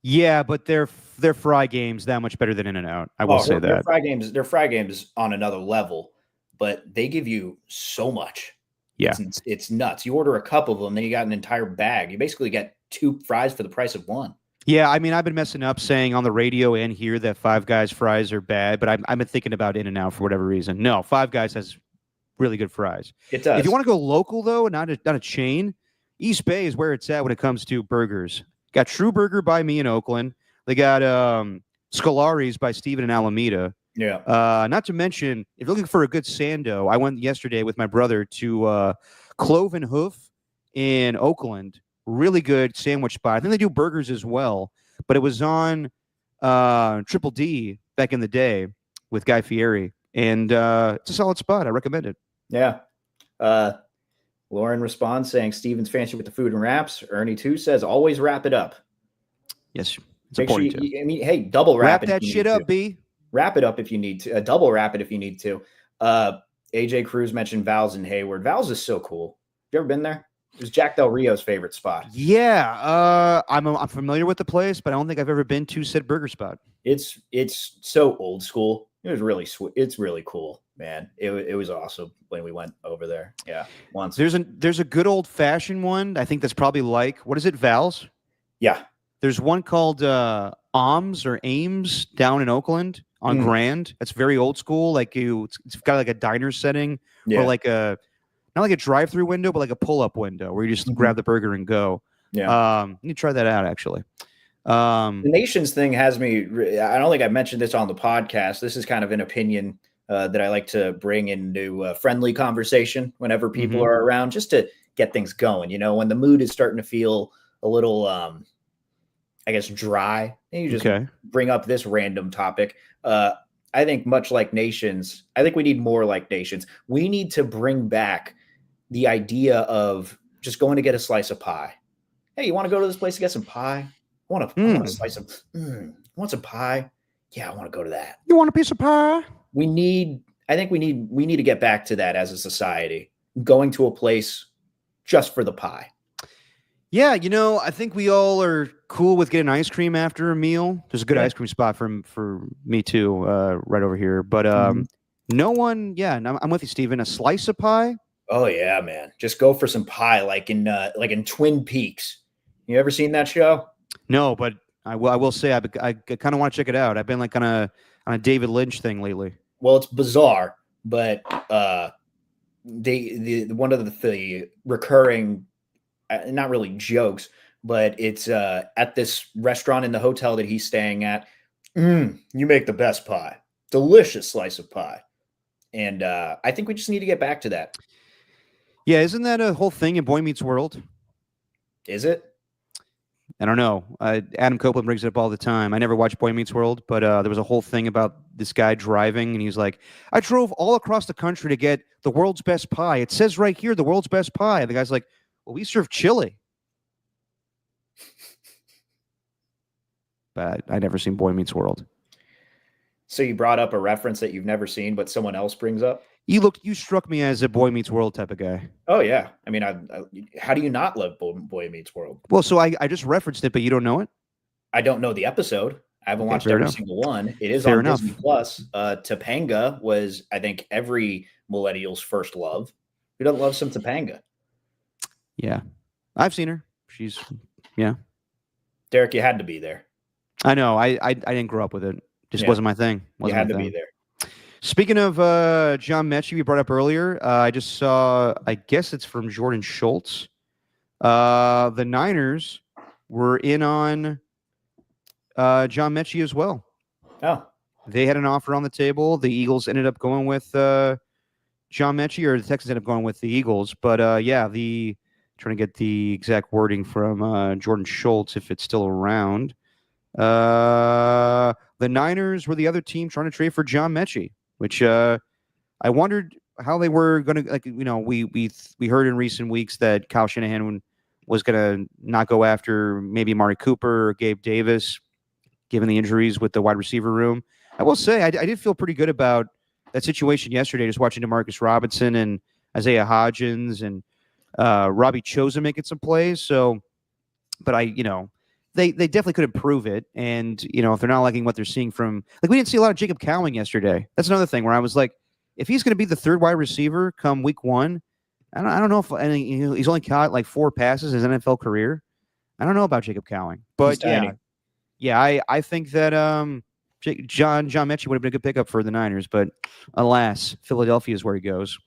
Yeah, but their fry game's that much better than In-N-Out. I will say that. Their fry game is on another level, but they give you so much. Yeah. It's nuts. You order a cup of them, then you got an entire bag. You basically get 2 fries for the price of 1. Yeah, I mean, I've been messing up saying on the radio and here that Five Guys fries are bad, but I've been thinking about In-N-Out for whatever reason. No, Five Guys has really good fries. It does. If you want to go local, though, not a chain, East Bay is where it's at when it comes to burgers. Got True Burger by me in Oakland. They got Scolari's by Steven in Alameda. Yeah. Not to mention, if you're looking for a good sando, I went yesterday with my brother to Clove and Hoof in Oakland. Really good sandwich spot. I think they do burgers as well, but it was on Triple D back in the day with Guy Fieri, and it's a solid spot. I recommend it. Yeah. Lauren responds saying Steven's fancy with the food and wraps. Ernie too says always wrap it up. Yes, it's Make sure important to. I mean, hey, double wrap it. That shit up, B. Wrap it up if you need to. Double wrap it if you need to. AJ Cruz mentioned Val's in Hayward. Val's is so cool. You ever been there? It was Jack Del Rio's favorite spot. Yeah, I'm familiar with the place, but I don't think I've ever been to said burger spot. It's so old school. It was really it's really cool, man. It was awesome when we went over there. Yeah, once. There's a good old fashioned one. I think that's probably like, what is it, Val's? Yeah. There's one called Ames or Ames down in Oakland on Grand. That's very old school. Like it's got like a diner setting or like not like a drive-through window, but like a pull-up window where you just grab the burger and go. Yeah. You need to try that out, actually. The Nations thing has me. I don't think I mentioned this on the podcast. This is kind of an opinion that I like to bring into a friendly conversation whenever people are around, just to get things going. You know, when the mood is starting to feel a little, I guess, dry, and you just bring up this random topic. I think much like Nations, I think we need more like Nations. We need to bring back the idea of just going to get a slice of pie. Hey, you want to go to this place to get some pie? I want a slice of, want some pie? Yeah, I want to go to that. You want a piece of pie? We need to get back to that as a society. Going to a place, just for the pie. Yeah, I think we all are cool with getting ice cream after a meal. There's a good Yeah. ice cream spot for me too, right over here. But no one, yeah, and I'm with you, Steven. A slice of pie? Oh yeah, man. Just go for some pie, like in Twin Peaks. You ever seen that show? No, but I will say I kind of want to check it out. I've been like on a David Lynch thing lately. Well, it's bizarre, but the one of the recurring, not really jokes, but it's at this restaurant in the hotel that he's staying at. You make the best pie, delicious slice of pie, and I think we just need to get back to that. Yeah, isn't that a whole thing in Boy Meets World? Is it? I don't know. Adam Copeland brings it up all the time. I never watched Boy Meets World, but there was a whole thing about this guy driving, and he's like, I drove all across the country to get the world's best pie. It says right here, the world's best pie. And the guy's like, well, we serve chili. But I never seen Boy Meets World. So you brought up a reference that you've never seen, but someone else brings up? You struck me as a Boy Meets World type of guy. Oh, yeah. I mean, how do you not love Boy Meets World? Well, so I just referenced it, but you don't know it? I don't know the episode. I haven't watched fair every enough. single one. It is Fair on enough. Disney Plus. Topanga was, I think, every millennial's first love. Who doesn't love some Topanga? Yeah. I've seen her. She's, yeah. Derek, you had to be there. I know. I didn't grow up with it. Just Yeah. wasn't my thing. You had to be there. Speaking of John Mechie, we brought up earlier, I just saw, I guess it's from Jordan Schultz. The Niners were in on John Mechie as well. Oh, They had an offer on the table. The Eagles ended up going with John Mechie, or the Texans ended up going with the Eagles. But yeah, trying to get the exact wording from Jordan Schultz if it's still around. The Niners were the other team trying to trade for John Mechie, which I wondered how they were going to, we heard in recent weeks that Kyle Shanahan was going to not go after maybe Amari Cooper or Gabe Davis, given the injuries with the wide receiver room. I will say I did feel pretty good about that situation yesterday, just watching DeMarcus Robinson and Isaiah Hodgins and Robbie Chosen making some plays. So, but they definitely could improve it. And, if they're not liking what they're seeing from, we didn't see a lot of Jacob Cowing yesterday. That's another thing where I was like, if he's going to be the third wide receiver come week one, I don't know if he's only caught like 4 passes in his NFL career. I don't know about Jacob Cowing, but I think that John Mechie would have been a good pickup for the Niners, but alas, Philadelphia is where he goes.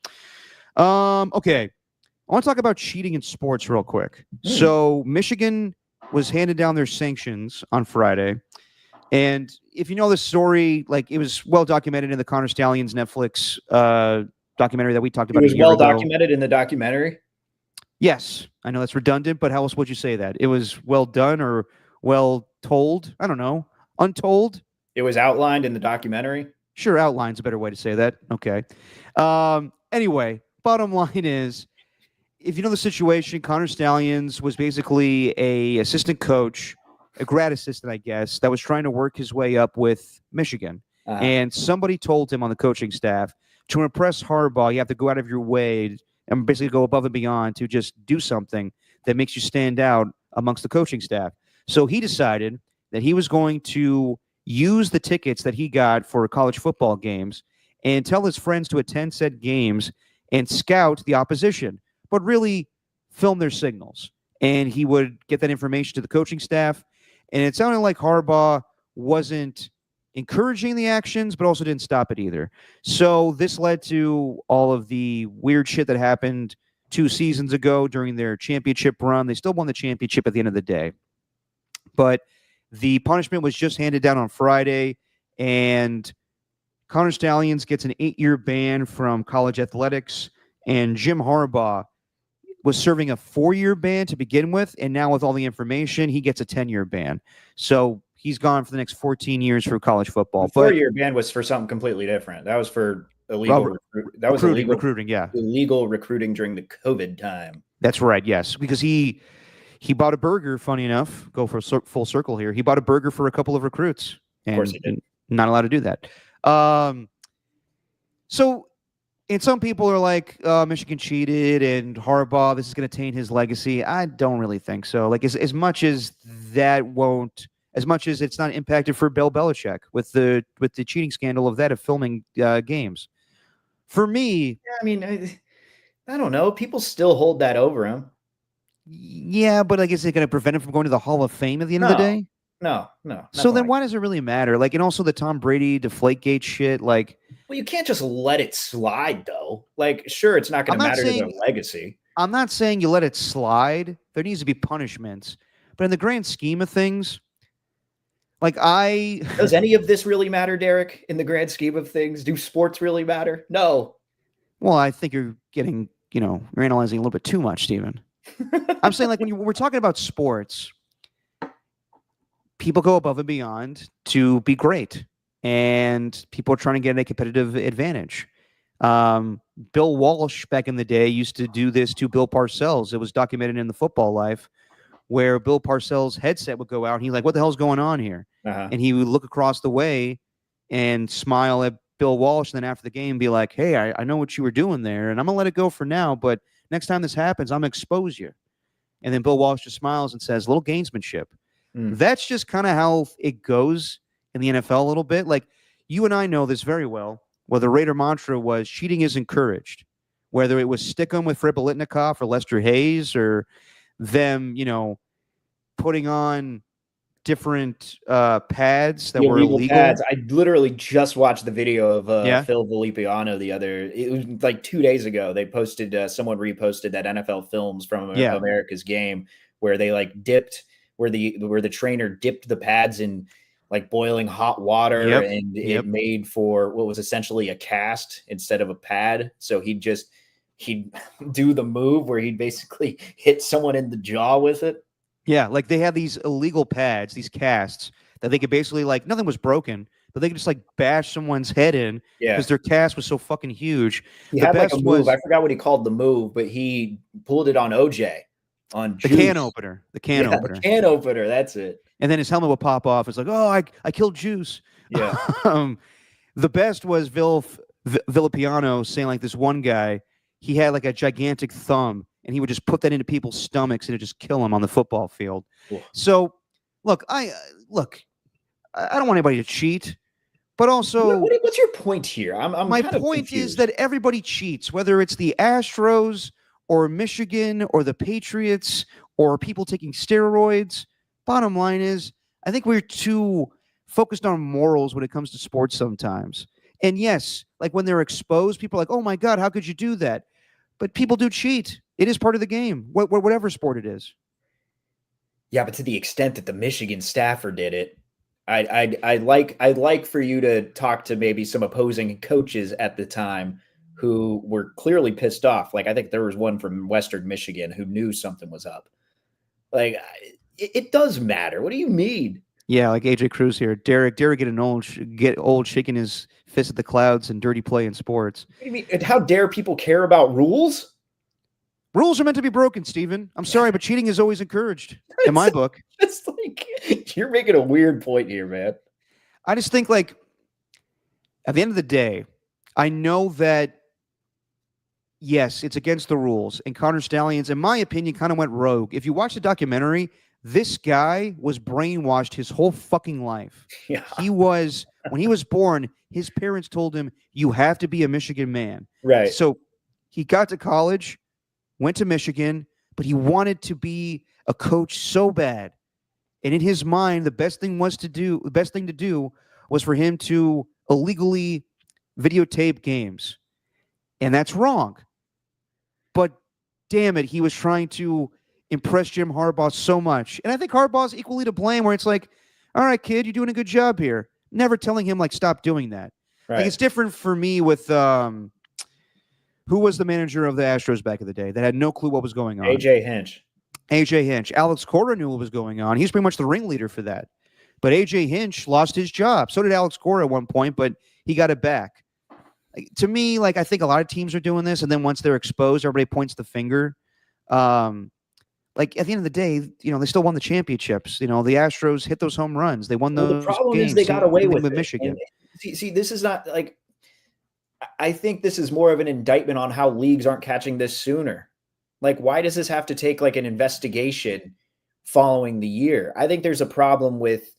Okay. I want to talk about cheating in sports real quick. So Michigan was handed down their sanctions on Friday. And if you know the story, it was well documented in the Connor Stallions Netflix documentary that we talked about. It was well documented in the documentary? Yes. I know that's redundant, but how else would you say that? It was well done or well told? I don't know. Untold? It was outlined in the documentary? Sure, outline's a better way to say that. Okay. Anyway, bottom line is, if you know the situation, Connor Stallions was basically a assistant coach, a grad assistant, I guess, that was trying to work his way up with Michigan. And somebody told him on the coaching staff, to impress Harbaugh, you have to go out of your way and basically go above and beyond to just do something that makes you stand out amongst the coaching staff. So he decided that he was going to use the tickets that he got for college football games and tell his friends to attend said games and scout the opposition, but really film their signals. And he would get that information to the coaching staff. And it sounded like Harbaugh wasn't encouraging the actions, but also didn't stop it either. So this led to all of the weird shit that happened 2 seasons ago during their championship run. They still won the championship at the end of the day. But the punishment was just handed down on Friday, and Connor Stallions gets an 8-year ban from college athletics, and Jim Harbaugh was serving a 4-year ban to begin with, and now with all the information, he gets a 10-year ban. So he's gone for the next 14 years for college football. The 4-year ban was for something completely different. That was for illegal recruiting, yeah. Illegal recruiting during the COVID time. That's right, yes. Because he bought a burger, funny enough, go for full circle here. He bought a burger for a couple of recruits. And of course he did. Not allowed to do that. So And some people are like, Michigan cheated and Harbaugh, this is going to taint his legacy. I don't really think so. Like as much as that won't, as much as it's not impacted for Bill Belichick with the cheating scandal of filming games. For me, Yeah, I mean, I don't know. People still hold that over him. yeah, but like, is it going to prevent him from going to the Hall of Fame at the end of the day? No. So then why does it really matter? Like, and also the Tom Brady Deflategate shit, like. Well, you can't just let it slide, though. Like, sure, it's not going to matter to their legacy. I'm not saying you let it slide. There needs to be punishments. But in the grand scheme of things, like Does any of this really matter, Derek, in the grand scheme of things? Do sports really matter? No. Well, I think you're getting, you're analyzing a little bit too much, Stephen. I'm saying, like, when we're talking about sports, people go above and beyond to be great. And people are trying to get a competitive advantage. Bill Walsh back in the day used to do this to Bill Parcells. It was documented in the Football Life where Bill Parcells' headset would go out and he's like, what the hell's going on here? And he would look across the way and smile at Bill Walsh. And then after the game, be like, hey, I know what you were doing there and I'm going to let it go for now. But next time this happens, I'm going to expose you. And then Bill Walsh just smiles and says, little gamesmanship. That's just kind of how it goes in the NFL a little bit. Like, you and I know this very well, where the Raider mantra was cheating is encouraged, whether it was stick 'em with Fred Biletnikoff or Lester Hayes or them, putting on different pads that were illegal. Pads. I literally just watched the video of Phil Vilipiano it was like 2 days ago. They posted, someone reposted that NFL Films from America's Game where they like dipped, where the trainer dipped the pads in like boiling hot water and it made for what was essentially a cast instead of a pad. So he'd do the move where he'd basically hit someone in the jaw with it. Yeah, like they had these illegal pads, these casts that they could basically, like, nothing was broken, but they could just like bash someone's head in because their cast was so fucking huge. He had like a move. I forgot what he called the move, but he pulled it on OJ. On the can opener. The can opener, that's it. And then his helmet would pop off. It's like, oh, I killed Juice. Yeah. The best was Vilipiano saying, like, this one guy, he had like a gigantic thumb and he would just put that into people's stomachs and it'd just kill them on the football field. Cool. So look, I don't want anybody to cheat, but also what's your point here? My point is that everybody cheats, whether it's the Astros or Michigan or the Patriots or people taking steroids. Bottom line is, I think we're too focused on morals when it comes to sports sometimes. And yes, like when they're exposed, people are like, oh my God, how could you do that? But people do cheat. It is part of the game, whatever sport it is. Yeah, but to the extent that the Michigan staffer did it, I'd like for you to talk to maybe some opposing coaches at the time who were clearly pissed off. Like, I think there was one from Western Michigan who knew something was up. Like, it does matter. What do you mean? Yeah, like AJ Cruz here. Derek get old shaking his fist at the clouds and dirty play in sports. What do you mean? And how dare people care about rules? Rules are meant to be broken, Stephen. I'm sorry, but cheating is always encouraged in my book. It's like, you're making a weird point here, man. I just think, like, at the end of the day, I know that, yes, it's against the rules. And Connor Stallions, in my opinion, kind of went rogue. If you watch the documentary, this guy was brainwashed his whole fucking life. Yeah. When he was born, his parents told him, you have to be a Michigan man. Right. So he got to college, went to Michigan, but he wanted to be a coach so bad. And in his mind, the best thing to do was for him to illegally videotape games. And that's wrong. But damn it, he was trying to impress Jim Harbaugh so much. And I think Harbaugh's equally to blame, where it's like, all right, kid, you're doing a good job here. Never telling him, like, stop doing that. Right. Like, it's different for me with who was the manager of the Astros back in the day that had no clue what was going on? AJ Hinch. Alex Cora knew what was going on. He's pretty much the ringleader for that. But AJ Hinch lost his job. So did Alex Cora at one point, but he got it back. Like, to me, like, I think a lot of teams are doing this, and then once they're exposed, everybody points the finger. Like, at the end of the day, they still won the championships. The Astros hit those home runs. They won those games. The problem is they got away with Michigan. See, this is not like I think this is more of an indictment on how leagues aren't catching this sooner. Like, why does this have to take like an investigation following the year? I think there's a problem with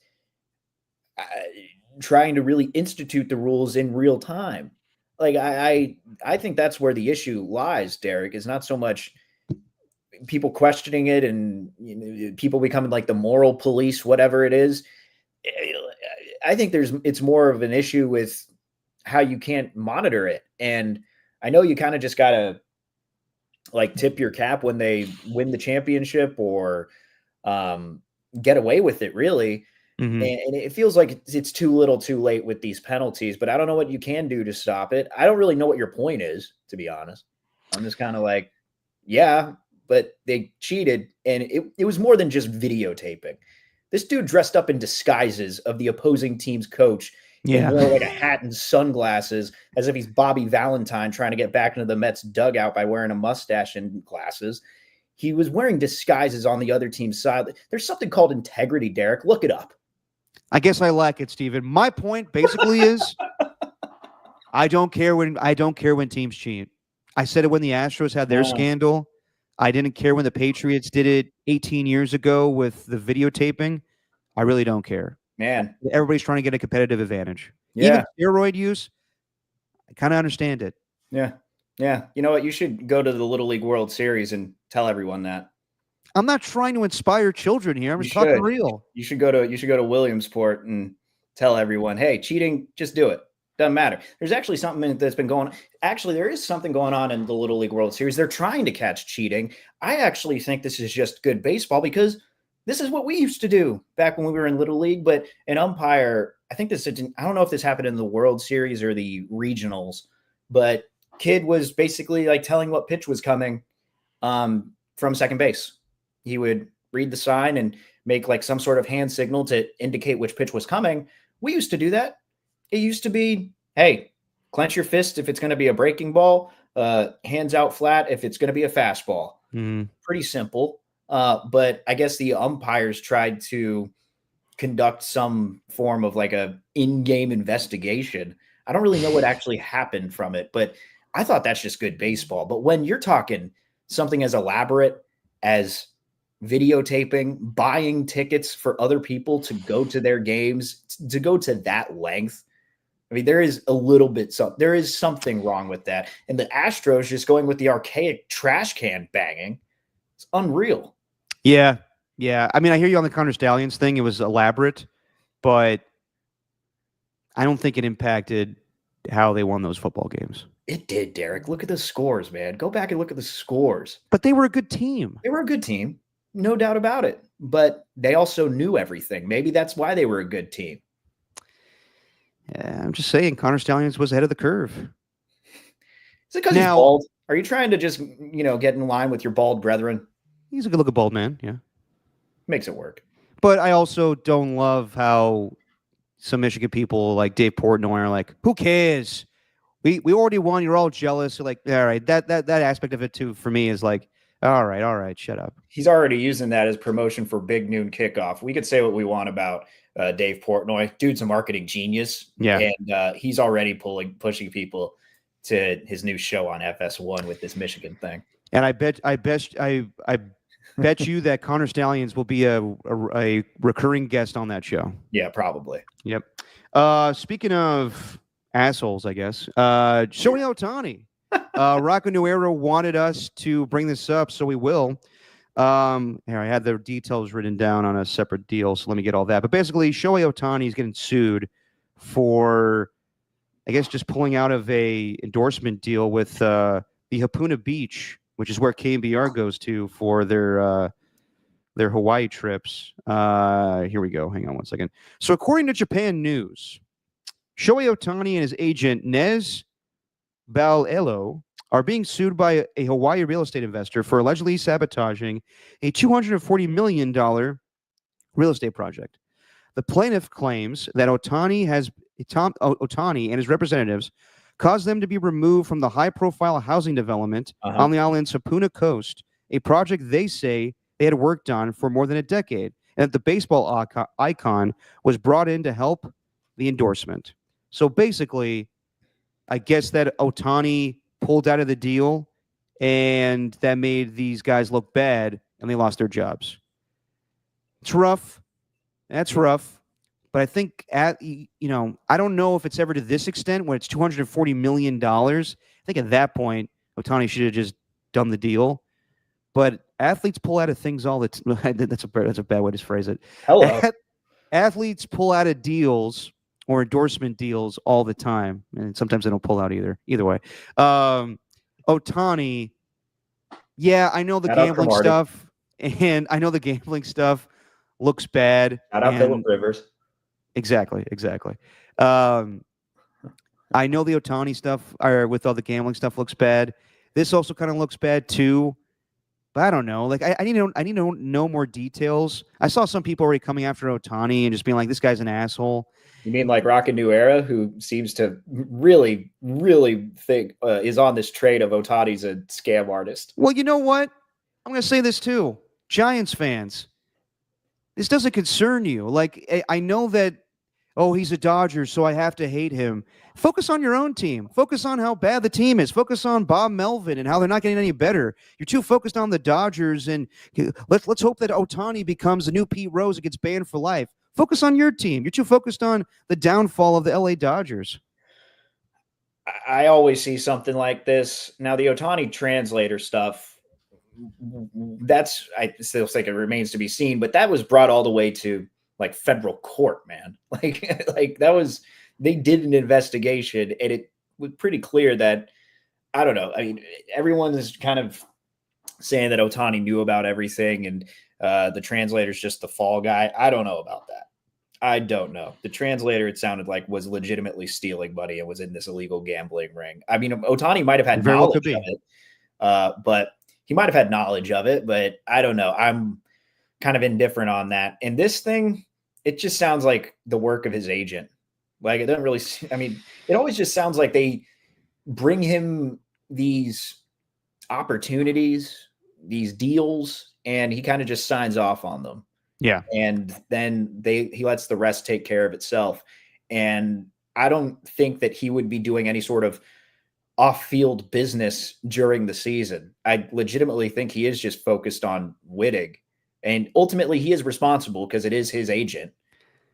trying to really institute the rules in real time. Like, I think that's where the issue lies, Derek, is not so much people questioning it and people becoming like the moral police, whatever it is. I think it's more of an issue with how you can't monitor it. And I know you kind of just got to like tip your cap when they win the championship or get away with it, really. Mm-hmm. And it feels like it's too little too late with these penalties, but I don't know what you can do to stop it. I don't really know what your point is, to be honest. I'm just kind of like, yeah, but they cheated. And it was more than just videotaping. This dude dressed up in disguises of the opposing team's coach. Yeah. And wore like a hat and sunglasses as if he's Bobby Valentine trying to get back into the Mets dugout by wearing a mustache and glasses. He was wearing disguises on the other team's side. There's something called integrity, Derek. Look it up. I guess I lack it, Steven. My point basically is I don't care when teams cheat. I said it when the Astros had their scandal. I didn't care when the Patriots did it 18 years ago with the videotaping. I really don't care. Man, everybody's trying to get a competitive advantage. Yeah. Even steroid use, I kind of understand it. Yeah. Yeah. You know what? You should go to the Little League World Series and tell everyone that. I'm not trying to inspire children here. I'm just talking real. You should go to Williamsport and tell everyone, hey, cheating, just do it. Doesn't matter. There's actually something that's been going on. Actually, there is something going on in the Little League World Series. They're trying to catch cheating. I actually think this is just good baseball because this is what we used to do back when we were in Little League. But an umpire, I don't know if this happened in the World Series or the regionals, but kid was basically like telling what pitch was coming from second base. He would read the sign and make like some sort of hand signal to indicate which pitch was coming. We used to do that. It used to be, hey, clench your fist if it's going to be a breaking ball, hands out flat if it's going to be a fastball. Pretty simple. But I guess the umpires tried to conduct some form of like a in-game investigation. I don't really know what actually happened from it, but I thought that's just good baseball. But when you're talking something as elaborate as videotaping, buying tickets for other people to go to their games, to go to that length, I mean, there is something wrong with that. And the Astros just going with the archaic trash can banging. It's unreal. Yeah. Yeah. I mean, I hear you on the Connor Stallions thing. It was elaborate, but I don't think it impacted how they won those football games. It did, Derek. Look at the scores, man. Go back and look at the scores. But they were a good team. They were a good team. No doubt about it. But they also knew everything. Maybe that's why they were a good team. Yeah, I'm just saying Connor Stallions was ahead of the curve. Is it because he's bald? Are you trying to just, get in line with your bald brethren? He's a good-looking bald man, yeah. Makes it work. But I also don't love how some Michigan people like Dave Portnoy are like, who cares? We already won. You're all jealous. You're like, all right, that aspect of it too for me is like, all right, shut up. He's already using that as promotion for Big Noon Kickoff. We could say what we want about Dave Portnoy. Dude's a marketing genius. Yeah. And he's already pushing people to his new show on FS1 with this Michigan thing. And I bet you that Connor Stallions will be a recurring guest on that show. Yeah, probably. Yep. Speaking of assholes, I guess. Shohei Ohtani. Rocco Nuero wanted us to bring this up, so we will. Here, I had the details written down on a separate deal, so let me get all that. But basically, Shohei Ohtani is getting sued for, I guess, just pulling out of a endorsement deal with the Hapuna Beach, which is where KBR goes to for their Hawaii trips. Here we go. Hang on one second. So according to Japan News, Shohei Ohtani and his agent, Nez Balelo, are being sued by a Hawaii real estate investor for allegedly sabotaging a $240 million real estate project. The plaintiff claims that Ohtani and his representatives caused them to be removed from the high-profile housing development on the island's Hapuna coast, a project they say they had worked on for more than a decade, and that the baseball icon was brought in to help the endorsement. So basically, I guess that Ohtani pulled out of the deal, and that made these guys look bad, and they lost their jobs. It's rough. That's rough. But I think I don't know if it's ever to this extent when it's $240 million. I think at that point, Ohtani should have just done the deal. But athletes pull out of things all the time. That's a bad way to phrase it. Hello. Athletes pull out of deals or endorsement deals all the time. And sometimes they don't pull out either. Either way. Ohtani, yeah, I know the gambling stuff. And I know the gambling stuff looks bad. Shout out Phillip Rivers. Exactly. I know the Ohtani stuff with all the gambling stuff looks bad. This also kind of looks bad too. But I don't know. Like I need to know more details. I saw some people already coming after Ohtani and just being like, "This guy's an asshole." You mean like Rocket New Era, who seems to really, really think is on this trade of Ohtani's a scam artist? Well, you know what? I'm going to say this too. Giants fans, this doesn't concern you. Like I know that. Oh, he's a Dodger, so I have to hate him. Focus on your own team. Focus on how bad the team is. Focus on Bob Melvin and how they're not getting any better. You're too focused on the Dodgers, and let's hope that Ohtani becomes the new Pete Rose and gets banned for life. Focus on your team. You're too focused on the downfall of the LA Dodgers. I always see something like this. Now, the Ohtani translator stuff, I still think it remains to be seen, but that was brought all the way to like federal court, man. Like that was, they did an investigation, and it was pretty clear that, I don't know. I mean, everyone is kind of saying that Ohtani knew about everything, and the translator's just the fall guy. I don't know about that. I don't know. The translator, it sounded like, was legitimately stealing money and was in this illegal gambling ring. I mean, Ohtani might have had knowledge of it, but he might have had knowledge of it, but I don't know. I'm kind of indifferent on that. And this thing, it just sounds like the work of his agent. Like, it doesn't really, I mean, it always just sounds like they bring him these opportunities, these deals, and he kind of just signs off on them. Yeah. And then he lets the rest take care of itself. And I don't think that he would be doing any sort of off-field business during the season. I legitimately think he is just focused on winning. And ultimately, he is responsible because it is his agent.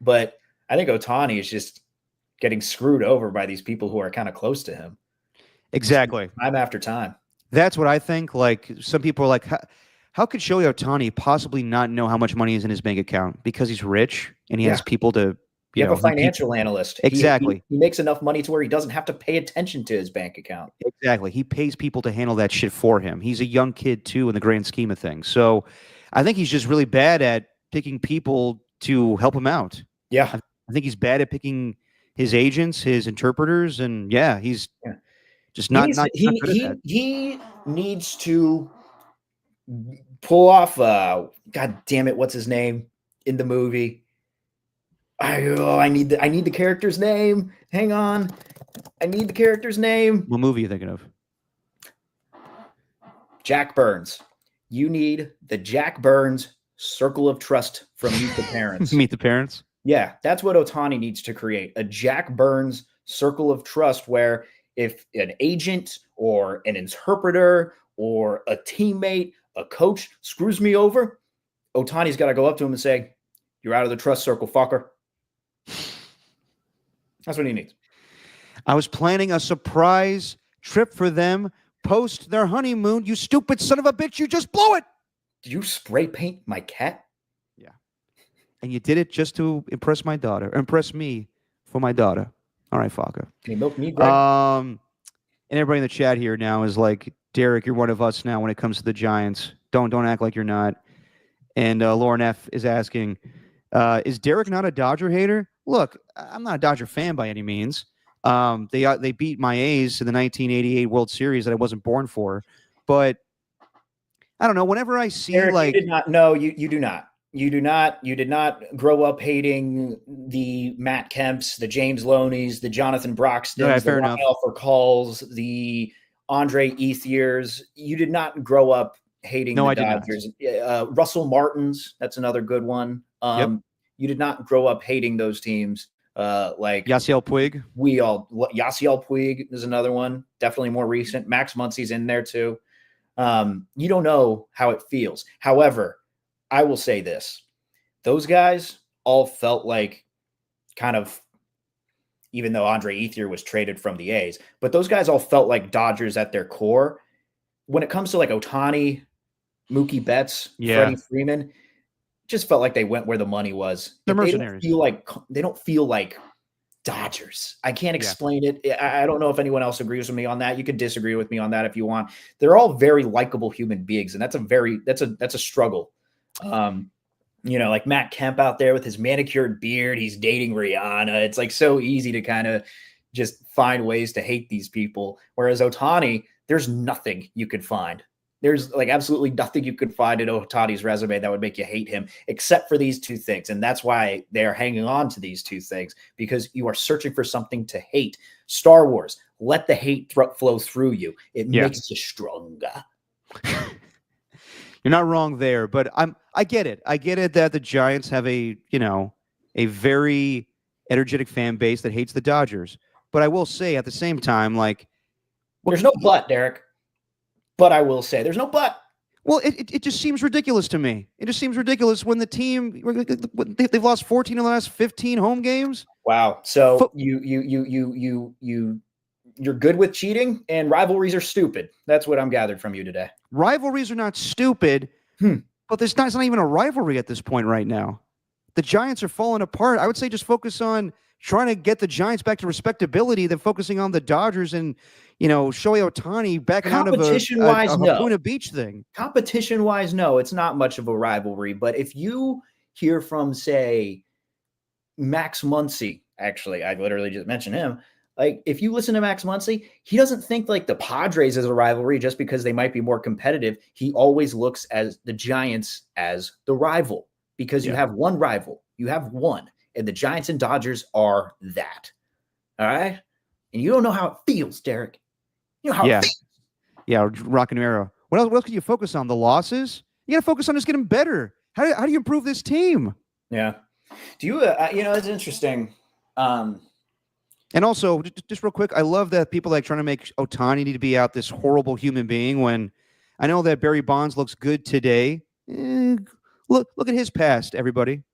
But I think Ohtani is just getting screwed over by these people who are kind of close to him. Exactly. Time after time. That's what I think. Like, some people are like, how could Shohei Ohtani possibly not know how much money is in his bank account? Because he's rich and he has people to... You have a financial analyst. Exactly. He makes enough money to where he doesn't have to pay attention to his bank account. Exactly. He pays people to handle that shit for him. He's a young kid, too, in the grand scheme of things. So I think he's just really bad at picking people to help him out. Yeah. I think he's bad at picking his agents, his interpreters, and he's just not good at that. He needs to pull off, God damn it, what's his name in the movie? I need the character's name. Hang on. I need the character's name. What movie are you thinking of? Jack Burns. You need the Jack Burns circle of trust from Meet the Parents. Meet the Parents? Yeah, that's what Ohtani needs to create. A Jack Burns circle of trust where if an agent or an interpreter or a teammate, a coach screws me over, Ohtani's got to go up to him and say, "You're out of the trust circle, fucker." That's what he needs. I was planning a surprise trip for them post their honeymoon. You stupid son of a bitch. You just blew it. Did you spray paint my cat? Yeah. And you did it just to impress me for my daughter. All right, Falca. Can you milk me, Greg? And everybody in the chat here now is like, Derek, you're one of us now when it comes to the Giants. Don't act like you're not. And Lauren F is asking, is Derek not a Dodger hater? Look, I'm not a Dodger fan by any means. They beat my A's in the 1988 World Series that I wasn't born for. But I don't know. Whenever I see Derek, like, you did not. No, you do not. You do not. You did not grow up hating the Matt Kemps, the James Loneys, the Jonathan Broxtons, the Rafael Furcals, the Andre Ethiers. You did not grow up hating the Dodgers. Russell Martins, that's another good one. Yep. You did not grow up hating those teams. Like Yasiel Puig. Yasiel Puig is another one, definitely more recent. Max Muncy's in there too. You don't know how it feels. However, I will say this. Those guys all felt like kind of, even though Andre Ethier was traded from the A's, but those guys all felt like Dodgers at their core. When it comes to like Ohtani, Mookie Betts, Freddie Freeman, just felt like they went where the money was. They're mercenaries. They don't feel like Dodgers. I can't explain it. I don't know if anyone else agrees with me on that. You can disagree with me on that if you want. They're all very likable human beings, and that's a struggle. Like Matt Kemp out there with his manicured beard, he's dating Rihanna. It's like so easy to kind of just find ways to hate these people. Whereas Ohtani, there's nothing you could find. There's like absolutely nothing you could find in Ohtani's resume that would make you hate him, except for these two things. And that's why they are hanging on to these two things, because you are searching for something to hate. Star Wars, let the hate flow through you. It makes you stronger. You're not wrong there, but I get it. I get it that the Giants have a very energetic fan base that hates the Dodgers. But I will say at the same time, like, there's no but, Derek. But I will say there's no but. Well, it just seems ridiculous to me. It just seems ridiculous when the team they've lost 14 of the last 15 home games. Wow. So you're good with cheating, and rivalries are stupid. That's what I'm gathered from you today. Rivalries are not stupid, but it's not even a rivalry at this point right now. The Giants are falling apart. I would say just focus on trying to get the Giants back to respectability than focusing on the Dodgers and, Shohei Ohtani backing out of a Laguna Beach thing. Competition-wise, no, it's not much of a rivalry. But if you hear from, say, Max Muncy, actually, I literally just mentioned him. Like, if you listen to Max Muncy, he doesn't think like the Padres is a rivalry just because they might be more competitive. He always looks as the Giants as the rival, because you have one rival. You have one. And the Giants and Dodgers are that. All right? And you don't know how it feels, Derek. You know how it feels. Yeah, rocking arrow. What else can you focus on? The losses? You got to focus on just getting better. How do you improve this team? Yeah. Do you, it's interesting. And also, just real quick, I love that people like trying to make Ohtani need to be out this horrible human being when I know that Barry Bonds looks good today. Look at his past, everybody.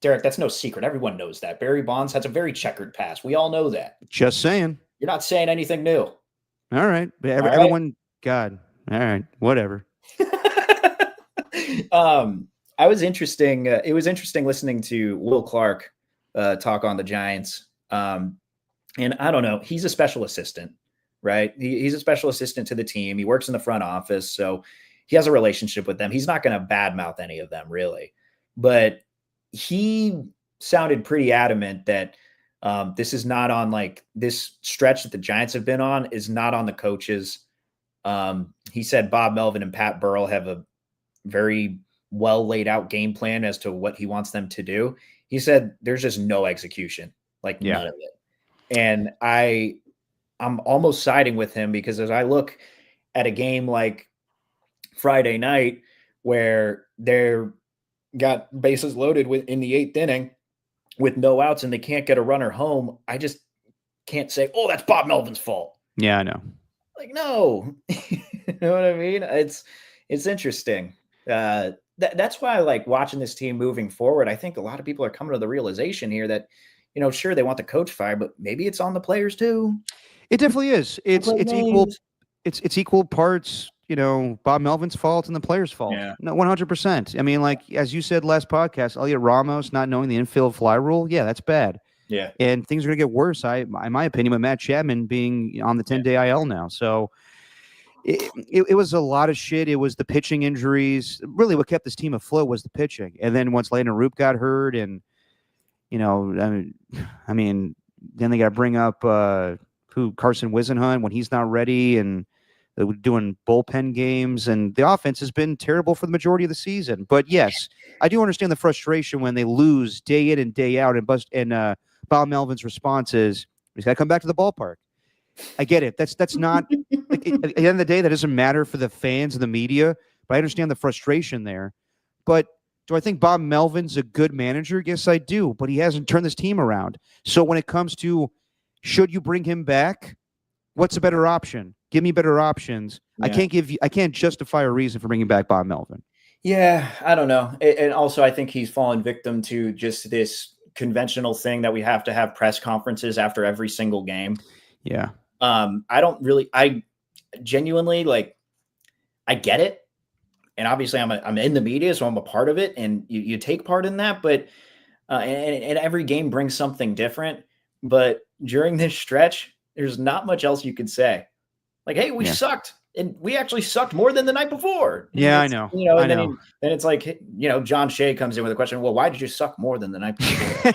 Derek, that's no secret. Everyone knows that. Barry Bonds has a very checkered past. We all know that. Just saying. You're not saying anything new. All right. Everyone, God. All right. Whatever. It was interesting listening to Will Clark talk on the Giants. And I don't know. He's a special assistant, right? He's a special assistant to the team. He works in the front office, so he has a relationship with them. He's not going to badmouth any of them, really. But he sounded pretty adamant that this is not on, like, this stretch that the Giants have been on is not on the coaches. He said Bob Melvin and Pat Burrell have a very well laid out game plan as to what he wants them to do. He said there's just no execution, like none of it. And I'm almost siding with him, because as I look at a game like Friday night where they're got bases loaded in the 8th inning with no outs and they can't get a runner home, I just can't say, oh, that's Bob Melvin's fault. Yeah, I know. Like, no. You know what I mean? It's interesting. That's why I like watching this team moving forward. I think a lot of people are coming to the realization here that, sure, they want the coach fired, but maybe it's on the players too. It definitely is. It's equal. It's equal parts, Bob Melvin's fault and the players' fault. Yeah. No, 100%. I mean, like, as you said last podcast, Elliot Ramos not knowing the infield fly rule. Yeah, that's bad. Yeah. And things are going to get worse, in my opinion, with Matt Chapman being on the 10-day IL now. So it was a lot of shit. It was the pitching injuries. Really what kept this team afloat was the pitching. And then once Landon Roop got hurt and, I mean, then they got to bring up Carson Wisenhunt when he's not ready, and they were doing bullpen games, and the offense has been terrible for the majority of the season. But yes, I do understand the frustration when they lose day in and day out, and Bob Melvin's response is, he's got to come back to the ballpark. I get it. That's not like, at the end of the day, that doesn't matter for the fans and the media, but I understand the frustration there. But Do I think Bob Melvin's a good manager? Yes, I do, but he hasn't turned this team around. So when it comes to should you bring him back, what's a better option? Give me better options. Yeah. I can't justify a reason for bringing back Bob Melvin. Yeah, I don't know. And also, I think he's fallen victim to just this conventional thing that we have to have press conferences after every single game. Yeah. I genuinely, like, I get it. And obviously I'm in the media, so I'm a part of it, and you take part in that, but and every game brings something different. But during this stretch, there's not much else you could say. Like, hey, we sucked, and we actually sucked more than the night before. Yeah, I know. Then it's like, John Shea comes in with a question. Well, why did you suck more than the night before?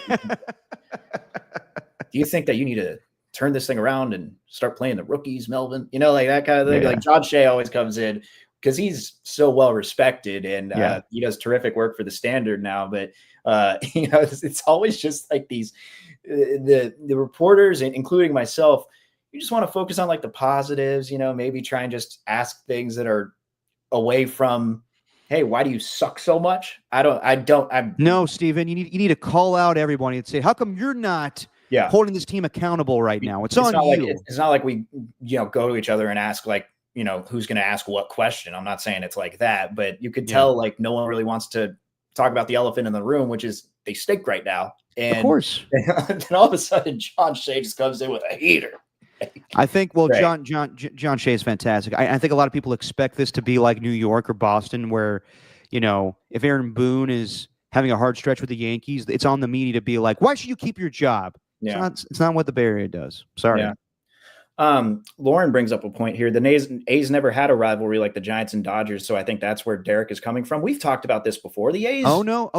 Do you think that you need to turn this thing around and start playing the rookies, Melvin? Like that kind of thing. Yeah. Like John Shea always comes in because he's so well respected, and he does terrific work for the Standard now. But it's always just like these the reporters, and including myself. You just want to focus on like the positives, maybe try and just ask things that are away from, hey, why do you suck so much? No, Steven, you need to call out everybody and say, how come you're not holding this team accountable right now? It's on you. It's not like we, go to each other and ask like, who's going to ask what question. I'm not saying it's like that, but you could tell like no one really wants to talk about the elephant in the room, which is they stink right now. And of course. Then all of a sudden John Shea just comes in with a heater. I think, well, right. John Shea is fantastic. I think a lot of people expect this to be like New York or Boston, where, if Aaron Boone is having a hard stretch with the Yankees, it's on the media to be like, why should you keep your job? Yeah. It's not what the Bay Area does. Sorry. Yeah. Lauren brings up a point here. The A's never had a rivalry like the Giants and Dodgers, so I think that's where Derek is coming from. We've talked about this before. The A's. Oh no,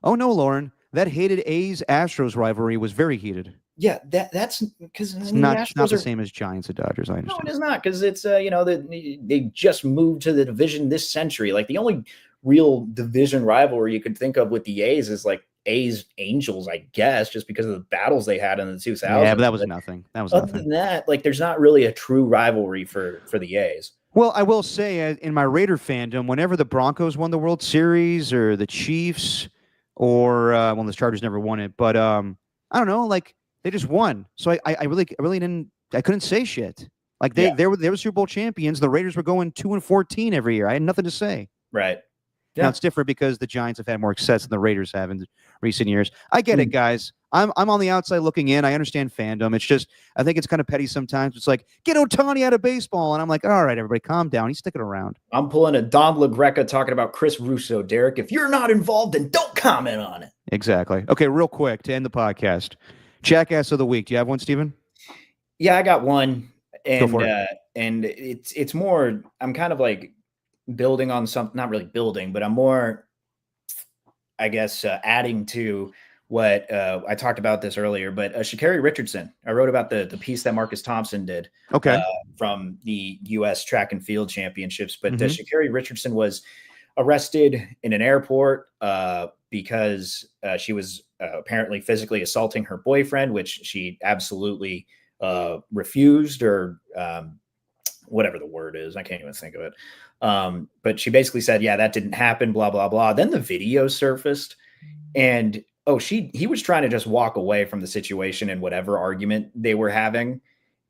Lauren. That hated A's-Astros rivalry was very heated. Yeah, that's because it's not the same as Giants and Dodgers. I understand. No, it is not, because it's they just moved to the division this century. Like the only real division rivalry you could think of with the A's is like A's Angels, I guess, just because of the battles they had in the 2000s. Yeah, but that was nothing. Other than that, like there's not really a true rivalry for the A's. Well, I will say in my Raider fandom, whenever the Broncos won the World Series or the Chiefs or the Chargers never won it, but I don't know, like. They just won, so I really couldn't say shit. Like they were Super Bowl champions. The Raiders were going 2-14 every year. I had nothing to say. Right. Yeah. Now it's different because the Giants have had more success than the Raiders have in recent years. I get it, guys. I'm on the outside looking in. I understand fandom. It's just I think it's kind of petty sometimes. It's like get Ohtani out of baseball, and I'm like, all right, everybody, calm down. He's sticking around. I'm pulling a Don LaGreca talking about Chris Russo, Derek. If you're not involved, then don't comment on it. Exactly. Okay, real quick to end the podcast. Jackass of the week. Do you have one, Steven? Yeah, I got one. And Go for it. And it's more, I'm kind of like building on something, not really building, but I'm more, I guess, adding to what I talked about this earlier, but Sha'Carri Richardson, I wrote about the piece that Marcus Thompson did from the U.S. Track and Field Championships. But Sha'Carri Richardson was arrested in an airport because she was apparently physically assaulting her boyfriend, which she absolutely refused, or whatever the word is. I can't even think of it. But she basically said, yeah, that didn't happen, blah, blah, blah. Then the video surfaced, and he was trying to just walk away from the situation and whatever argument they were having.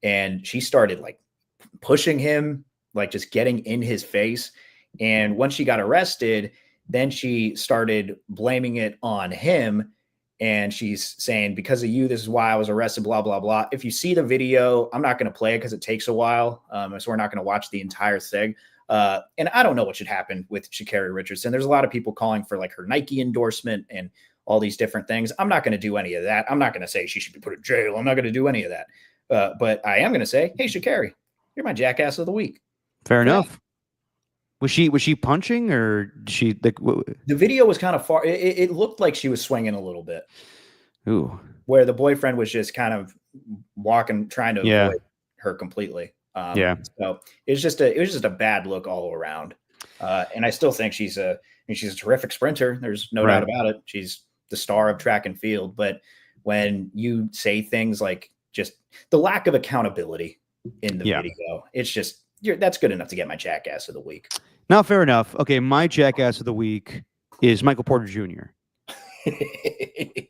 And she started like pushing him, like just getting in his face. And once she got arrested, then she started blaming it on him. And she's saying, because of you, this is why I was arrested, blah, blah, blah. If you see the video, I'm not going to play it because it takes a while. So we're not going to watch the entire thing. And I don't know what should happen with Sha'Carri Richardson. There's a lot of people calling for like her Nike endorsement and all these different things. I'm not going to do any of that. I'm not going to say she should be put in jail. I'm not going to do any of that. But I am going to say, hey, Sha'Carri, you're my jackass of the week. Fair enough. Was she punching, or she like? The video was kind of far. It looked like she was swinging a little bit. Ooh. Where the boyfriend was just kind of walking, trying to avoid her completely. So it was just a bad look all around. And I still think she's a terrific sprinter. There's no doubt about it. She's the star of track and field. But when you say things like just the lack of accountability in the video, it's just that's good enough to get my jackass of the week. Now, fair enough. Okay, my jackass of the week. is Michael Porter Jr.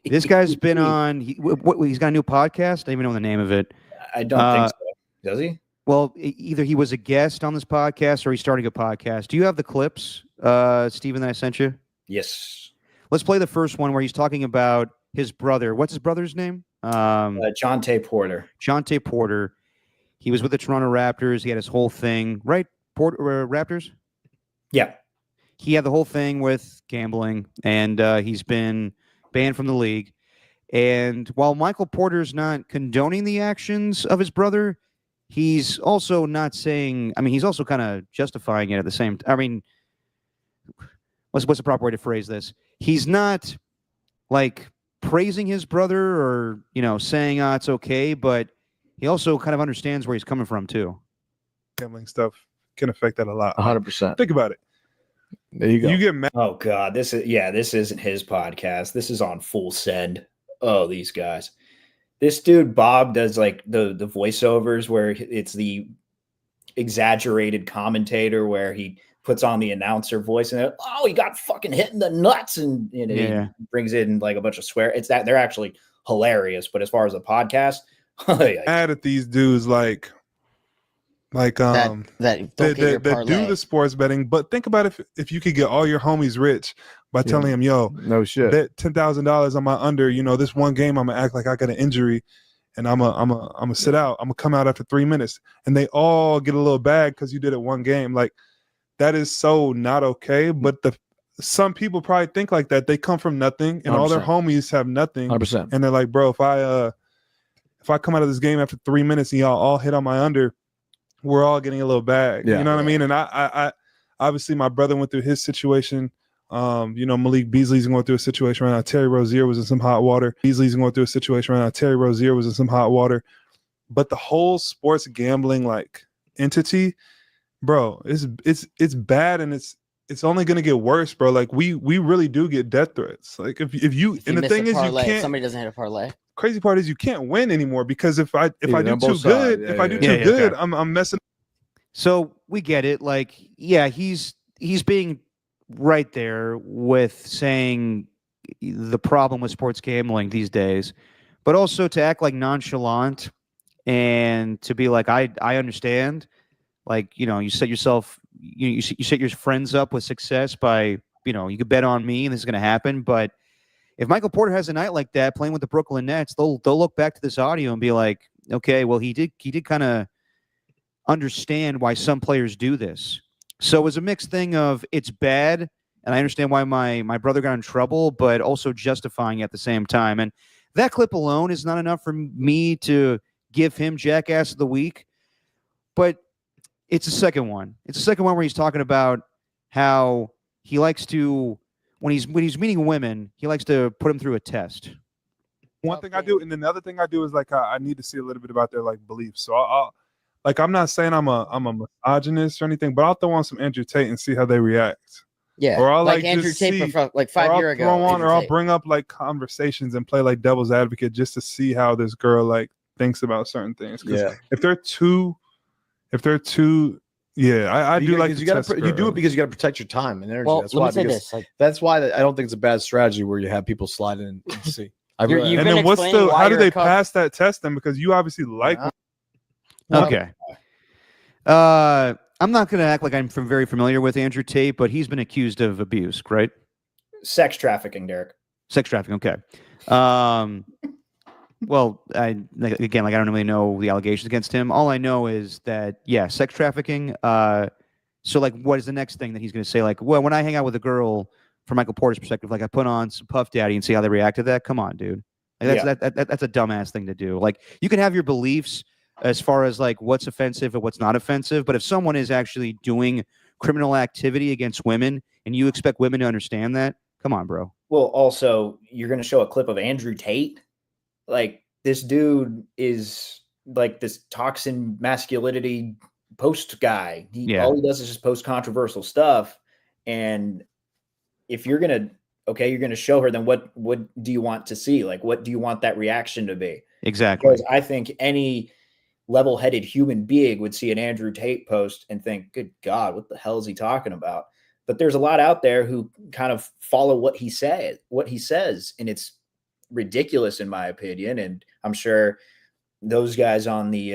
This guy's been on. He's got a new podcast. I don't even know the name of it. I don't think so. Does he? Well, either he was a guest on this podcast or he's starting a podcast. Do you have the clips, Steven, that I sent you? Yes. Let's play the first one where he's talking about his brother. What's his brother's name? Jeanty Porter. Jeanty Porter. He was with the Toronto Raptors. He had his whole thing, right? Raptors? Yeah. He had the whole thing with gambling, and he's been banned from the league. And while Michael Porter's not condoning the actions of his brother, he's also not saying, I mean, he's also kind of justifying it at the same time. I mean, what's the proper way to phrase this? He's not like praising his brother or, saying, it's okay, but he also kind of understands where he's coming from too. Gambling stuff can affect that a lot. 100%. Think about it. There you go. You get mad. Oh God, this isn't his podcast. This is on Full Send. Oh, these guys. This dude Bob does like the voiceovers where it's the exaggerated commentator where he puts on the announcer voice and he got fucking hit in the nuts and he brings in like a bunch of swear. It's that they're actually hilarious. But as far as a podcast, mad at these dudes that do the sports betting. But think about if you could get all your homies rich by telling them, yo, no shit, bet $10,000 on my under. This one game I'm gonna act like I got an injury, and I'm gonna sit out. I'm gonna come out after 3 minutes, and they all get a little bag because you did it one game. Like that is so not okay. But some people probably think like that. They come from nothing, and 100%. All their homies have nothing, 100%. And they're like, bro, if I come out of this game after 3 minutes and y'all all hit on my under, we're all getting a little bag. Yeah. You know what I mean? And I obviously my brother went through his situation. Malik Beasley's going through a situation right now. Terry Rozier was in some hot water. But the whole sports gambling entity, bro, it's bad, and it's only gonna get worse, bro. Like we really do get death threats. Like if you and the thing is you can't. Somebody doesn't hit a parlay. Crazy part is you can't win anymore because if I do too good, I'm messing. So we get it. Like, yeah, he's being right there with saying the problem with sports gambling these days, but also to act like nonchalant and to be like, I understand. Like, you set yourself, you set your friends up with success by, you could bet on me and this is going to happen, but if Michael Porter has a night like that playing with the Brooklyn Nets, they'll look back to this audio and be like, okay, well, he did kind of understand why some players do this. So it was a mixed thing of it's bad, and I understand why my brother got in trouble, but also justifying at the same time. And that clip alone is not enough for me to give him Jackass of the Week, but it's a second one. It's a second one where he's talking about how he likes to. When he's meeting women, he likes to put them through a test. One thing I do, and then the other thing I do is I need to see a little bit about their beliefs. So I'm not saying I'm a misogynist or anything, but I'll throw on some Andrew Tate and see how they react. Yeah, or I'll Andrew Tate from 5 years ago. I'll bring up conversations and play devil's advocate just to see how this girl thinks about certain things. Because if they're too. Yeah, I do like you do it because you got to protect your time and energy. Well, that's let why, me say this. That's why I don't think it's a bad strategy where you have people slide in and see. And then how do they pass that test then? Because you obviously like. Okay. I'm not going to act like I'm very familiar with Andrew Tate, but he's been accused of abuse, right? Sex trafficking, Derek. Sex trafficking. Okay. Well, I don't really know the allegations against him. All I know is that, sex trafficking. So, what is the next thing that he's going to say? Well, when I hang out with a girl, from Michael Porter's perspective, I put on some Puff Daddy and see how they react to that. Come on, dude. That's a dumbass thing to do. You can have your beliefs as far as what's offensive and what's not offensive, but if someone is actually doing criminal activity against women and you expect women to understand that, come on, bro. Well, also, you're going to show a clip of Andrew Tate. This dude is this toxin masculinity post guy. All he does is just post controversial stuff. And if you're going to show her, then what do you want to see? What do you want that reaction to be? Exactly. Because I think any level-headed human being would see an Andrew Tate post and think, good God, what the hell is he talking about? but there's a lot out there who kind of follow what he says, and it's ridiculous in my opinion. And I'm sure those guys on the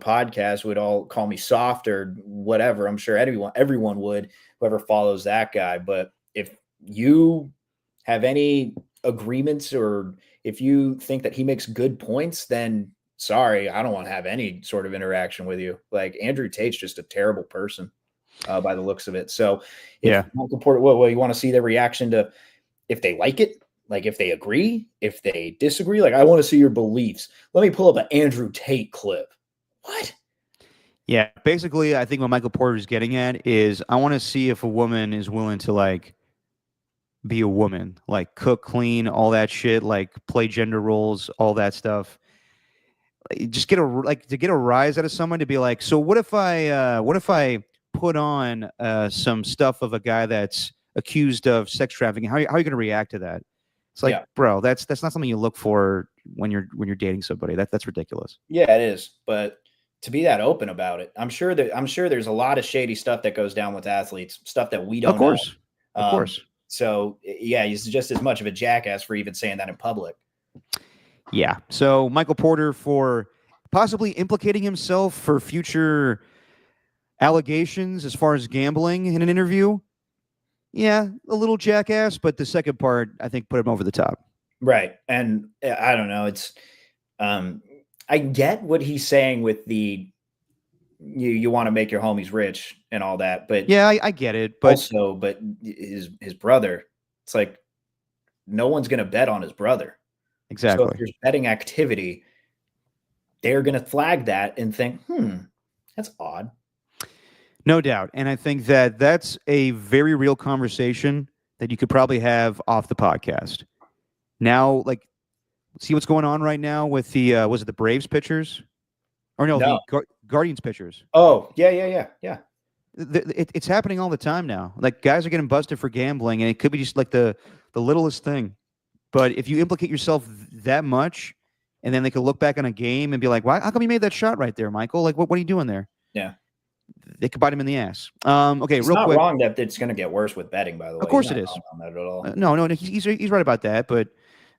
podcast would all call me soft or whatever. I'm sure everyone would, whoever follows that guy. But if you have any agreements or if you think that he makes good points, then sorry, I don't want to have any sort of interaction with you. Like Andrew Tate's just a terrible person by the looks of it. So if Michael Porter, well, you want to see their reaction to if they like it, like if they agree, if they disagree, like I want to see your beliefs. Let me pull up an Andrew Tate clip. What? Yeah, basically, I think what Michael Porter is getting at is I want to see if a woman is willing to like be a woman, like cook, clean, all that shit, like play gender roles, all that stuff. Just get a rise out of someone to be like, so what if I put on some stuff of a guy that's accused of sex trafficking? How are you going to react to that? It's like, bro, that's not something you look for when you're dating somebody. That's ridiculous. Yeah, it is. But to be that open about it, I'm sure there's a lot of shady stuff that goes down with athletes, stuff that we don't know. Of course. So yeah, he's just as much of a jackass for even saying that in public. Yeah. So Michael Porter for possibly implicating himself for future allegations as far as gambling in an interview. Yeah, a little jackass, but the second part, I think, put him over the top. Right. And I don't know. It's, I get what he's saying with the, you want to make your homies rich and all that, but yeah, I get it. But also, but his brother, it's like, no one's going to bet on his brother. Exactly. So if there's betting activity, they're going to flag that and think, that's odd. No doubt. And I think that that's a very real conversation that you could probably have off the podcast. Now, like, see what's going on right now with the, was it the Braves pitchers? Or no. The Guardians pitchers. Oh, yeah. It's happening all the time now. Like, guys are getting busted for gambling, and it could be just like the littlest thing. But if you implicate yourself that much, and then they could look back on a game and be like, "Why? How come you made that shot right there, Michael? Like, what are you doing there?" Yeah. They could bite him in the ass. Okay, it's real not quick. Wrong that it's going to get worse with betting, by the way. Of course it is. On that at all. No, he's right about that. But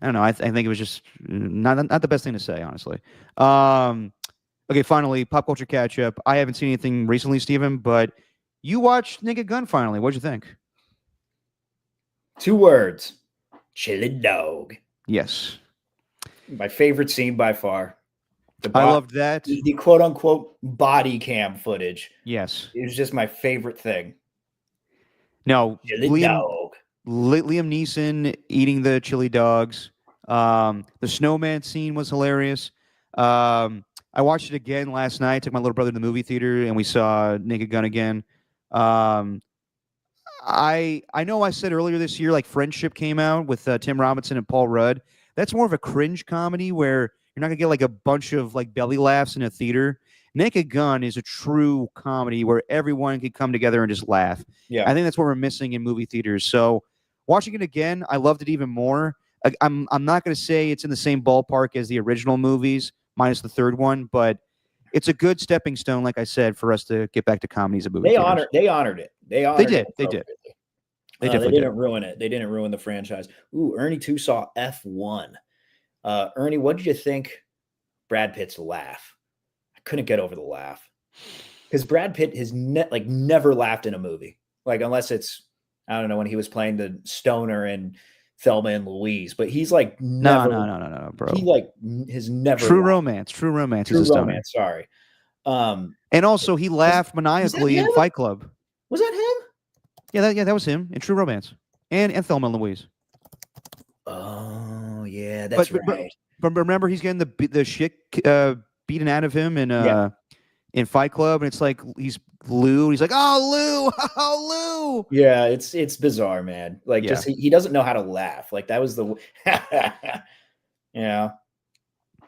I don't know. I think it was just not the best thing to say, honestly. Okay, finally, pop culture catch up. I haven't seen anything recently, Steven, but you watched Naked Gun finally. What'd you think? 2 words: chili dog. Yes. My favorite scene by far. I loved that. The quote unquote body cam footage. Yes. It was just my favorite thing. No, Liam Neeson eating the chili dogs. The snowman scene was hilarious. I watched it again last night. Took my little brother to the movie theater, and we saw Naked Gun again. I know I said earlier this year, like Friendship came out with Tim Robinson and Paul Rudd. That's more of a cringe comedy where you're not gonna get like a bunch of like belly laughs in a theater. Naked Gun is a true comedy where everyone can come together and just laugh. Yeah, I think that's what we're missing in movie theaters. So watching it again, I loved it even more. I'm not gonna say it's in the same ballpark as the original movies, minus the third one, but it's a good stepping stone, like I said, for us to get back to comedies and movies. They honored it. They did. They didn't ruin it. They didn't ruin the franchise. Ooh, Ernie 2 saw F1. Ernie, what did you think? Brad Pitt's laugh. I couldn't get over the laugh because Brad Pitt has never laughed in a movie, like unless it's, I don't know, when he was playing the stoner in Thelma and Louise, but he's like never. No, bro. He like has never. True romance. True romance. True romance. Sorry. And also he laughed maniacally in Fight Club. Was that him? Yeah, that was him in True Romance and Thelma and Louise. Oh yeah, that's right. But remember, he's getting the shit beaten out of him in Fight Club, and it's like he's Lou. He's like, "Oh Lou." Yeah, it's bizarre, man. Like, just he doesn't know how to laugh. Like that was the, yeah.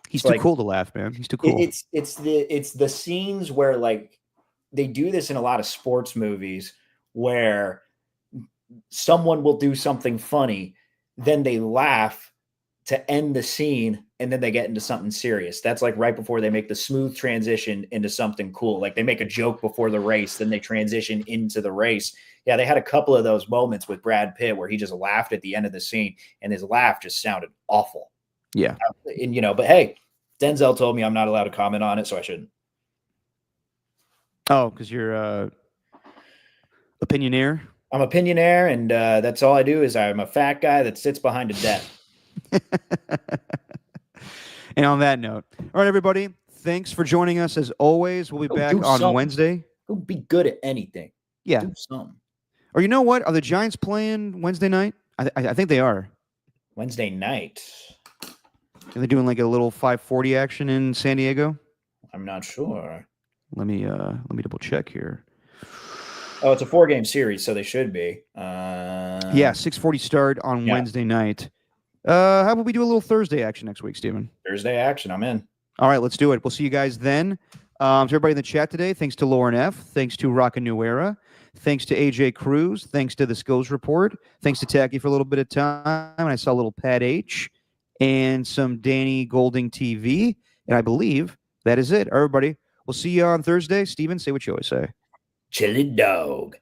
He's too cool to laugh, man. He's too cool. It's the scenes where like they do this in a lot of sports movies where someone will do something funny, then they laugh, to end the scene, and then they get into something serious. That's like right before they make the smooth transition into something cool. Like they make a joke before the race, then they transition into the race. Yeah, they had a couple of those moments with Brad Pitt where he just laughed at the end of the scene, and his laugh just sounded awful. Yeah. And, but hey, Denzel told me I'm not allowed to comment on it, so I shouldn't. Oh, because you're opinionaire? I'm opinionaire, and that's all I do is I'm a fat guy that sits behind a desk. And on that note, all right, everybody, thanks for joining us as always. We'll be back on Wednesday. Go be good at anything. Yeah. Do something. Or you know what? Are the Giants playing Wednesday night? I think they are. Wednesday night. Are they doing like a little 5:40 action in San Diego? I'm not sure. Let me double check here. Oh, it's a 4-game series, so they should be. Yeah, 6:40 start on Wednesday night. How about we do a little Thursday action next week, Steven? Thursday action, I'm in. All right, let's do it. We'll see you guys then. To everybody in the chat today, thanks to Lauren F. Thanks to Rocka New Era. Thanks to AJ Cruz. Thanks to the Skills Report. Thanks to Tacky for a little bit of time. And I saw a little Pat H. And some Danny Golding TV. And I believe that is it. Everybody, we'll see you on Thursday. Steven, say what you always say. Chili dog.